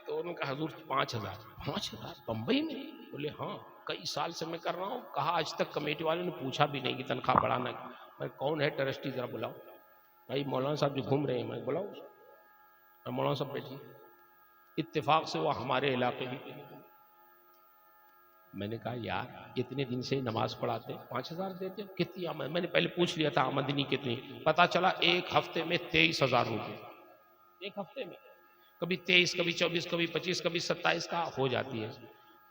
تو انہوں نے کہا حضور 5000 بمبئی میں؟ بولے ہاں کئی سال سے میں کر رہا ہوں۔ کہا آج تک کمیٹی والوں نے پوچھا بھی نہیں کہ تنخواہ بڑھانا کی۔ میں کون ہے ٹرسٹی ذرا بلاؤ، بھائی مولانا صاحب جو گھوم رہے ہیں، میں بلاؤ مولانا صاحب بیٹھیے۔ اتفاق سے وہ ہمارے علاقے بھی۔ میں نے کہا یار اتنے دن سے نماز پڑھاتے 5000 دیتے کتنی آمدنی؟ میں نے پہلے پوچھ لیا تھا آمدنی کتنی، پتا چلا ایک ہفتے میں 23,000 روپے، ایک ہفتے میں کبھی 23 کبھی 24 کبھی 25 کبھی 27 کا ہو جاتی ہے۔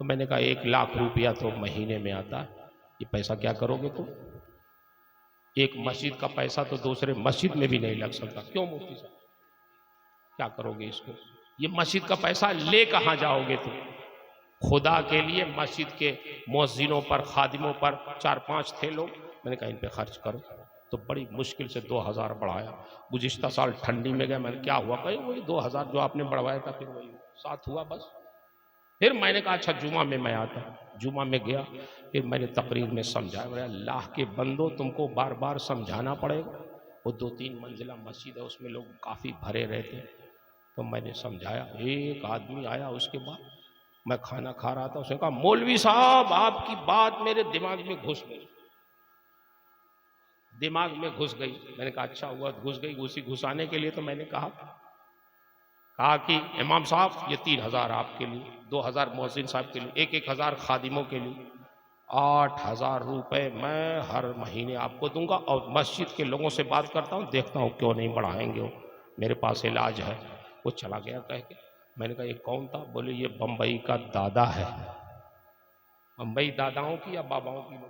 تو میں نے کہا 1,00,000 روپیہ تو مہینے میں آتا ہے، یہ پیسہ کیا کرو گے تم؟ ایک مسجد کا پیسہ تو دوسرے مسجد میں بھی نہیں لگ سکتا، کیوں مفتی صاحب کیا کرو گے اس کو؟ یہ مسجد کا پیسہ لے کہاں جاؤ گے تم؟ خدا کے لیے مسجد کے مؤذنوں پر، خادموں پر 4-5 تھے لوگ، میں نے کہا ان پہ خرچ کرو، تو بڑی مشکل سے 2000 بڑھایا۔ گزشتہ سال ٹھنڈی میں گیا، میں نے کیا ہوا؟ کہیں وہی 2000 جو آپ نے بڑھوایا تھا، پھر وہی 7 ہوا بس۔ پھر میں نے کہا اچھا جمعہ میں آتا ہوں، جمعہ میں گیا، پھر میں نے تقریر میں سمجھایا، میرے اللہ کے بندو تم کو بار بار سمجھانا پڑے گا، وہ 2-3 منزلہ مسجد ہے، اس میں لوگ کافی بھرے رہتے ہیں، تو میں نے سمجھایا۔ ایک آدمی آیا، اس کے بعد میں کھانا کھا رہا تھا، اس نے کہا مولوی صاحب آپ کی بات میرے دماغ میں گھس گئی، دماغ میں گھس گئی۔ میں نے کہا اچھا ہوا گھس گئی، اسی گھسانے کے لیے تو میں نے کہا کہ امام صاحب یہ 3000 آپ کے لیے، 2000 مؤذن صاحب کے لیے، 1000 خادموں کے لیے، 8000 روپے میں ہر مہینے آپ کو دوں گا، اور مسجد کے لوگوں سے بات کرتا ہوں، دیکھتا ہوں کیوں نہیں بڑھائیں گے، میرے پاس علاج ہے۔ وہ چلا گیا کہہ کے۔ میں نے کہا یہ کون تھا؟ بولے یہ بمبئی کا دادا ہے۔ بمبئی داداؤں کی یا باباؤں کی؟ میں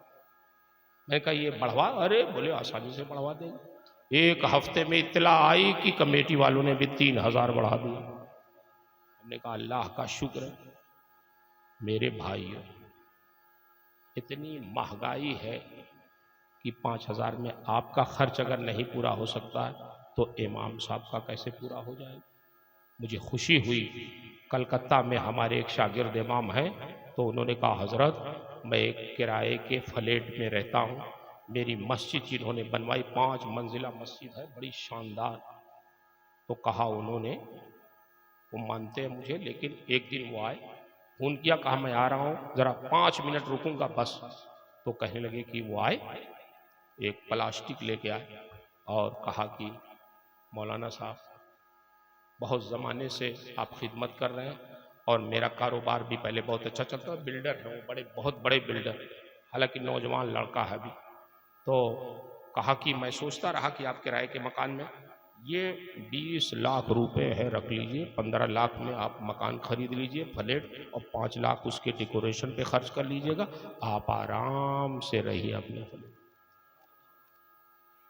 نے کہا یہ بڑھوا؟ ارے بولے آسانی سے بڑھوا دیں گے۔ ایک ہفتے میں اطلاع آئی کہ کمیٹی والوں نے بھی 3000 بڑھا دیا۔ ہم نے کہا اللہ کا شکر ہے۔ میرے بھائیو اتنی مہنگائی ہے کہ 5000 میں آپ کا خرچ اگر نہیں پورا ہو سکتا ہے تو امام صاحب کا کیسے پورا ہو جائے؟ مجھے خوشی ہوئی، کلکتہ میں ہمارے ایک شاگرد امام ہیں، تو انہوں نے کہا حضرت میں ایک کرائے کے فلیٹ میں رہتا ہوں، میری مسجد جنہوں نے بنوائی 5 منزلہ مسجد ہے، بڑی شاندار۔ تو کہا انہوں نے وہ مانتے ہیں مجھے، لیکن ایک دن وہ آئے، فون کیا، کہا میں آ رہا ہوں ذرا 5 منٹ رکوں گا بس۔ تو کہنے لگے کہ وہ آئے، ایک پلاسٹک لے کے آئے اور کہا کہ مولانا صاحب بہت زمانے سے آپ خدمت کر رہے ہیں اور میرا کاروبار بھی پہلے بہت اچھا چلتا ہے، بلڈر ہے وہ، بہت بڑے بلڈر، حالانکہ نوجوان لڑکا ہے بھی، تو کہا کہ میں سوچتا رہا کہ آپ کرائے کے مکان میں یہ 20 لاکھ روپے ہے، رکھ لیجئے، 15 لاکھ میں آپ مکان خرید لیجئے فلیٹ، اور 5 لاکھ اس کے ڈیکوریشن پہ خرچ کر لیجئے گا، آپ آرام سے رہیے اپنے فلیٹ۔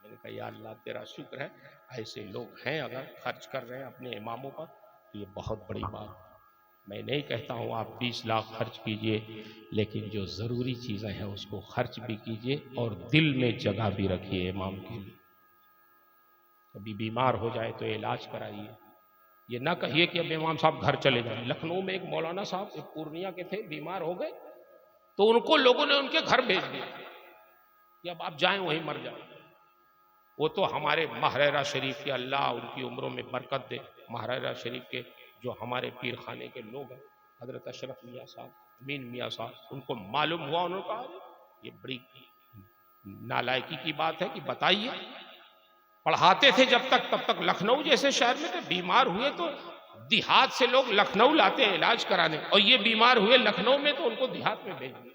میں نے کہا یا اللہ تیرا شکر ہے، ایسے لوگ ہیں اگر خرچ کر رہے ہیں اپنے اماموں پر تو یہ بہت بڑی بات۔ میں نہیں کہتا ہوں آپ 20 لاکھ خرچ کیجئے، لیکن جو ضروری چیزیں ہیں اس کو خرچ بھی کیجئے اور دل میں جگہ بھی رکھیے امام کے لیے۔ کبھی بیمار ہو جائے تو علاج کرائیے، یہ نہ کہیے کہ اب امام صاحب گھر چلے جائیں۔ لکھنؤ میں ایک مولانا صاحب ایک پورنیہ کے تھے، بیمار ہو گئے تو ان کو لوگوں نے ان کے گھر بھیج دیا کہ اب آپ جائیں وہیں مر جائیں۔ وہ تو ہمارے ماہرہ شریف کے، اللہ ان کی عمروں میں برکت دے، ماہرہ شریف کے جو ہمارے پیر خانے کے لوگ ہیں، حضرت اشرف میاں صاحب، امین میاں صاحب، ان کو معلوم ہوا، انہوں نے کہا یہ بڑی نالائکی کی بات ہے کہ بتائیے۔ پڑھاتے تھے جب تک تب تک لکھنؤ جیسے شہر میں تھے، بیمار ہوئے تو دیہات سے لوگ لکھنؤ لاتے ہیں علاج کرانے، اور یہ بیمار ہوئے لکھنؤ میں تو ان کو دیہات میں بھیج دیا۔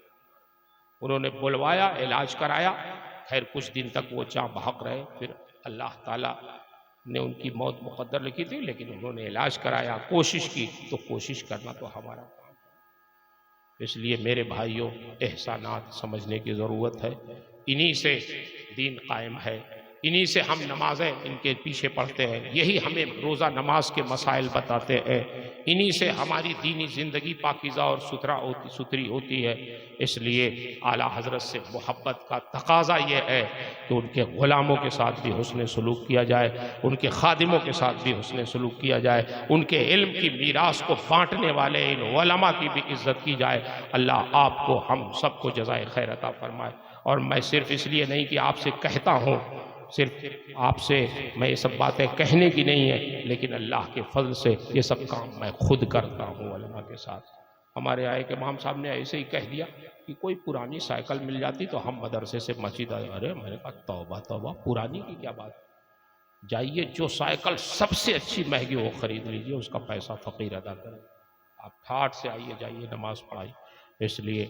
انہوں نے بلوایا، علاج کرایا، خیر کچھ دن تک وہ جاں بحق رہے، پھر اللہ تعالیٰ نے ان کی موت مقدر لکھی تھی، لیکن انہوں نے علاج کرایا، کوشش کی، تو کوشش کرنا تو ہمارا کام ہے۔ اس لیے میرے بھائیوں، احسانات سمجھنے کی ضرورت ہے، انہی سے دین قائم ہے، انہی سے ہم نمازیں ان کے پیچھے پڑھتے ہیں، یہی ہمیں روزہ نماز کے مسائل بتاتے ہیں، انہی سے ہماری دینی زندگی پاکیزہ اور ستھری ہوتی ہے۔ اس لیے اعلیٰ حضرت سے محبت کا تقاضا یہ ہے کہ ان کے غلاموں کے ساتھ بھی حسن سلوک کیا جائے، ان کے خادموں کے ساتھ بھی حسن سلوک کیا جائے، ان کے علم کی میراث کو بانٹنے والے ان علماء کی بھی عزت کی جائے۔ اللہ آپ کو، ہم سب کو جزائے خیر عطا فرمائے۔ اور میں صرف اس لیے نہیں کہ آپ سے کہتا ہوں، صرف آپ سے میں یہ سب باتیں کہنے کی نہیں ہے، لیکن اللہ کے فضل سے یہ سب کام میں خود کرتا ہوں علماء کے ساتھ۔ ہمارے آئے کہ امام صاحب نے ایسے ہی کہہ دیا کہ کوئی پرانی سائیکل مل جاتی تو ہم مدرسے سے مسجد آئے، ارے میں نے کہا توبہ توبہ، پرانی کی کیا بات، جائیے جو سائیکل سب سے اچھی مہنگی وہ خرید لیجئے، اس کا پیسہ فقیر ادا کریں، آپ ٹھاٹ سے آئیے، جائیے نماز پڑھائیے۔ اس لیے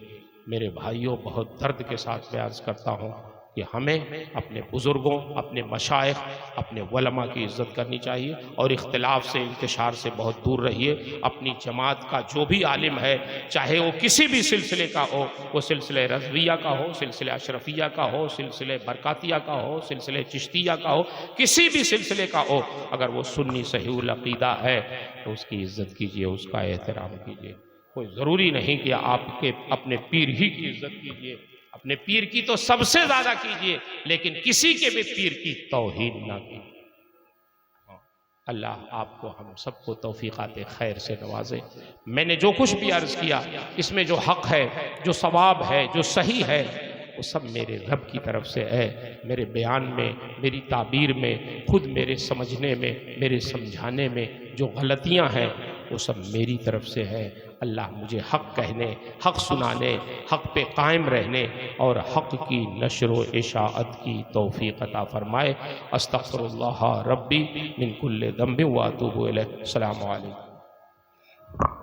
میرے بھائیوں، بہت درد کے ساتھ بیان کرتا ہوں کہ ہمیں اپنے بزرگوں، اپنے مشائخ، اپنے علماء کی عزت کرنی چاہیے، اور اختلاف سے، انتشار سے بہت دور رہیے۔ اپنی جماعت کا جو بھی عالم ہے، چاہے وہ کسی بھی سلسلے کا ہو، وہ سلسلہ رضویہ کا ہو، سلسلہ اشرفیہ کا ہو، سلسلہ برکاتیہ کا ہو، سلسلہ چشتیہ کا ہو، کسی بھی سلسلے کا ہو، اگر وہ سنی صحیح العقیدہ ہے تو اس کی عزت کیجیے، اس کا احترام کیجیے۔ کوئی ضروری نہیں کہ آپ کے اپنے پیر ہی کی عزت کیجیے، اپنے پیر کی تو سب سے زیادہ کیجیے، لیکن کسی کے بھی پیر کی توہین نہ کیجیے۔ اللہ آپ کو، ہم سب کو توفیقات خیر سے نوازے۔ میں نے جو کچھ بھی عرض کیا، اس میں جو حق ہے، جو ثواب ہے، جو صحیح ہے، وہ سب میرے رب کی طرف سے ہے۔ میرے بیان میں، میری تعبیر میں، خود میرے سمجھنے میں، میرے سمجھانے میں جو غلطیاں ہیں وہ سب میری طرف سے ہے۔ اللہ مجھے حق کہنے، حق سنانے، حق پہ قائم رہنے اور حق کی نشر و اشاعت کی توفیق عطا فرمائے۔ استغفر اللہ ربی من کل ذنب واتوب الیہ۔ السلام علیکم۔